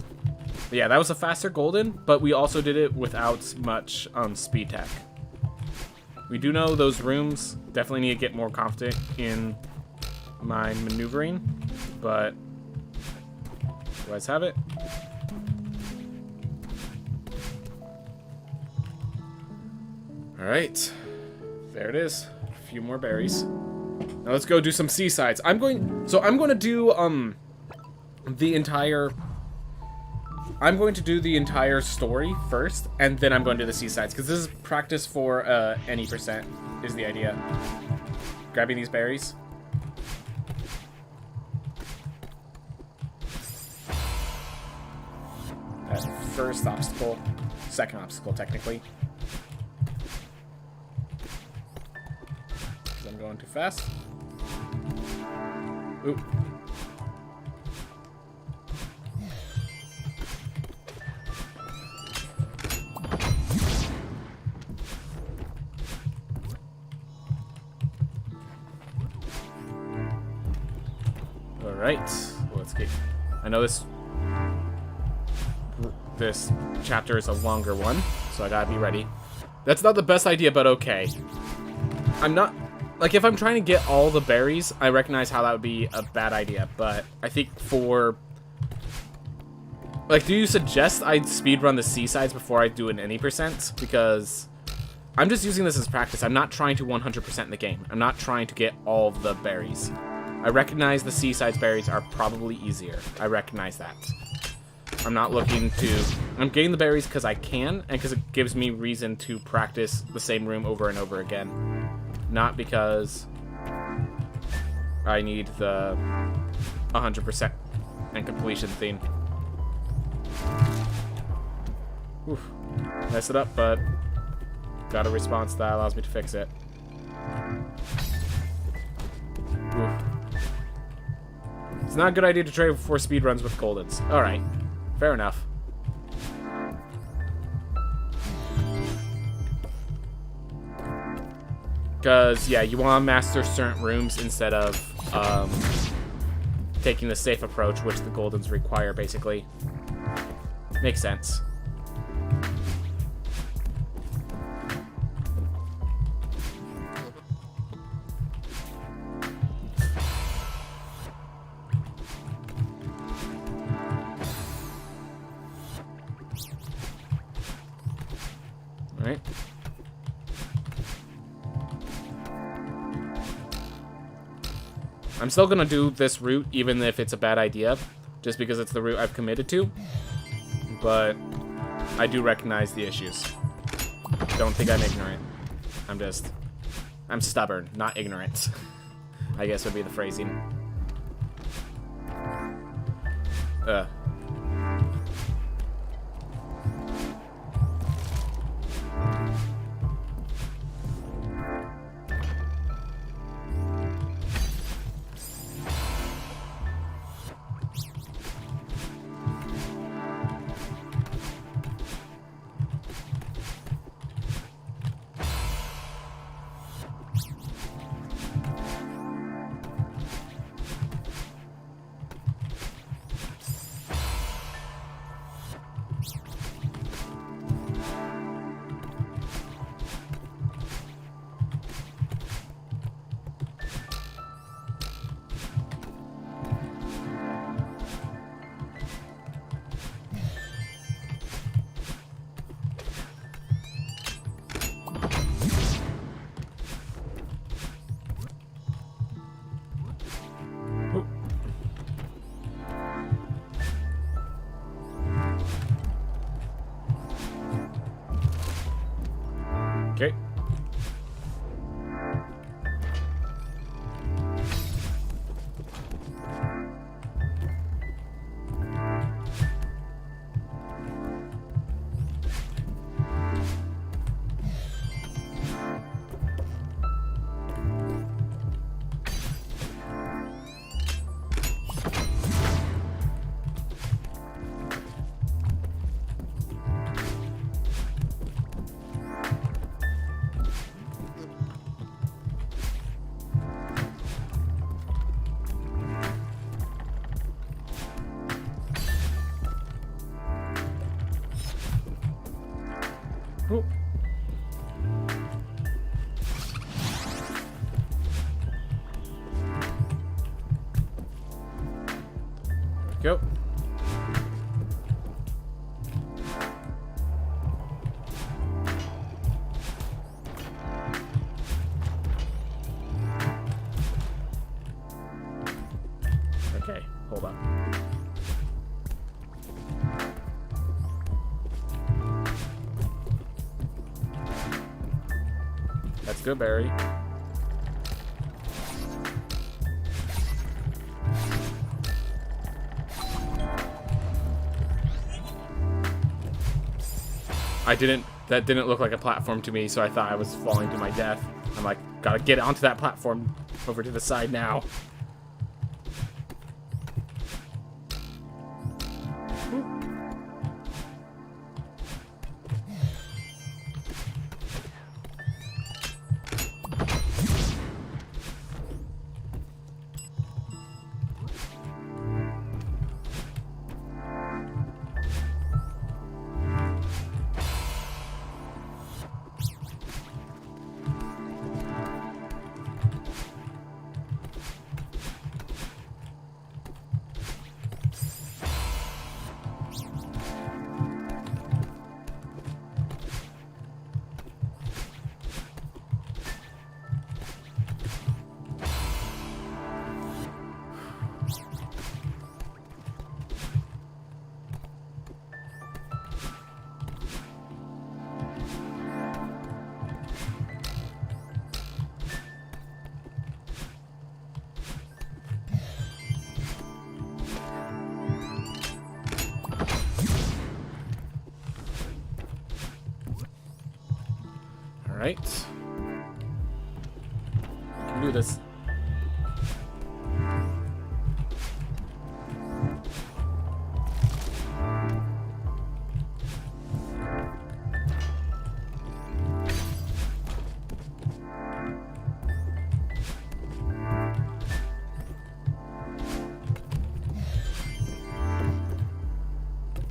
But yeah, that was a faster golden, but we also did it without much speed tech. We do know those rooms. Definitely need to get more confident in my maneuvering, but otherwise have it. Alright, there it is. A few more berries. Now let's go do some seasides. I'm going to do the entire story first, and then I'm going to do the seasides, because this is practice for any percent is the idea. Grabbing these berries. That first obstacle, second obstacle technically. I'm going too fast. Ooh. Alright, let's get... I know this chapter is a longer one, so I gotta be ready. That's not the best idea, but okay. I'm not... Like, if I'm trying to get all the berries, I recognize how that would be a bad idea, but I think for... Like, do you suggest I speedrun the seasides before I do an any percent? Because I'm just using this as practice. I'm not trying to 100% the game. I'm not trying to get all of the berries. I recognize the seasides berries are probably easier. I recognize that. I'm not looking to... I'm getting the berries because I can, and because it gives me reason to practice the same room over and over again. Not because I need the 100% and completion thing. Oof. Messed it up, but got a response that allows me to fix it. Oof. It's not a good idea to trade for speedruns with Goldens. Alright. Fair enough. Because, yeah, you want to master certain rooms instead of taking the safe approach, which the Goldens require, basically. Makes sense. Alright. I'm still gonna do this route, even if it's a bad idea, just because it's the route I've committed to. But I do recognize the issues. Don't think I'm ignorant. I'm stubborn, not ignorant. I guess would be the phrasing. Okay. Ooh. There we go. Okay, hold on. That's good, Barry. That didn't look like a platform to me, so I thought I was falling to my death. I'm like, gotta get onto that platform over to the side now. Alright. We can do this.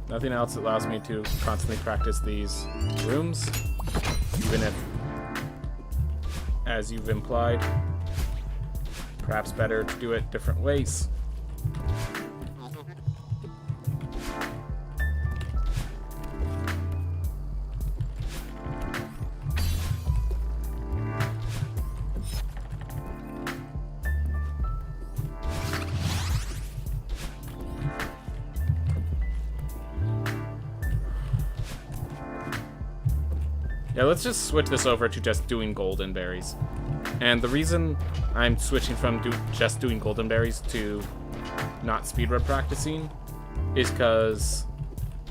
Nothing else allows me to constantly practice these rooms, even if, as you've implied, perhaps better to do it different ways. Yeah, let's just switch this over to just doing golden berries. And the reason I'm switching from just doing golden berries to not speedrun practicing is because,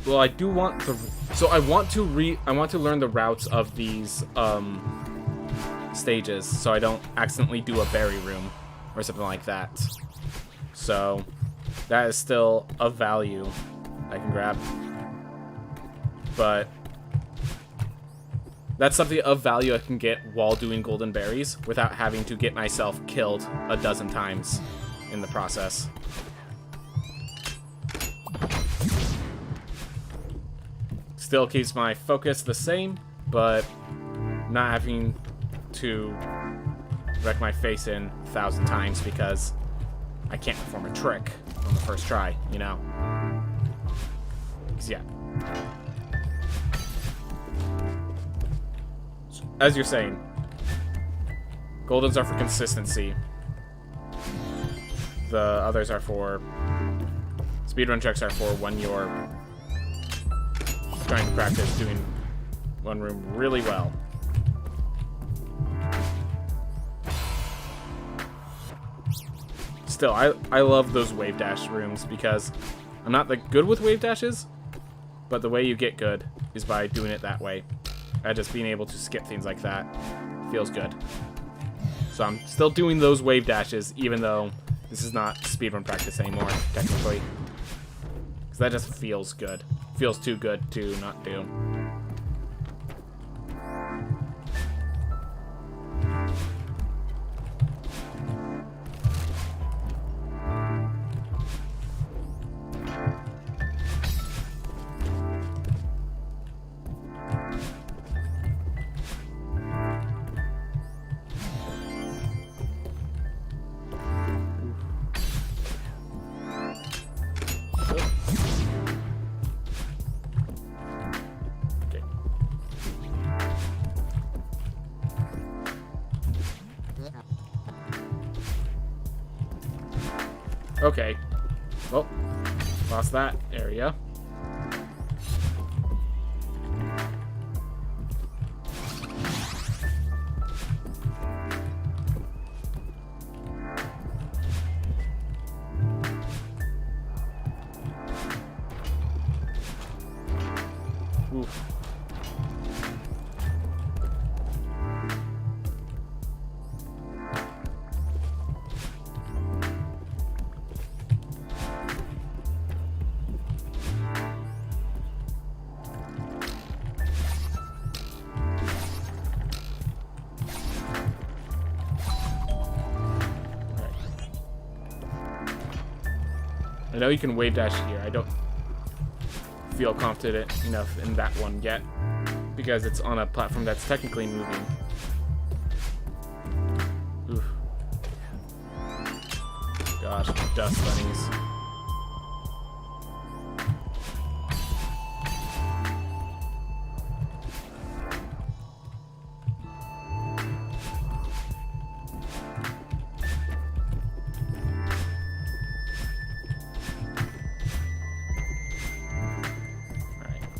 well, I do want to. So I want to learn the routes of these stages, so I don't accidentally do a berry room or something like that. So that is still a value I can grab, but that's something of value I can get while doing golden berries without having to get myself killed a dozen times in the process. Still keeps my focus the same, but not having to wreck my face in 1,000 times because I can't perform a trick on the first try, you know? 'Cause yeah. As you're saying, goldens are for consistency. The others are for... Speedrun checks are for when you're trying to practice doing one room really well. Still, I love those wave dash rooms because I'm not that good with wave dashes, but the way you get good is by doing it that way. Just being able to skip things like that feels good. So I'm still doing those wave dashes, even though this is not speedrun practice anymore, technically. Because that just feels good. Feels too good to not do. Okay. Well, lost that area. Oof. I know you can wave dash here. I don't feel confident enough in that one yet because it's on a platform that's technically moving. Oof. Gosh, dust bunnies.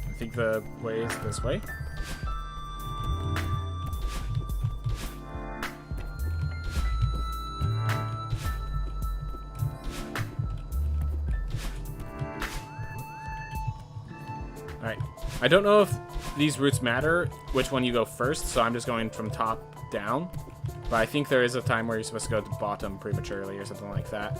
I think the way is this way. Alright. I don't know if these routes matter, which one you go first, so I'm just going from top down. But I think there is a time where you're supposed to go to bottom prematurely or something like that.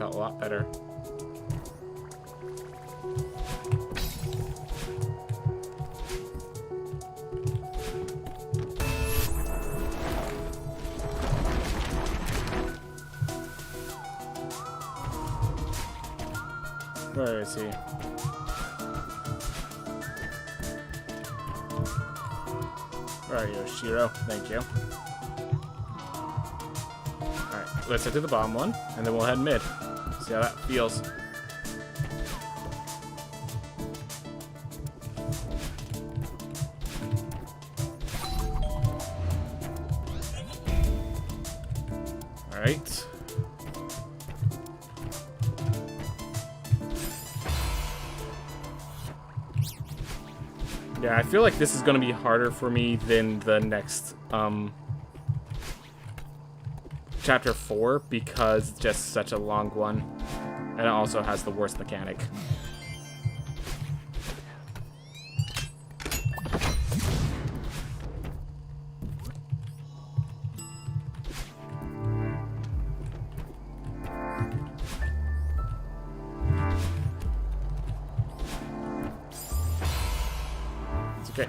A lot better. Where is he? Where are you, Shiro? Thank you. Alright, let's head to the bottom one, and then we'll head mid. See how that feels. All right. Yeah, I feel like this is going to be harder for me than the next Chapter 4 because it's just such a long one, and it also has the worst mechanic. It's okay.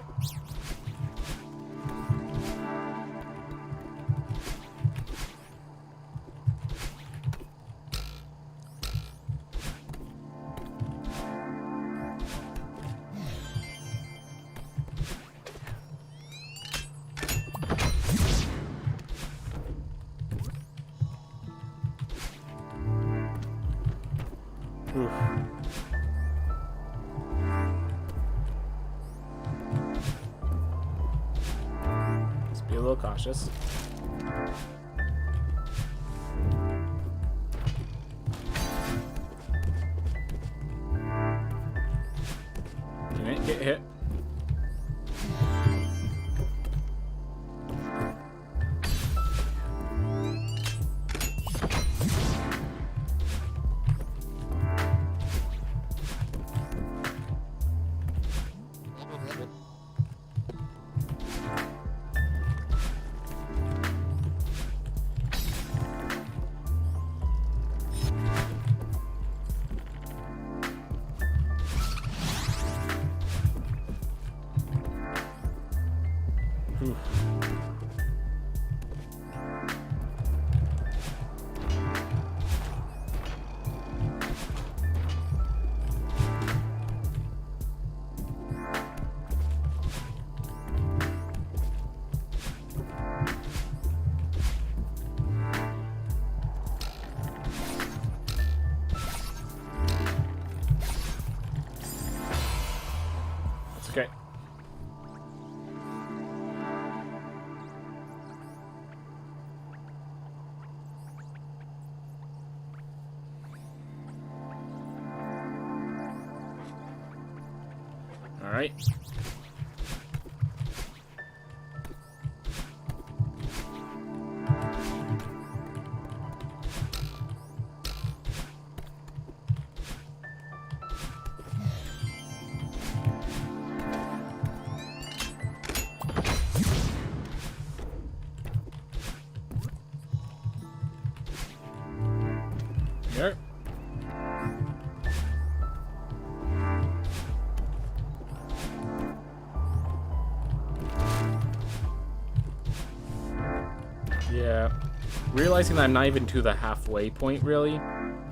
Oof. Let's be a little cautious. Can't get hit. Oof. It's okay. All right. Here. Yeah, realizing that I'm not even to the halfway point really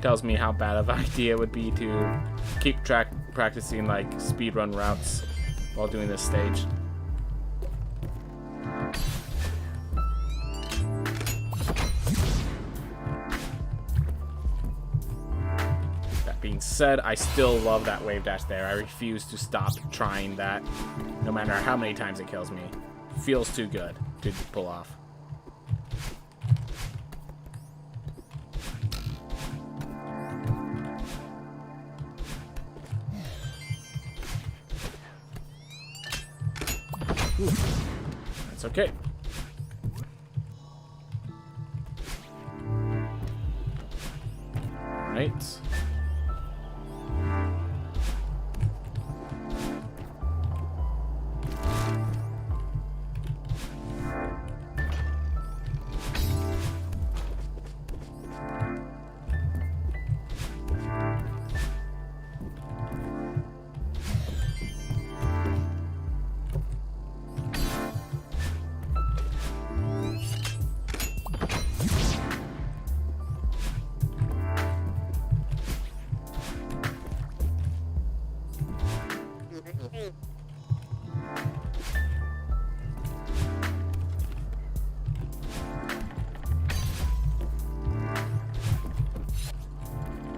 tells me how bad of an idea it would be to keep practicing like speedrun routes while doing this stage. That being said, said, I still love that wave dash there. I refuse to stop trying that, no matter how many times it kills me. Feels too good to pull off. That's okay. All right.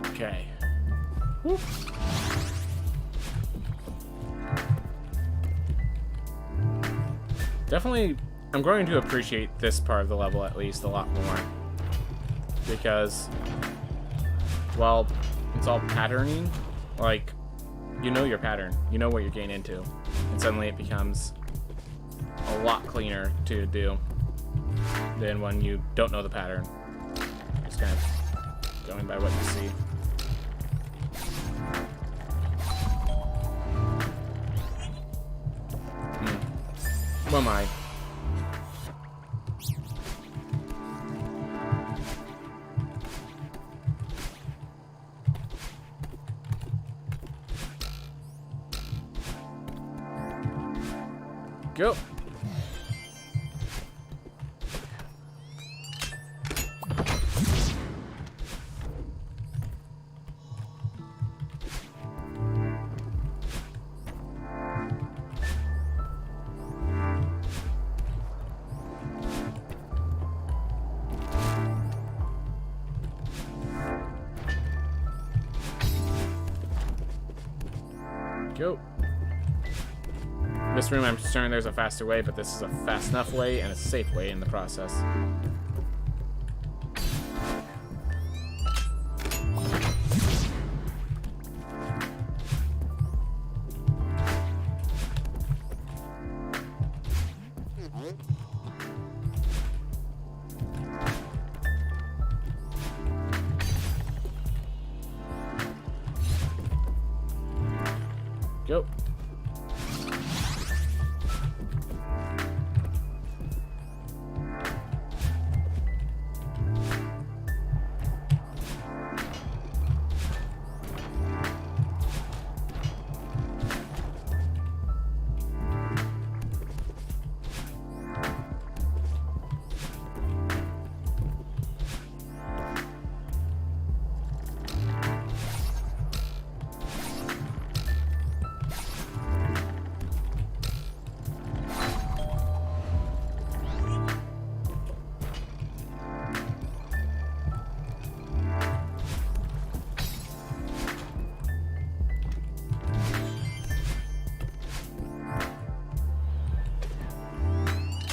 Okay. Whoop. Definitely, I'm growing to appreciate this part of the level at least a lot more. Because, well, it's all patterning. Like, you know your pattern. You know what you're getting into. And suddenly it becomes a lot cleaner to do than when you don't know the pattern. Just kind of going by what you see. Who am I? Go. Go. This room, I'm certain there's a faster way, but this is a fast enough way and a safe way in the process. Go.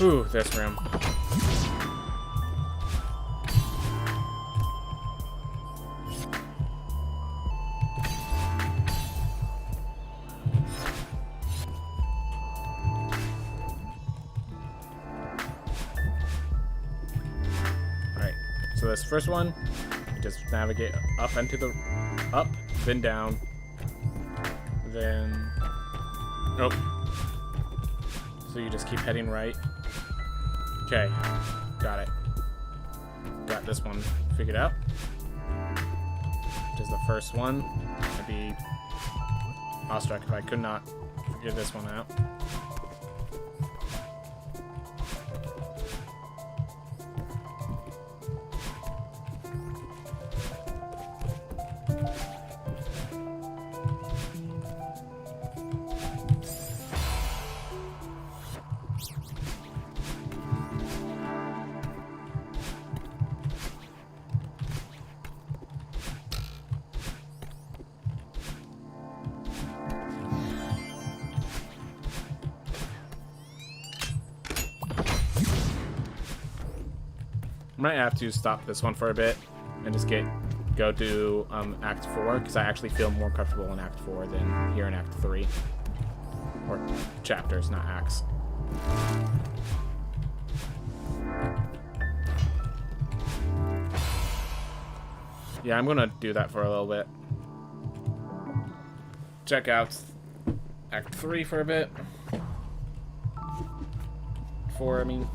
Ooh, this room. Alright, so this first one, you just navigate up into the up, then down, then nope. So you just keep heading right. Okay, got it. Got this one figured out. Which is the first one. I'd be awestruck if I could not figure this one out. might have to stop this one for a bit and just go to Act 4, because I actually feel more comfortable in Act 4 than here in Act 3. Or chapters, not acts. Yeah, I'm gonna do that for a little bit. Check out Act 3 for a bit. 4, I mean.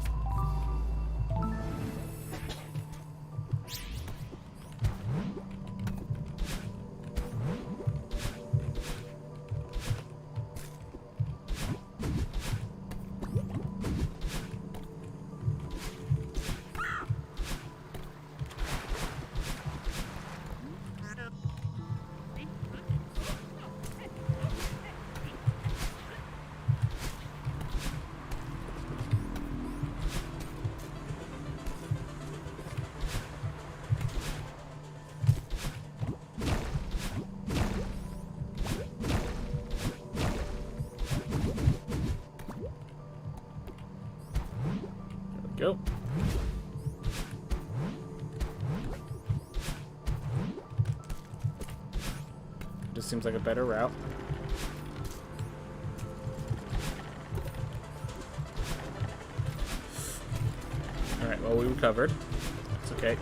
Go. This seems like a better route. Alright, well, we recovered. It's okay.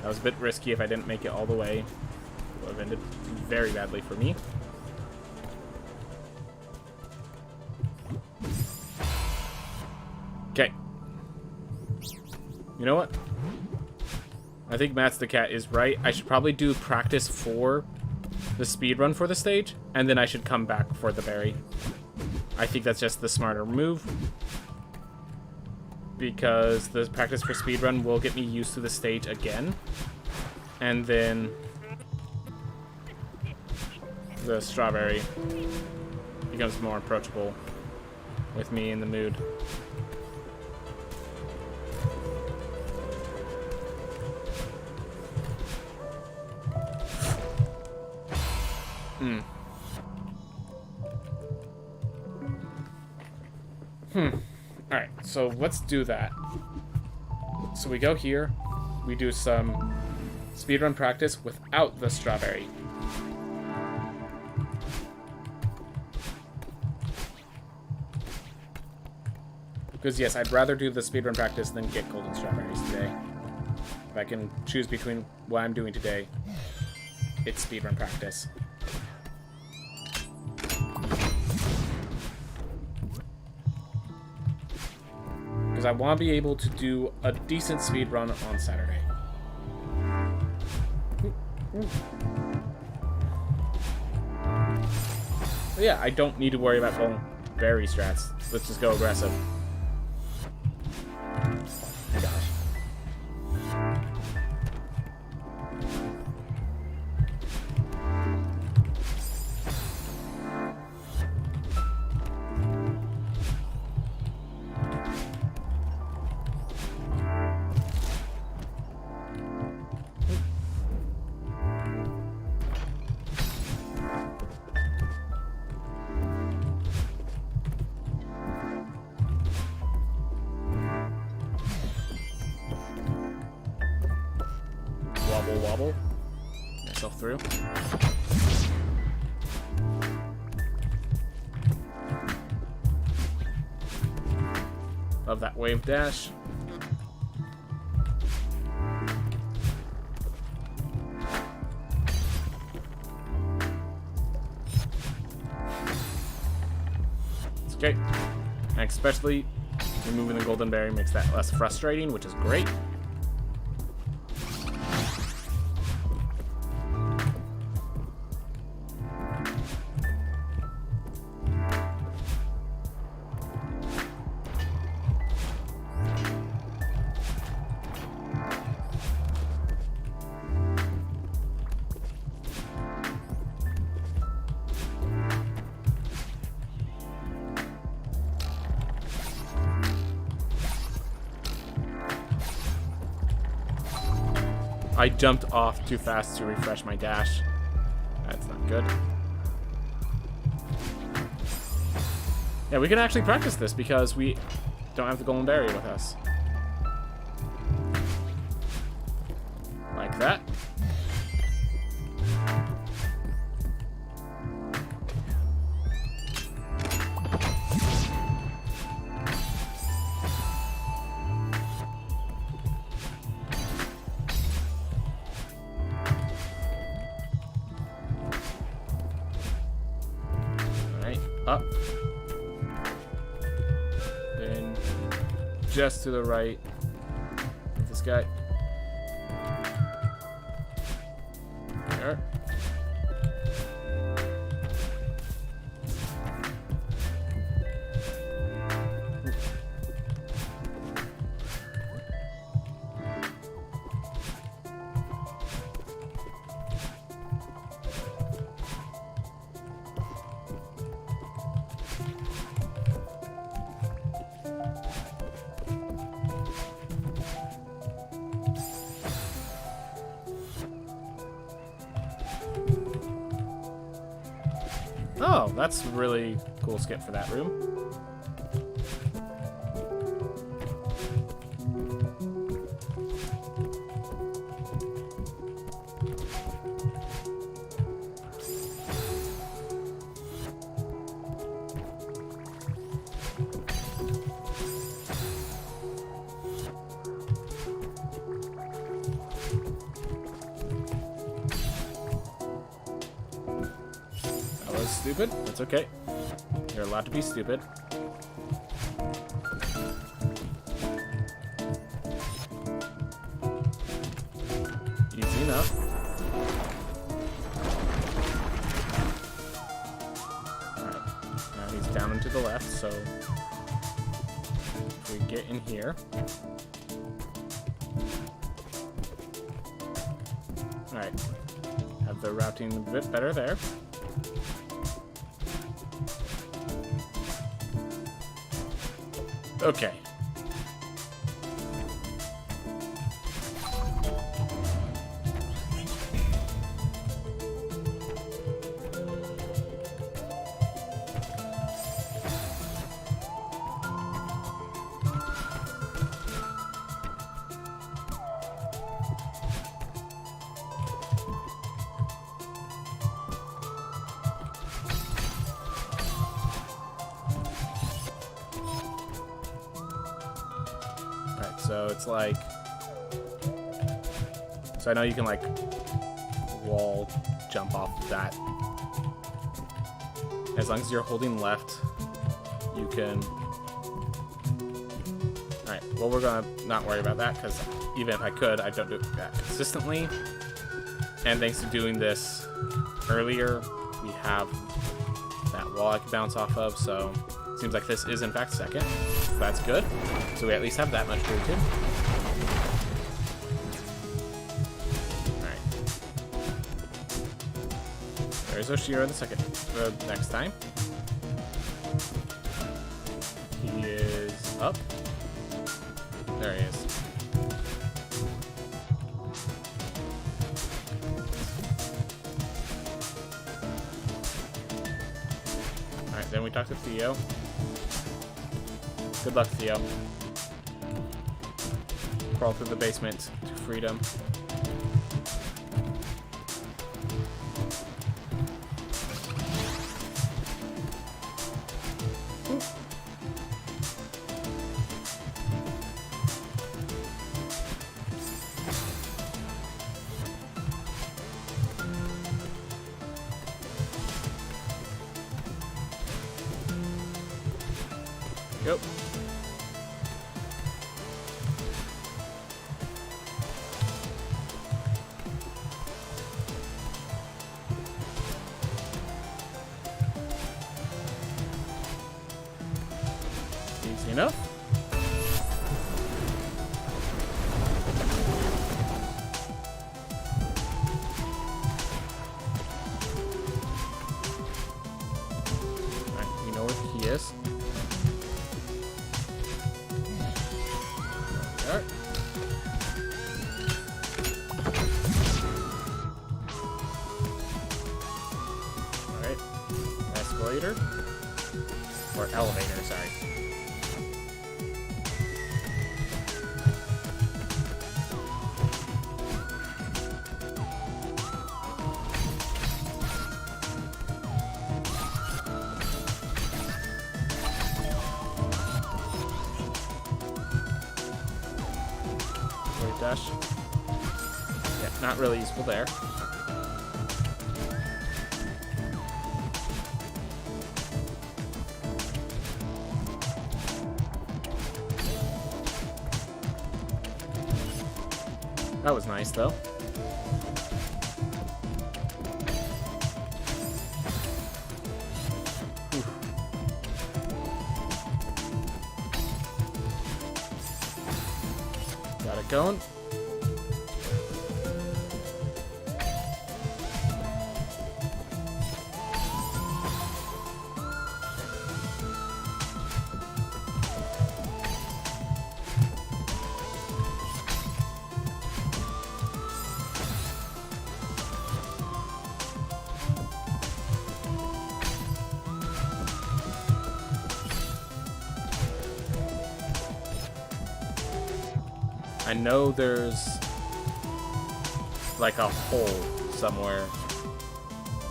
That was a bit risky. If I didn't make it all the way, it would have ended very badly for me. Okay. You know what? I think Matt's the Cat is right. I should probably do practice for the speedrun for the stage, and then I should come back for the berry. I think that's just the smarter move, because the practice for speedrun will get me used to the stage again, and then the strawberry becomes more approachable with me in the mood. Alright, so let's do that. So we go here, we do some speedrun practice without the strawberry. Because yes, I'd rather do the speedrun practice than get golden strawberries today. If I can choose between what I'm doing today, it's speedrun practice. Because I want to be able to do a decent speedrun on Saturday. But yeah, I don't need to worry about going berry strats. Let's just go aggressive. Oh my gosh. Wobble. Get myself through. Love that wave dash. It's okay. And especially removing the golden berry makes that less frustrating, which is great. I jumped off too fast to refresh my dash. That's not good. Yeah, we can actually practice this because we don't have the golden berry with us. Like that. Alright, up. Then just to the right of this guy. There. Oh, that's a really cool skip for that room. Stupid? That's okay. You're allowed to be stupid. Easy enough. Alright. Now he's down and to the left, so if we get in here. Alright. Have the routing a bit better there. Okay. So it's like, so I know you can like wall jump off of that. As long as you're holding left, you can. Alright, well, we're gonna not worry about that because even if I could, I don't do that consistently. And thanks to doing this earlier, we have that wall I can bounce off of, so it seems like this is in fact second. That's good. So we at least have that much room. Alright. There's Oshiro the next time. He is up. There he is. Alright, then we talk to Theo. Good luck, Theo. Crawl through the basement to freedom. Go. Easy enough. Alright, we know where he is. There we are. Alright. Escalator. Or elevator, sorry. dash. Yeah, not really useful there. That was nice, though. Oof. Got it going. I know there's like a hole somewhere.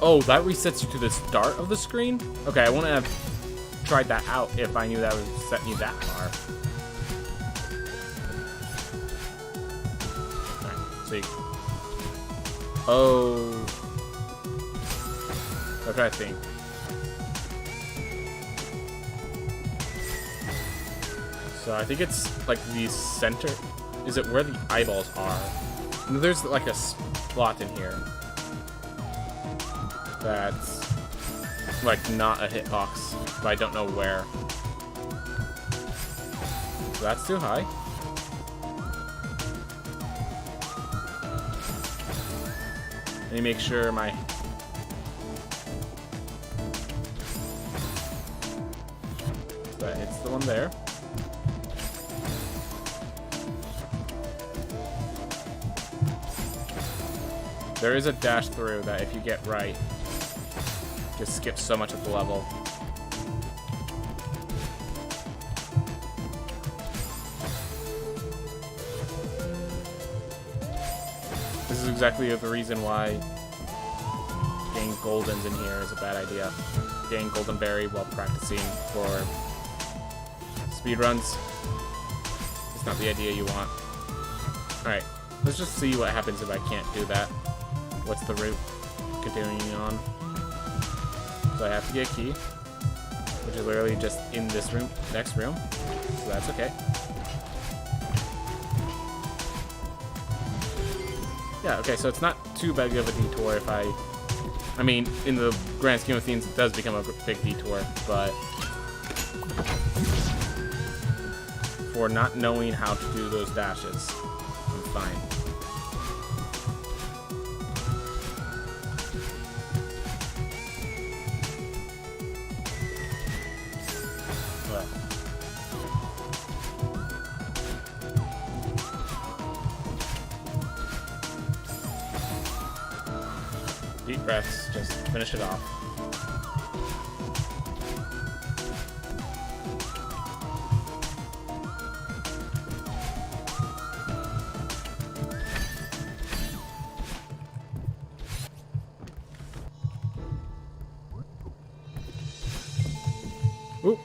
Oh, that resets you to the start of the screen? Okay, I wouldn't have tried that out if I knew that would set me that far. Alright, so you... Oh... That's what I think. So I think it's like the center... Is it where the eyeballs are? And there's like a slot in here that's like not a hitbox, but I don't know where. So that's too high. Let me make sure my... That hits the one there. There is a dash through that if you get right, just skips so much of the level. This is exactly the reason why getting goldens in here is a bad idea. Getting golden berry while practicing for speedruns is not the idea you want. Alright, let's just see what happens if I can't do that. What's the route continuing on? So I have to get a key, which is literally just in this room, next room. So that's okay. Yeah, okay, so it's not too big of a detour if I mean, in the grand scheme of things, it does become a big detour, but for not knowing how to do those dashes, I'm fine. Deep breaths, just finish it off. Ooh.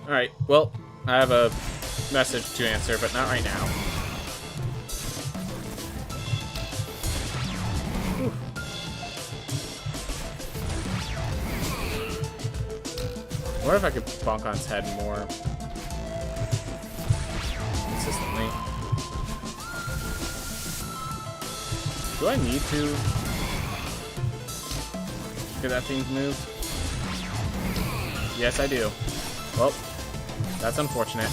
Alright, well, I have a message to answer, but not right now. I wonder if I could bonk on its head more consistently. Do I need to get that thing to move? Yes, I do. Well, that's unfortunate.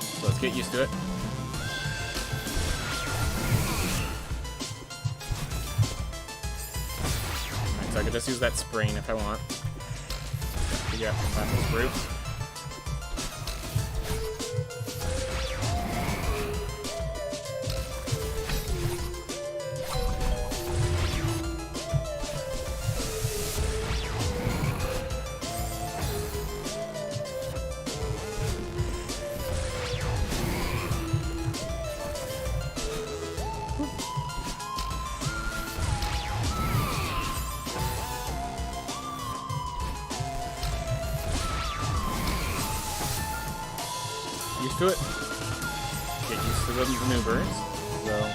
So let's get used to it. So I could just use that spring if I want. Figure out the fastest route. to it. Get used to the maneuvers. So.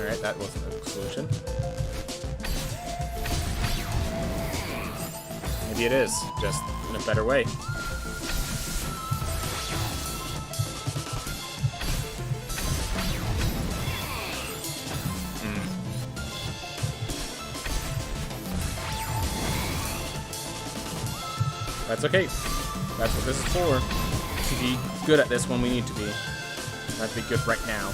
Alright, that wasn't a solution. Maybe it is, just in a better way. That's okay. That's what this is for. To be good at this when we need to be. Not to be good right now.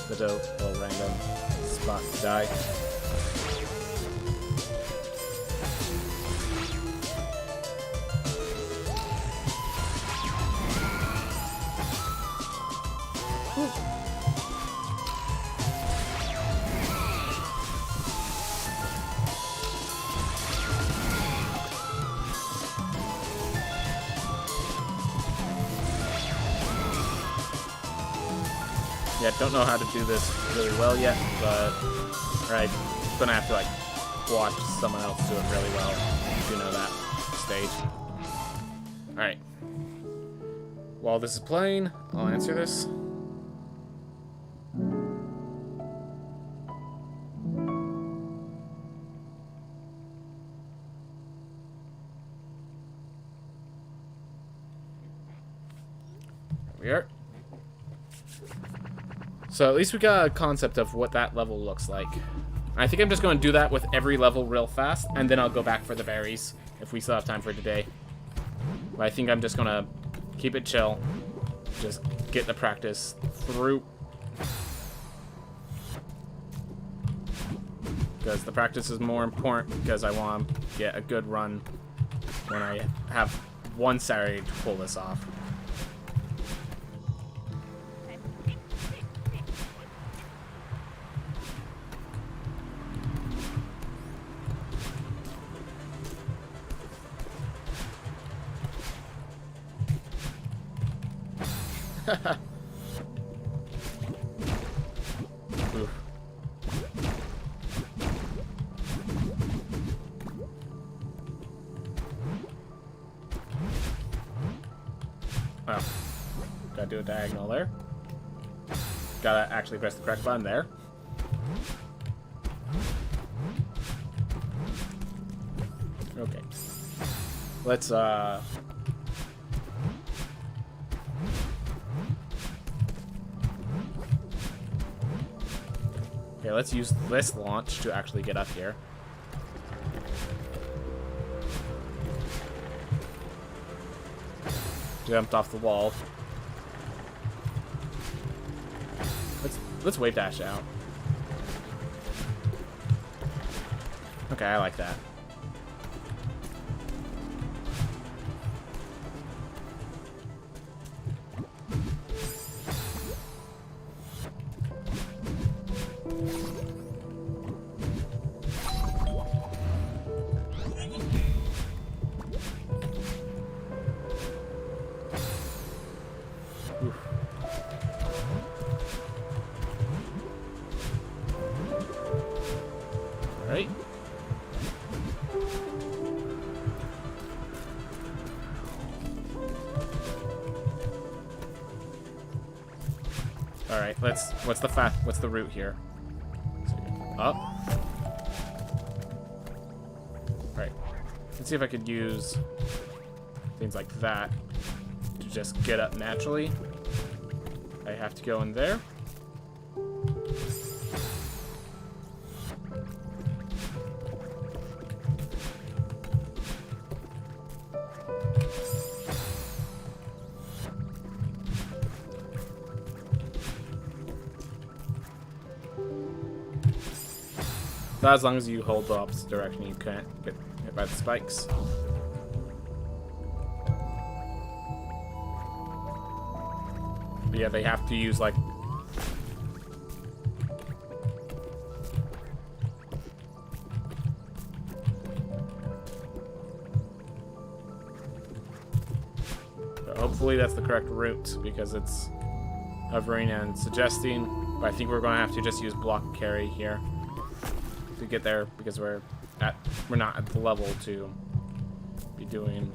Such a little random spot to die. Yeah, don't know how to do this really well yet, but I'm gonna have to like watch someone else do it really well to know that stage. Alright. While this is playing, I'll answer this. There we are. So at least we got a concept of what that level looks like. I think I'm just going to do that with every level real fast, and then I'll go back for the berries if we still have time for today. But I think I'm just going to keep it chill. Just get the practice through. Because the practice is more important, because I want to get a good run when I have one Saturday to pull this off. Oof. Oh. Gotta do a diagonal there. Gotta actually press the correct button there. Okay. Let's, Okay, let's use this launch to actually get up here. Jumped off the wall. Let's wave dash out. Okay, I like that. Right. All right. What's the route here? Up. Right. Let's see if I could use things like that to just get up naturally. I have to go in there. So as long as you hold the opposite direction, you can't get hit by the spikes. But yeah, they have to use like... So hopefully that's the correct route, because it's hovering and suggesting. But I think we're going to have to just use block carry here to get there, because we're not at the level to be doing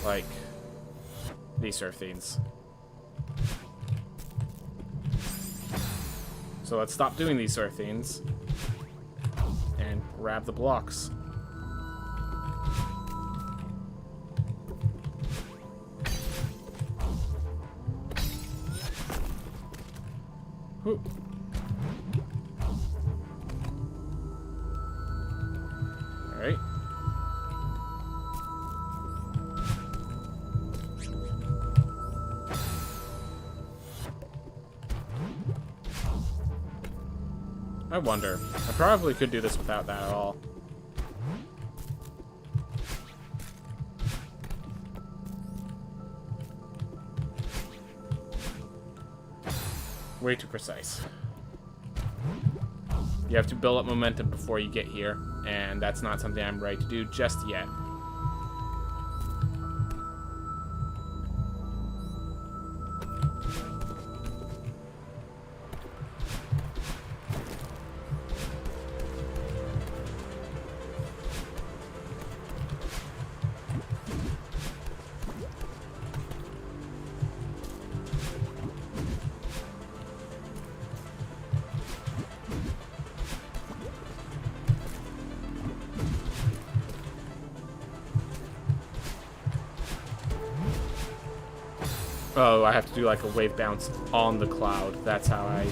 like these sort of things. So let's stop doing these sort of things and grab the blocks. Whew. All right. I wonder. I probably could do this without that at all. Way too precise. You have to build up momentum before you get here, and that's not something I'm ready to do just yet. Oh, I have to do like a wave bounce on the cloud. That's how I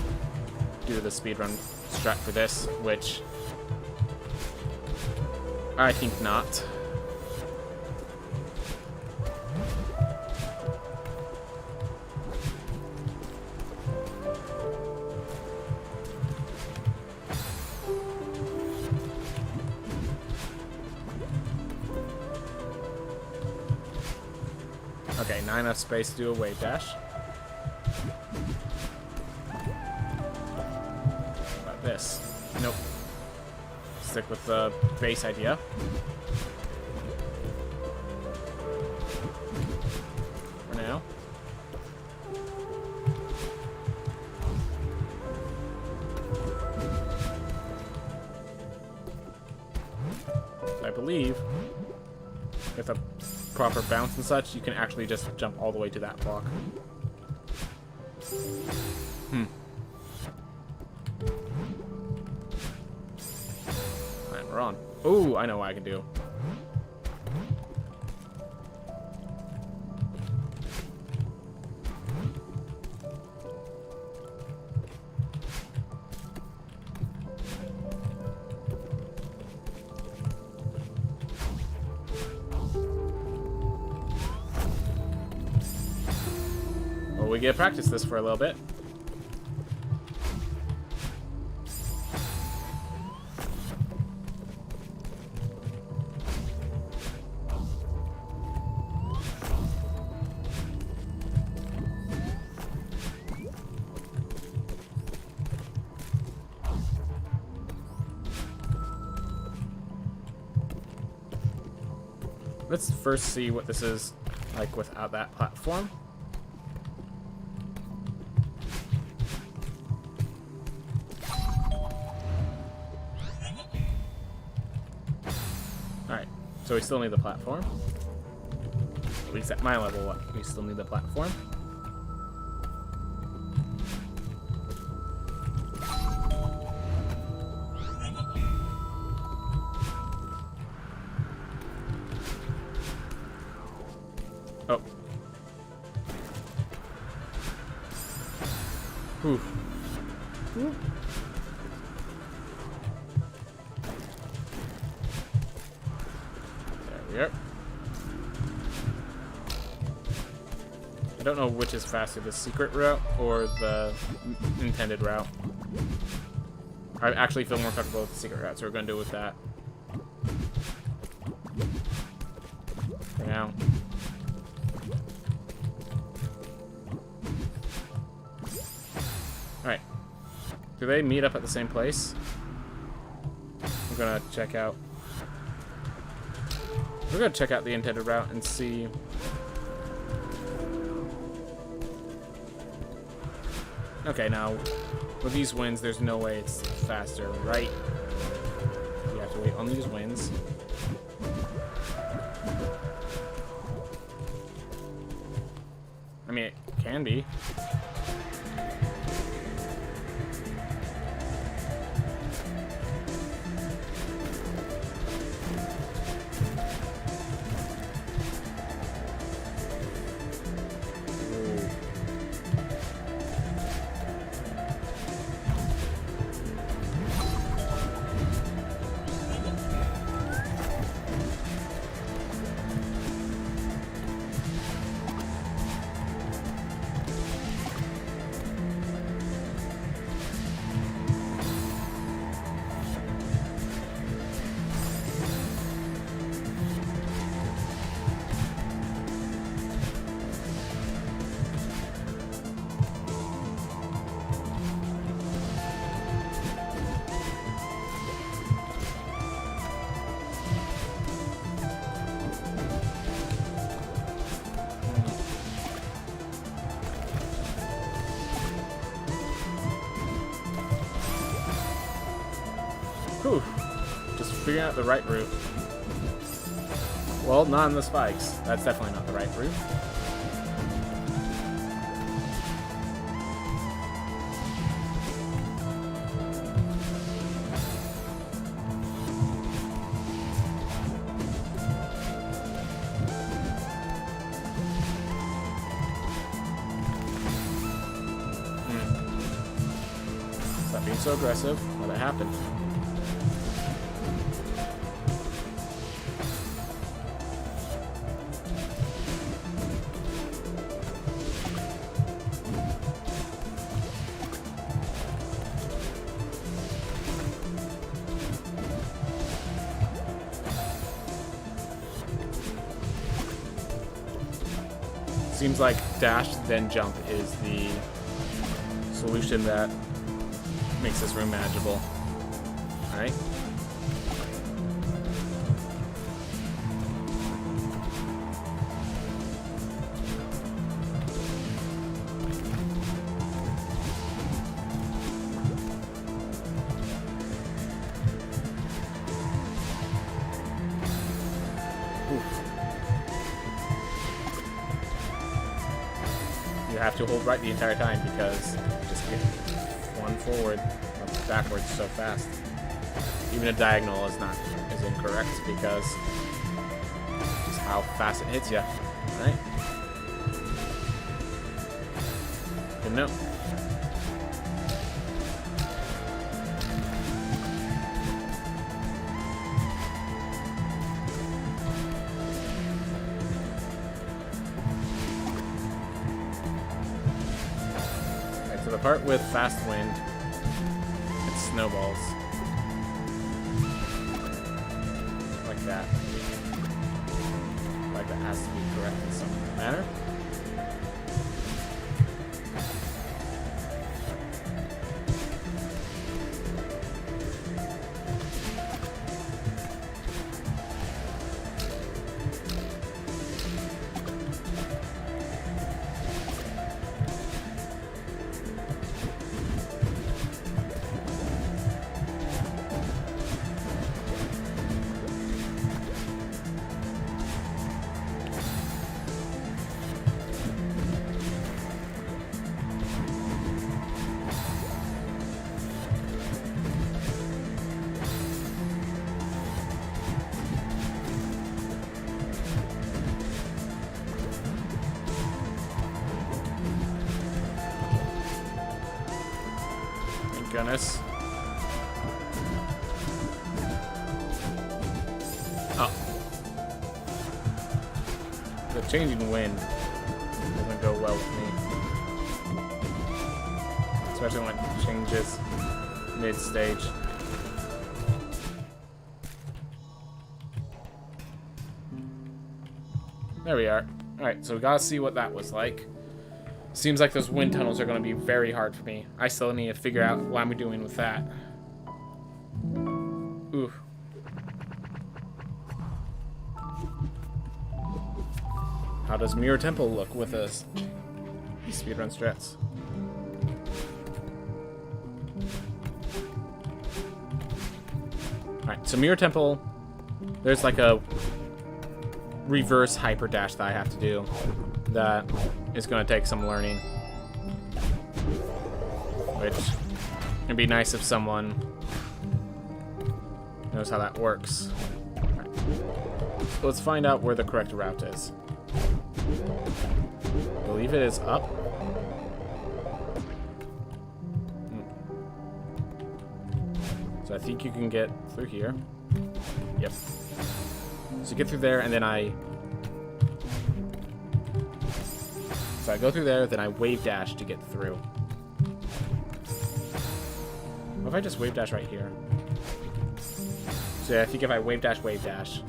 do the speedrun strat for this, which I think not. Okay, not enough space to do a wave dash. How about this? Nope. Stick with the base idea. For now. I believe with a proper bounce and such, you can actually just jump all the way to that block. And we're on. Ooh, I know what I can do. We get to practice this for a little bit. Let's first see what this is like without that platform. So we still need the platform. At least at my level, we still need the platform. Oh. Whew. Whew. Yep. I don't know which is faster, the secret route or the intended route. I actually feel more comfortable with the secret route, so we're going to do it with that. For now. Alright. Do they meet up at the same place? We're going to check out. We're going to check out the intended route and see. Okay, now, with these winds, there's no way it's faster, right? You have to wait on these winds. I mean, it can be. Whew. Just figuring out the right route. Well, not on the spikes. That's definitely not the right route. Stop being so aggressive. Let it happen. Seems like dash then jump is the solution that makes this room manageable. Alright. You have to hold right the entire time because you just get one forward or backwards so fast. Even a diagonal is incorrect because just how fast it hits you. Right? Good note. So the part with fast wind, it snowballs. Like that. Like that has to be correct in some manner. Goodness. Oh. The changing wind doesn't go well with me. Especially when it changes mid-stage. There we are. Alright, so we gotta see what that was like. Seems like those wind tunnels are gonna be very hard for me. I still need to figure out what I'm doing with that. Ooh. How does Mirror Temple look with us? These speedrun strats. Alright, so Mirror Temple, there's like a reverse hyper dash that I have to do that is going to take some learning. Which, it'd be nice if someone knows how that works. Alright. So let's find out where the correct route is. I believe it is up. So I think you can get through here. Yep. So you get through there, and then So I go through there, then I wave dash to get through. What if I just wave dash right here? So yeah, I think if I wave dash,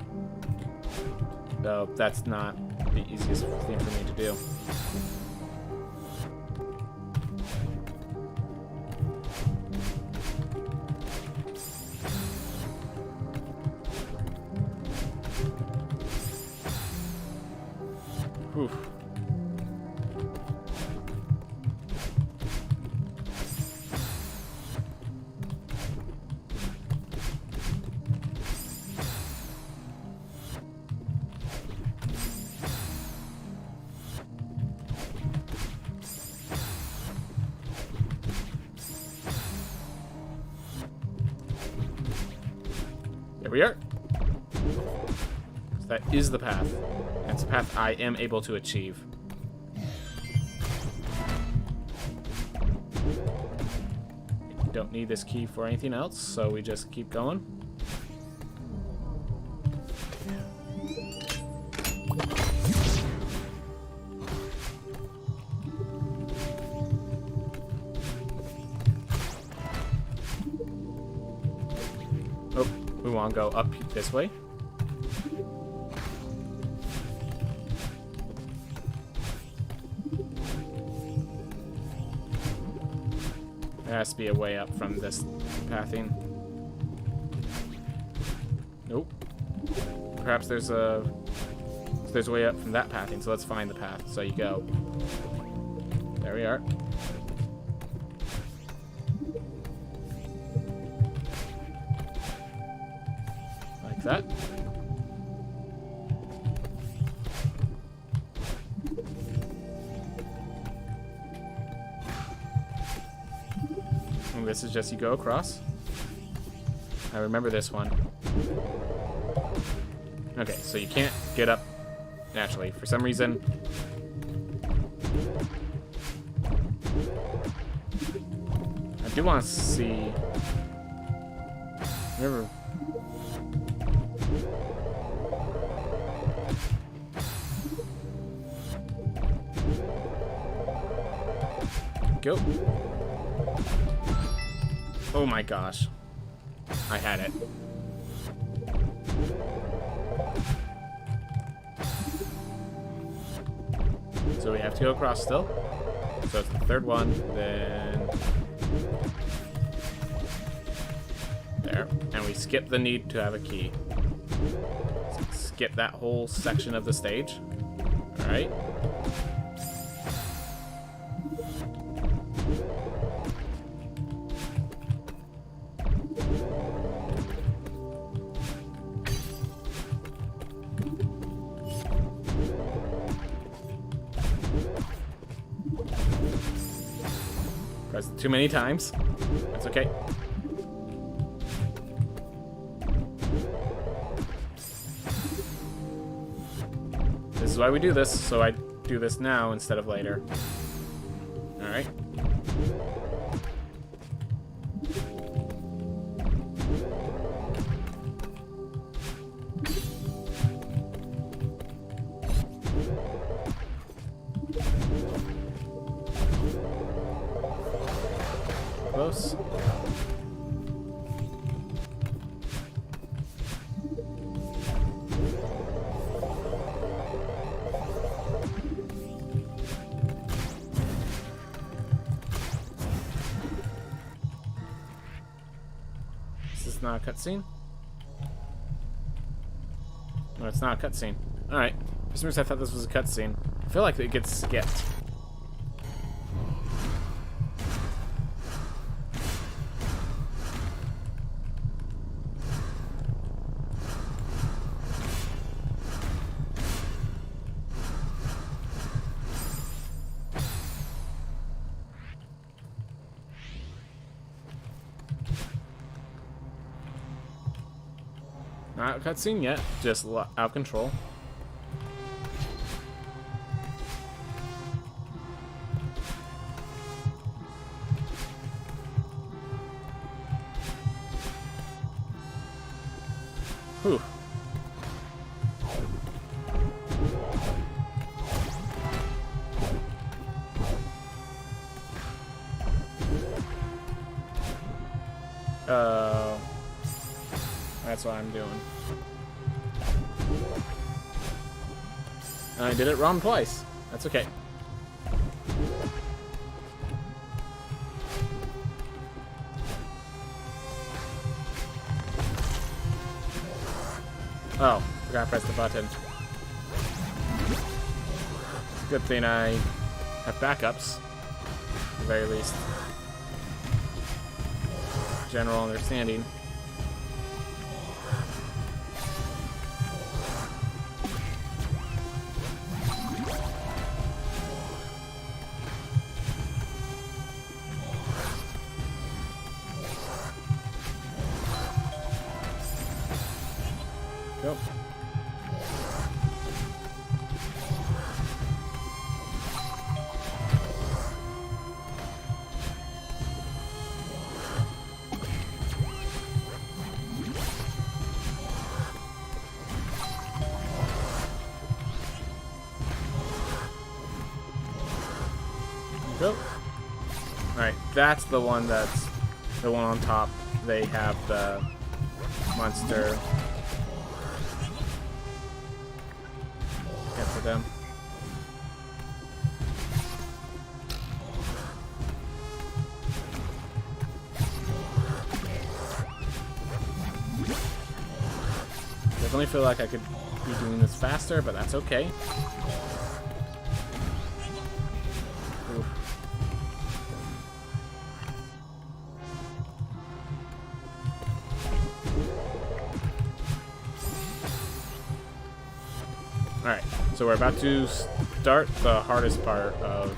though that's not the easiest thing for me to do. Whew. There we are. So that is the path. It's a path I am able to achieve. We don't need this key for anything else, so we just keep going. Oh, we want to go up this way. There has to be a way up from this pathing. Nope. Perhaps there's a way up from that pathing, so let's find the path. So you go. There we are. Like that. And this is just you go across. I remember this one. Okay, so you can't get up naturally. For some reason, I do want to see. Remember. Go. Oh my gosh. I had it. So we have to go across still. So it's the third one, then there. And we skip the need to have a key. So skip that whole section of the stage. Alright. Press too many times. That's okay. This is why we do this, so I do this now instead of later. Alright. Close. not a cutscene? No, it's not a cutscene. Alright. For some reason I thought this was a cutscene. I feel like it gets skipped. Not a cutscene yet, just out of control. Whew. That's what I'm doing. I did it wrong twice. That's okay. Oh, forgot to press the button. Good thing I have backups, at the very least. General understanding. Go. Go. Alright, that's the one that's the one on top. They have the monster. Get for them. Definitely feel like I could be doing this faster, but that's okay. Oof. Alright, so we're about to start the hardest part of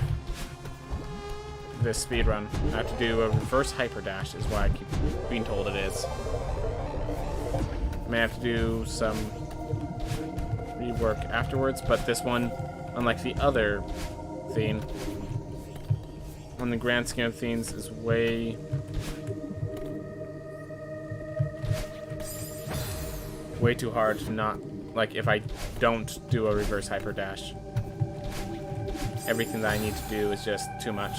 this speedrun. I have to do a reverse hyper dash, is what I keep being told it is. I may have to do some rework afterwards, but this one, unlike the other theme, on the grand scheme of things, is way too hard to not, like, if I don't do a reverse hyper dash, everything that I need to do is just too much.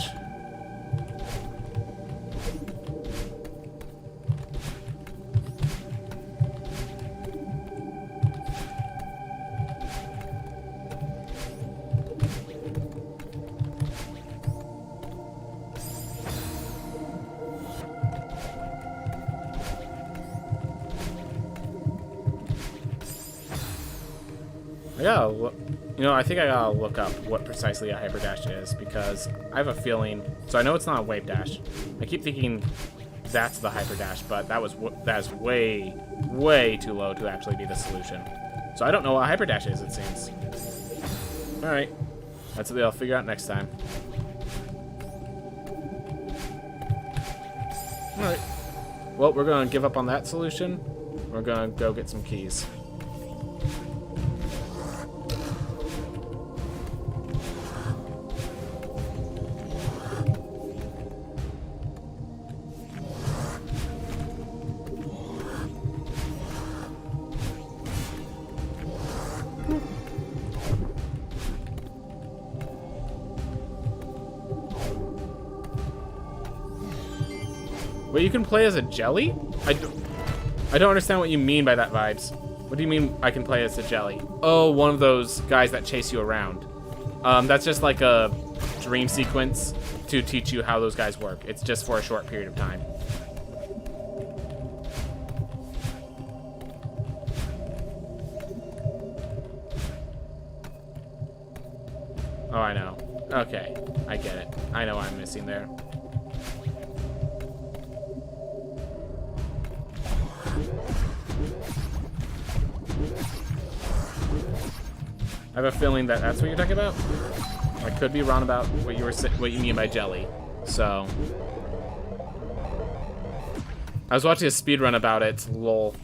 I think I gotta look up what precisely a hyper dash is, because I have a feeling. So I know it's not a wave dash. I keep thinking that's the hyper dash, but that is way too low to actually be the solution. So I don't know what a hyper dash is, it seems. All right, that's what I'll figure out next time. All right. Well, we're gonna give up on that solution. We're gonna go get some keys. Wait, you can play as a jelly? I don't understand what you mean by that, Vibes. What do you mean I can play as a jelly? Oh, one of those guys that chase you around. That's just like a dream sequence to teach you how those guys work. It's just for a short period of time. Oh, I know. Okay, I get it. I know what I'm missing there. I have a feeling that that's what you're talking about. I could be wrong about what you mean by jelly. So, I was watching a speedrun about it. Lol.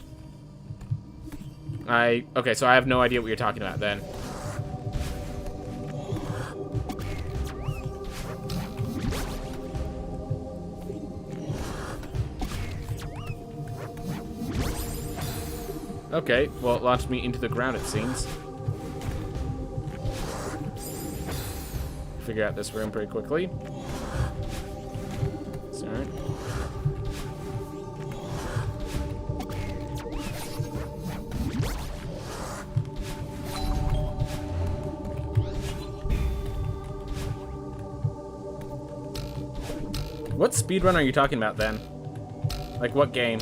Okay, so I have no idea what you're talking about then. Okay, well, it launched me into the ground, it seems. Figure out this room pretty quickly. It's alright. What speedrun are you talking about then? Like what game?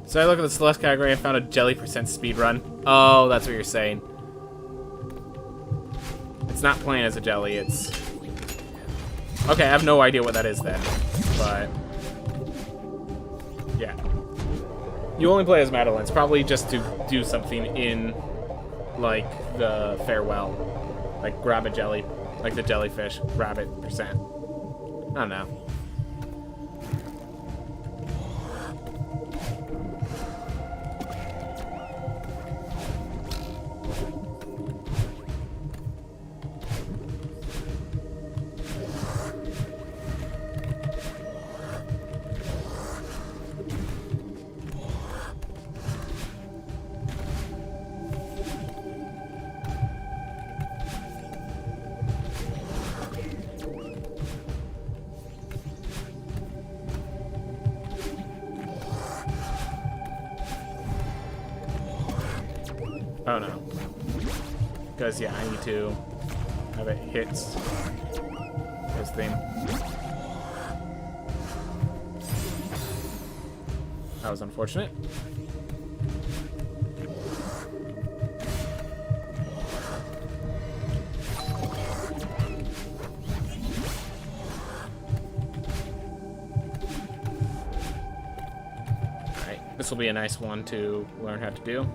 So I look at the Celeste category and found a jelly % speedrun. Oh, that's what you're saying. It's not playing as a jelly, it's... Okay, I have no idea what that is then. But... yeah. You only play as Madeline. It's probably just to do something in, like, the farewell. Like, grab a jelly. Like the jellyfish. Grab it %. I don't know. Oh no. Because, yeah, I need to have it hit this thing. That was unfortunate. Alright, this will be a nice one to learn how to do.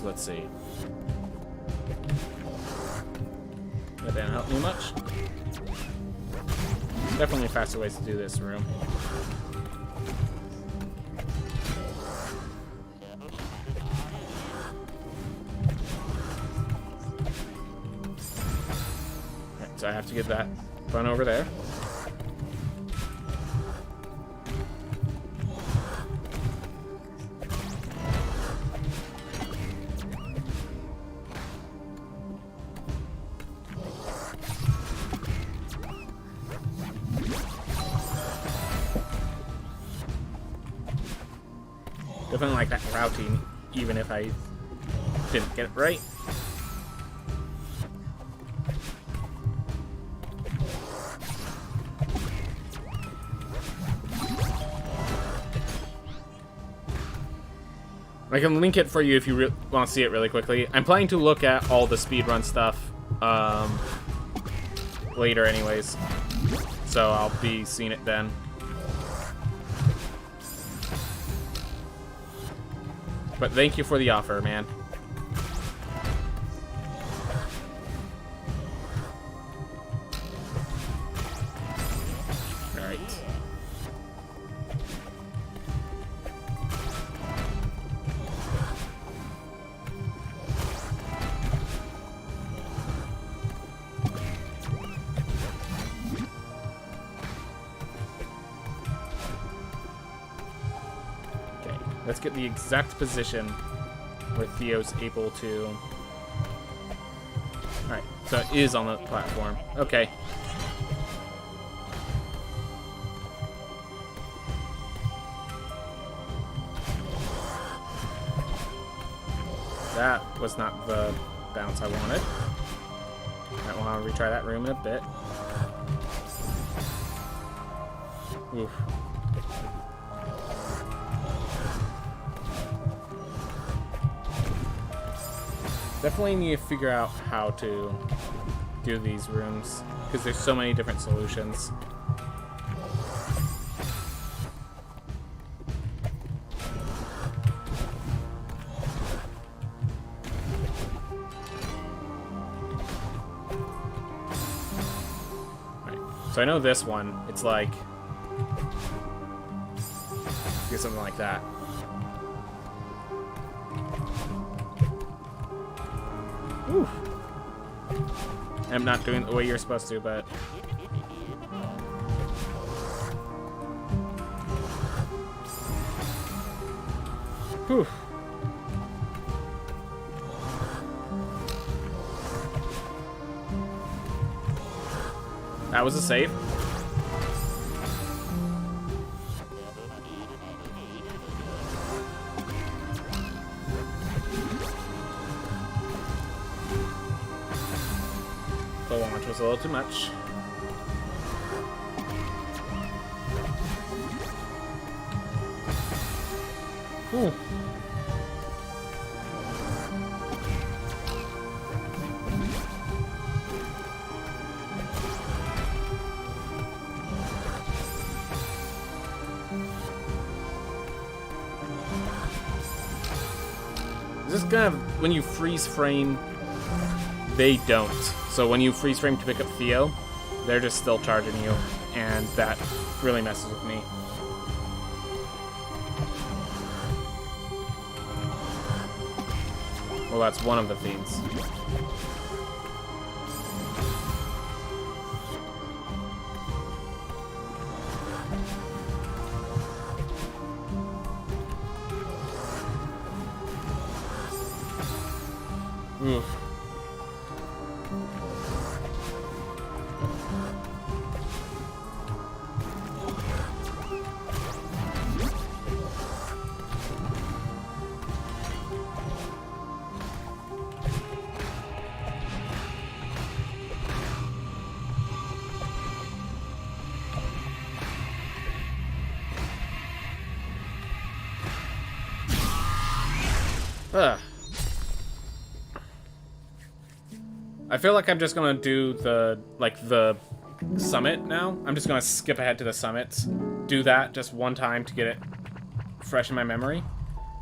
Let's see. That didn't help me much. Definitely faster ways to do this room. Alright, so I have to get that bun over there. Definitely like that routing, even if I didn't get it right. I can link it for you if you want to see it really quickly. I'm planning to look at all the speedrun stuff later anyways, so I'll be seeing it then. But thank you for the offer, man. All right. Let's get the exact position where Theo's able to... Alright, so it is on the platform. Okay. That was not the bounce I wanted. Might want to retry that room in a bit. Oof. Definitely need to figure out how to do these rooms, because there's so many different solutions. Right. So I know this one, it's like do something like that. Whew. I'm not doing it the way you're supposed to, but... Whew. That was a save. The launch was a little too much. Ooh. This is kind of when you freeze frame, they don't. So when you freeze frame to pick up Theo, they're just still charging you, and that really messes with me. Well, that's one of the themes. Oof. Ugh. I feel like I'm just gonna do the summit now. I'm just gonna skip ahead to the summits, do that just one time to get it fresh in my memory.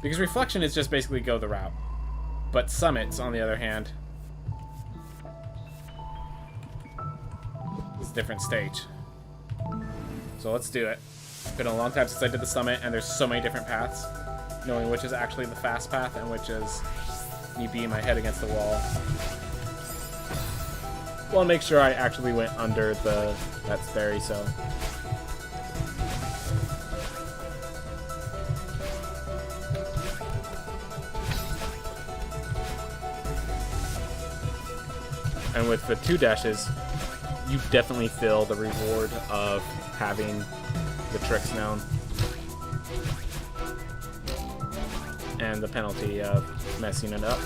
Because reflection is just basically go the route. But summits, on the other hand, is a different stage. So let's do it. It's been a long time since I did the summit, and there's so many different paths. Knowing which is actually the fast path and which is me beating my head against the wall. Well, make sure I actually went under that berry cell. And with the 2 dashes, you definitely feel the reward of having the tricks known. And the penalty of messing it up.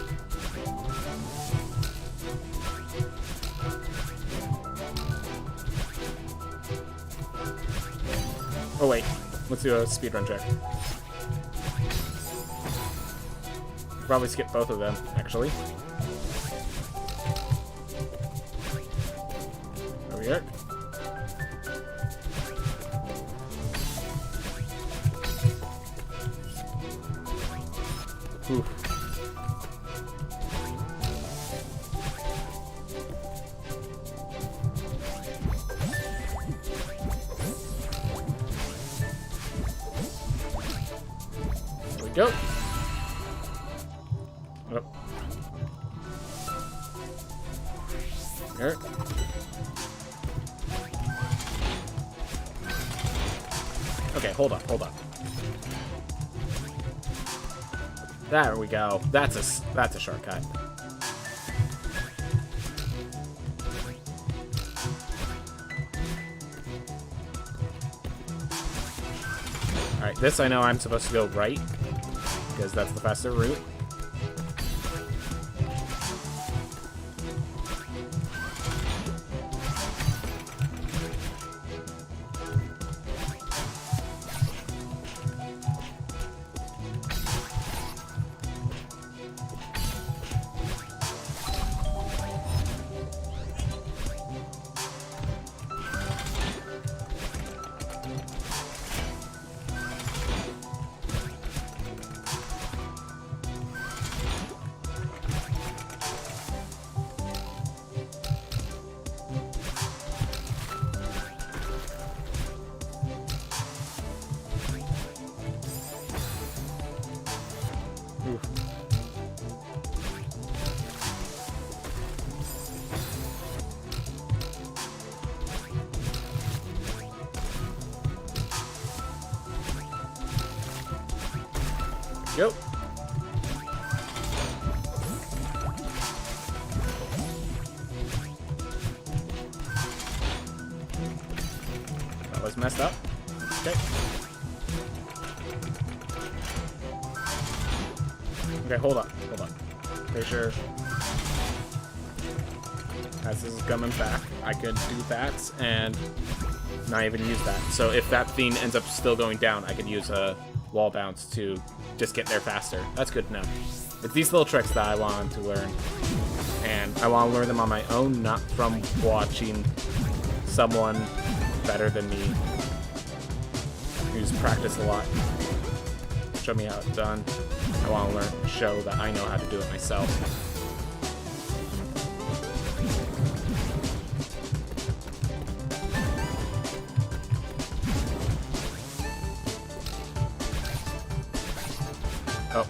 Oh wait, let's do a speedrun check. Probably skip both of them, actually. Over here. Oof. There we go. Oh. Here. Okay, hold up. There we go. That's a shortcut. Alright, this I know I'm supposed to go right, because that's the faster route. Go. That was messed up. Okay. Okay, hold on. Hold on. Pretty sure as this is coming back, I could do that and not even use that. So if that thing ends up still going down, I could use a wall bounce to just get there faster. That's good to know. It's these little tricks that I want to learn. And I want to learn them on my own, not from watching someone better than me who's practiced a lot show me how it's done. I want to show that I know how to do it myself. Oh.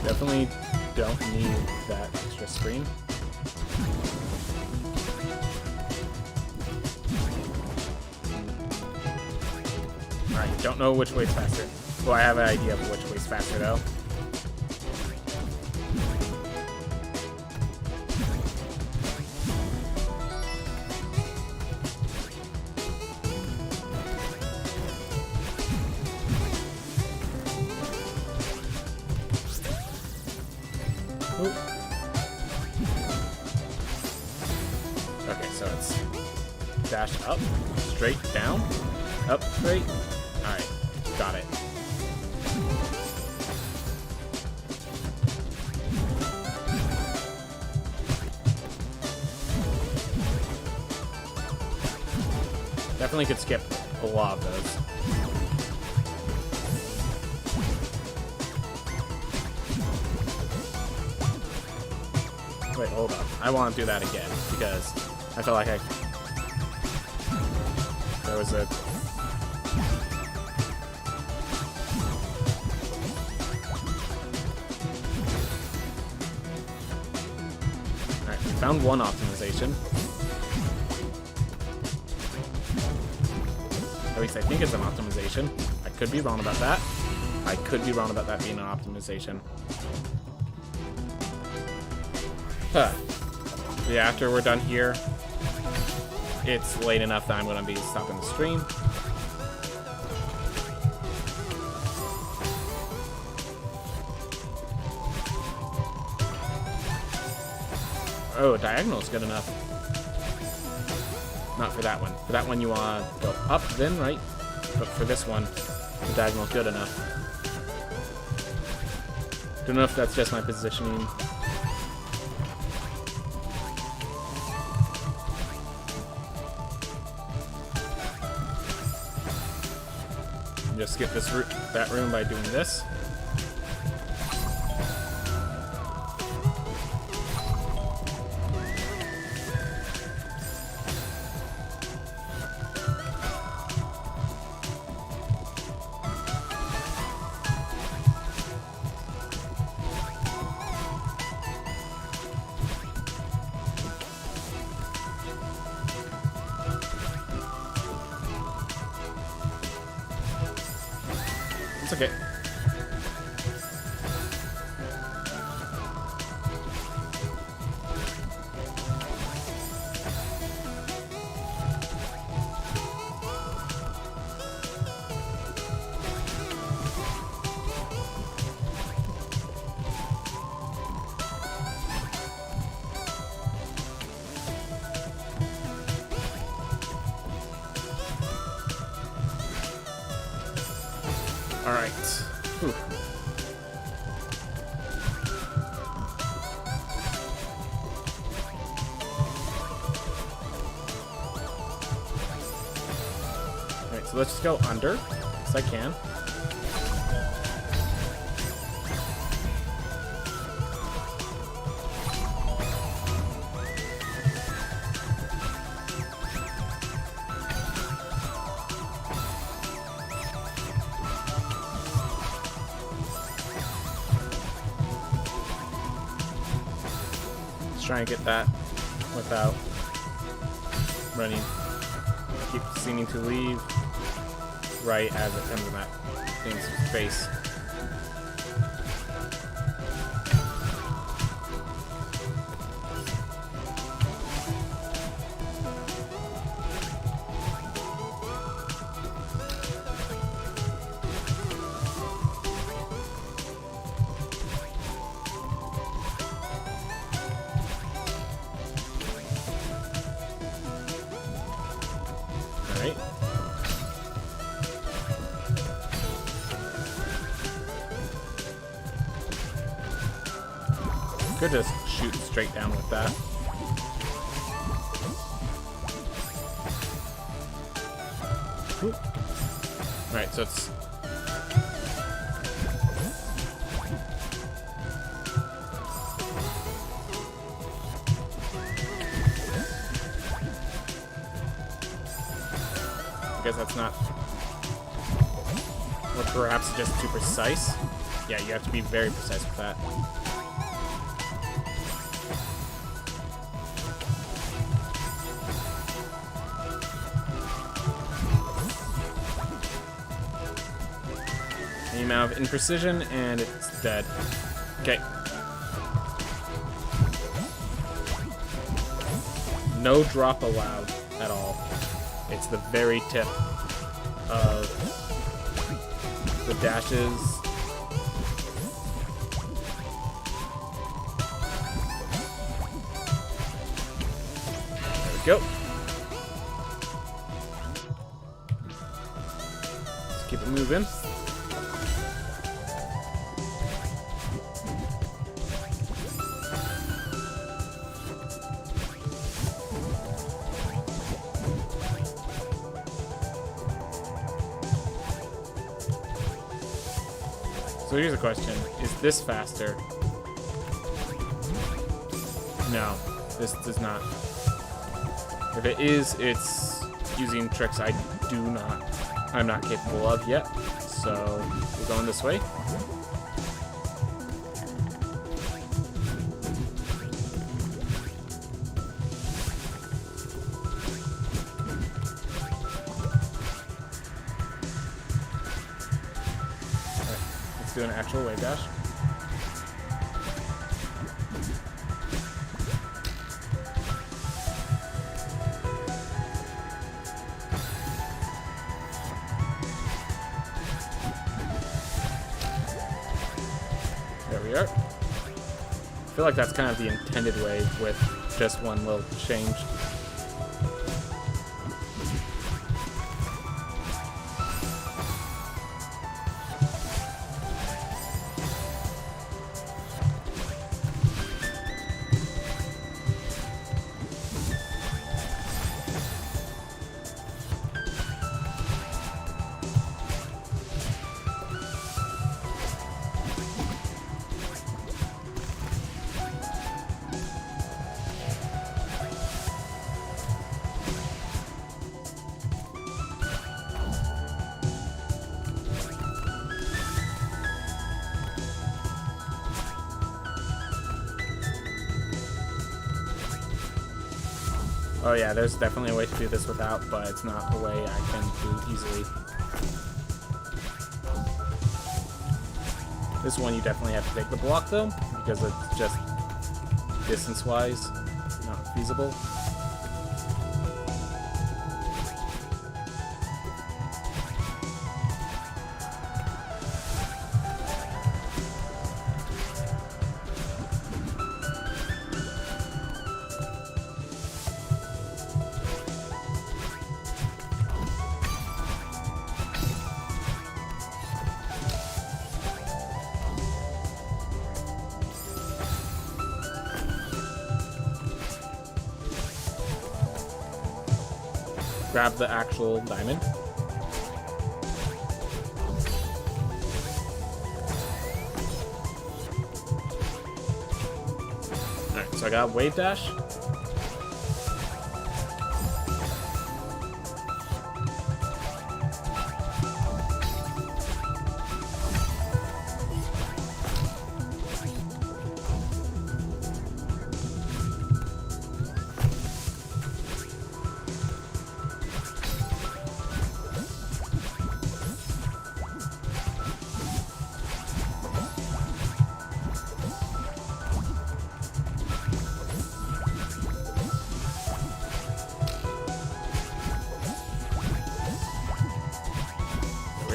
Definitely don't need that extra screen. Alright, don't know which way's faster. Well, I have an idea of which way's faster, though. Ooh. Okay, so it's dash up, straight down, up, straight. Alright, got it. Definitely could skip a lot of those. Wait, hold up. I want to do that again because I felt like there was a... Alright, we found one optimization. At least I think it's an optimization. I could be wrong about that. I could be wrong about that being an optimization. Huh. Yeah, after we're done here, it's late enough that I'm going to be stopping the stream. Oh, diagonal is good enough. Not for that one. For that one, you want to go up, then right. But for this one, the diagonal is good enough. Don't know if that's just my positioning. Just skip this that room by doing this. It's okay. All right. Whew. All right, so let's just go under, as I can. Just try and get that without running. Keep seeming to leave right as it comes in that thing's face. Alright. Could just shoot straight down with that. Alright, so it's... I guess that's not... Or perhaps just too precise. Yeah, you have to be very precise with that. Aim out of imprecision, and it's dead. Okay. No drop allowed at all. It's the very tip of the dashes. There we go. Let's keep it moving. So here's a question. Is this faster? No, this does not. If it is, it's using tricks I'm not capable of yet. So we're going this way. Do an actual wave dash. There we are. I feel like that's kind of the intended wave with just one little change. Oh yeah, there's definitely a way to do this without, but it's not a way I can do easily. This one you definitely have to take the block though, because it's just distance-wise not feasible. Grab the actual diamond. Alright, so I got wave dash.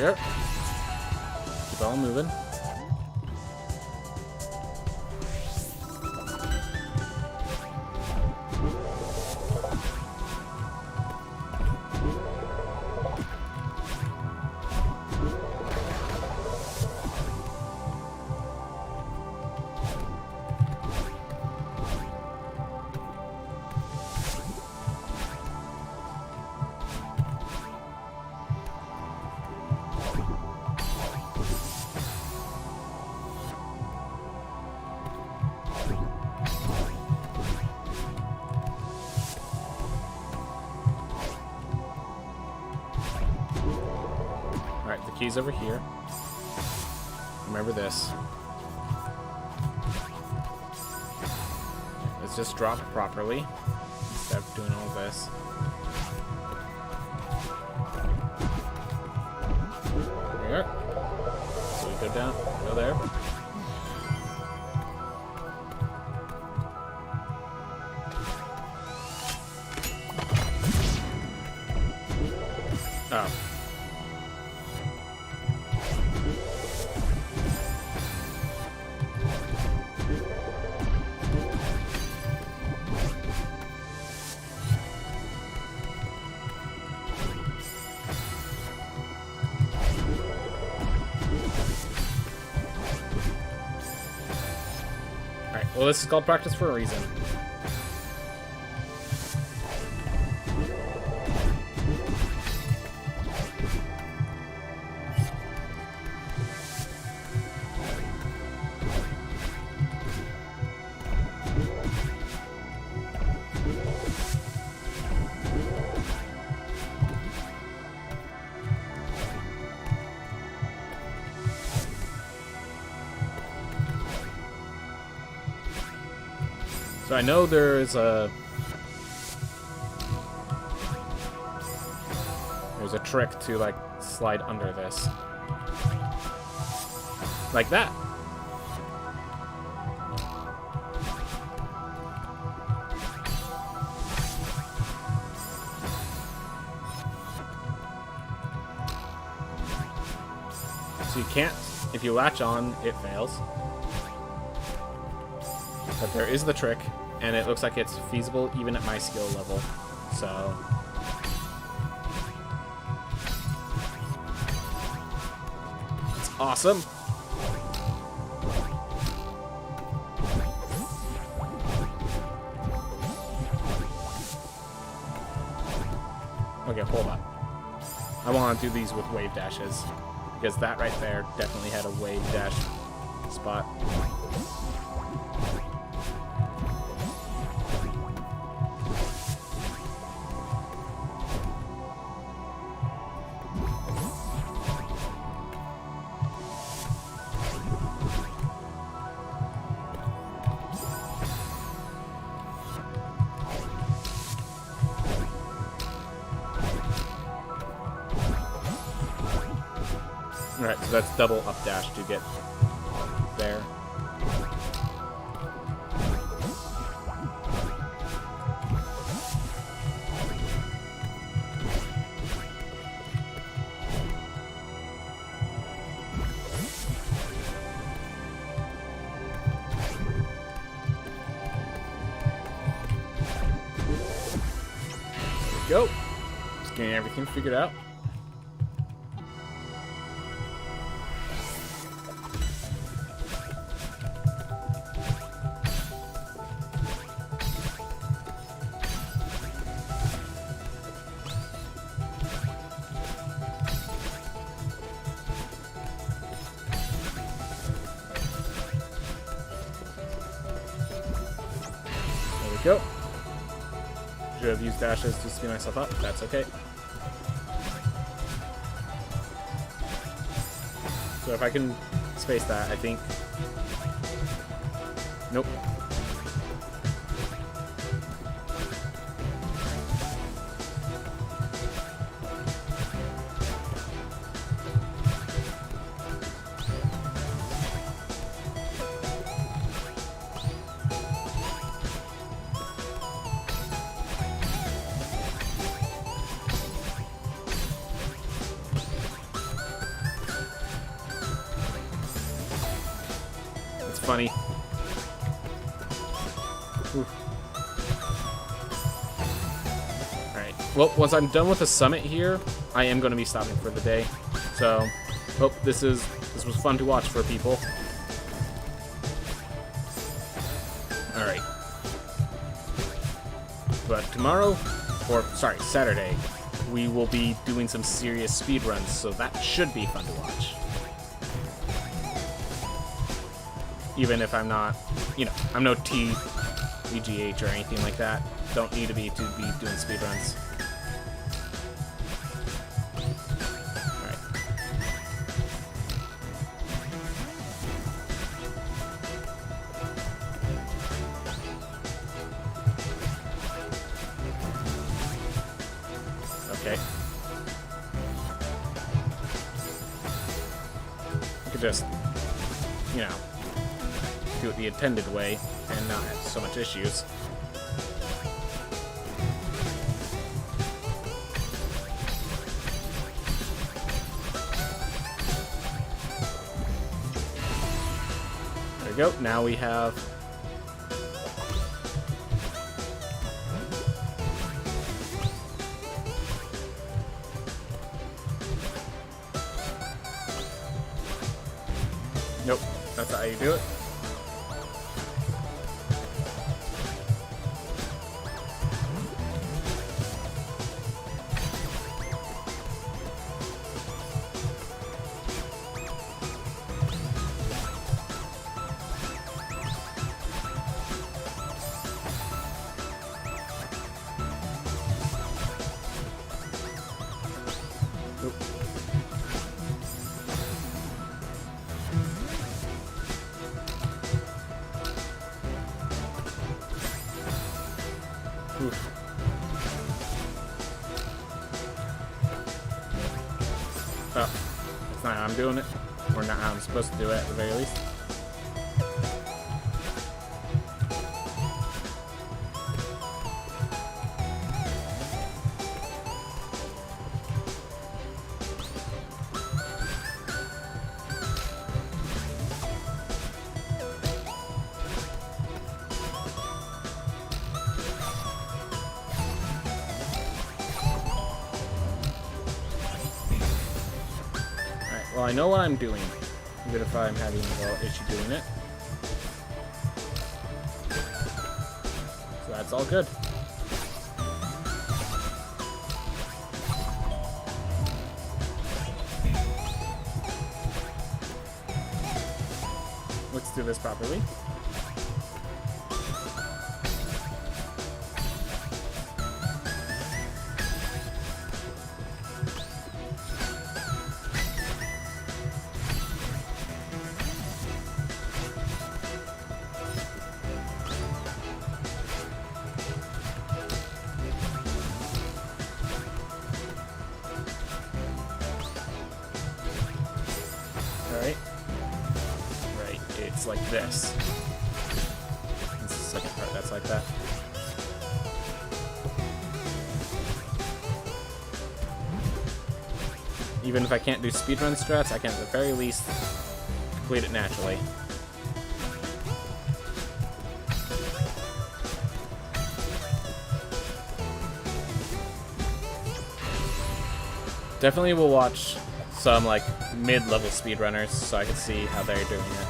Here. Keep on moving. Alright, the key's over here. Remember this. Let's just drop properly instead of doing all this. There. So we go down, go there. Oh. Alright, well this is called practice for a reason. So I know there's a trick to like slide under this. Like that. So you can't, if you latch on, it fails. But there is the trick, and it looks like it's feasible even at my skill level. So it's awesome. Okay, hold on. I want to do these with wave dashes, because that right there definitely had a wave dash spot. Alright, so that's double up dash to get there. There we go. Just getting everything figured out. Go. Should have used dashes to speed myself up. That's okay. So if I can space that, I think. Nope. funny. Alright, well, once I'm done with the summit here, I am going to be stopping for the day. So, hope this was fun to watch for people. Alright. But tomorrow, or sorry, Saturday, we will be doing some serious speedruns, so that should be fun to watch. Even if I'm not, you know, I'm no EGH or anything like that. Don't need to be doing speedruns. Alright. Okay. You could just, you know, do it the intended way and not have so much issues. There we go. Now we have nope, that's how you do it. Oh, that's not how I'm doing it. Or not how I'm supposed to do it, at the very least. Well, I know what I'm doing, even if I'm having a little issue doing it. So that's all good. Let's do this properly. Alright. Right, it's like this. It's the second part that's like that. Even if I can't do speedrun strats, I can at the very least complete it naturally. Definitely will watch some like mid-level speedrunners so I can see how they're doing it.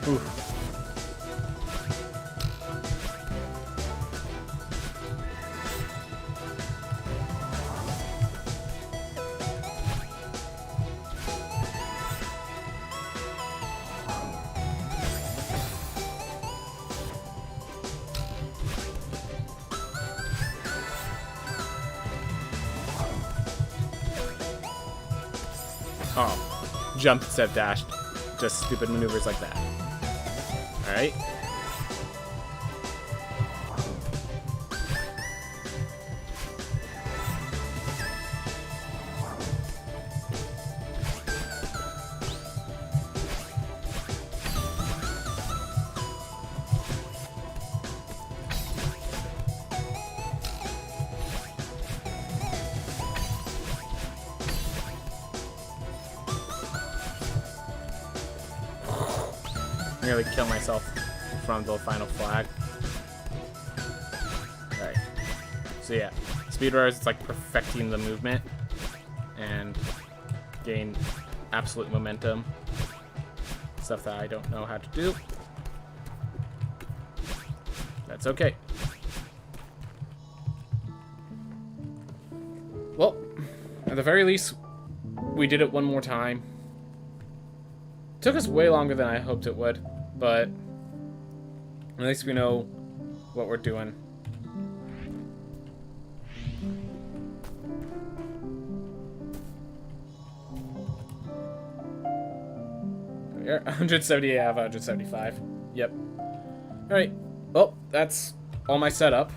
Oof. jump instead of dash. Just stupid maneuvers like that. Alright. Nearly kill myself from the final flag. Alright. So yeah, speedrunners, it's like perfecting the movement and gain absolute momentum. Stuff that I don't know how to do. That's okay. Well, at the very least, we did it one more time. Took us way longer than I hoped it would, but at least we know what we're doing. Here, 178 out of 175. Yep. Alright, well, that's all my setup.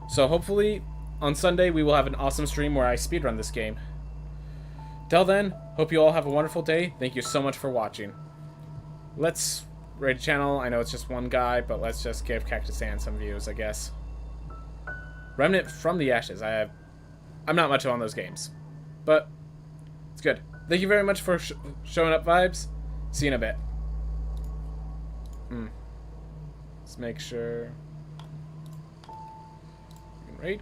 So hopefully, on Sunday, we will have an awesome stream where I speedrun this game. Till then, hope you all have a wonderful day. Thank you so much for watching. Let's rate a channel. I know it's just one guy, but let's just give Cactus Sand some views, I guess. Remnant from the Ashes. I'm not much on those games, but it's good. Thank you very much for showing up, Vibes. See you in a bit. Let's make sure. Rate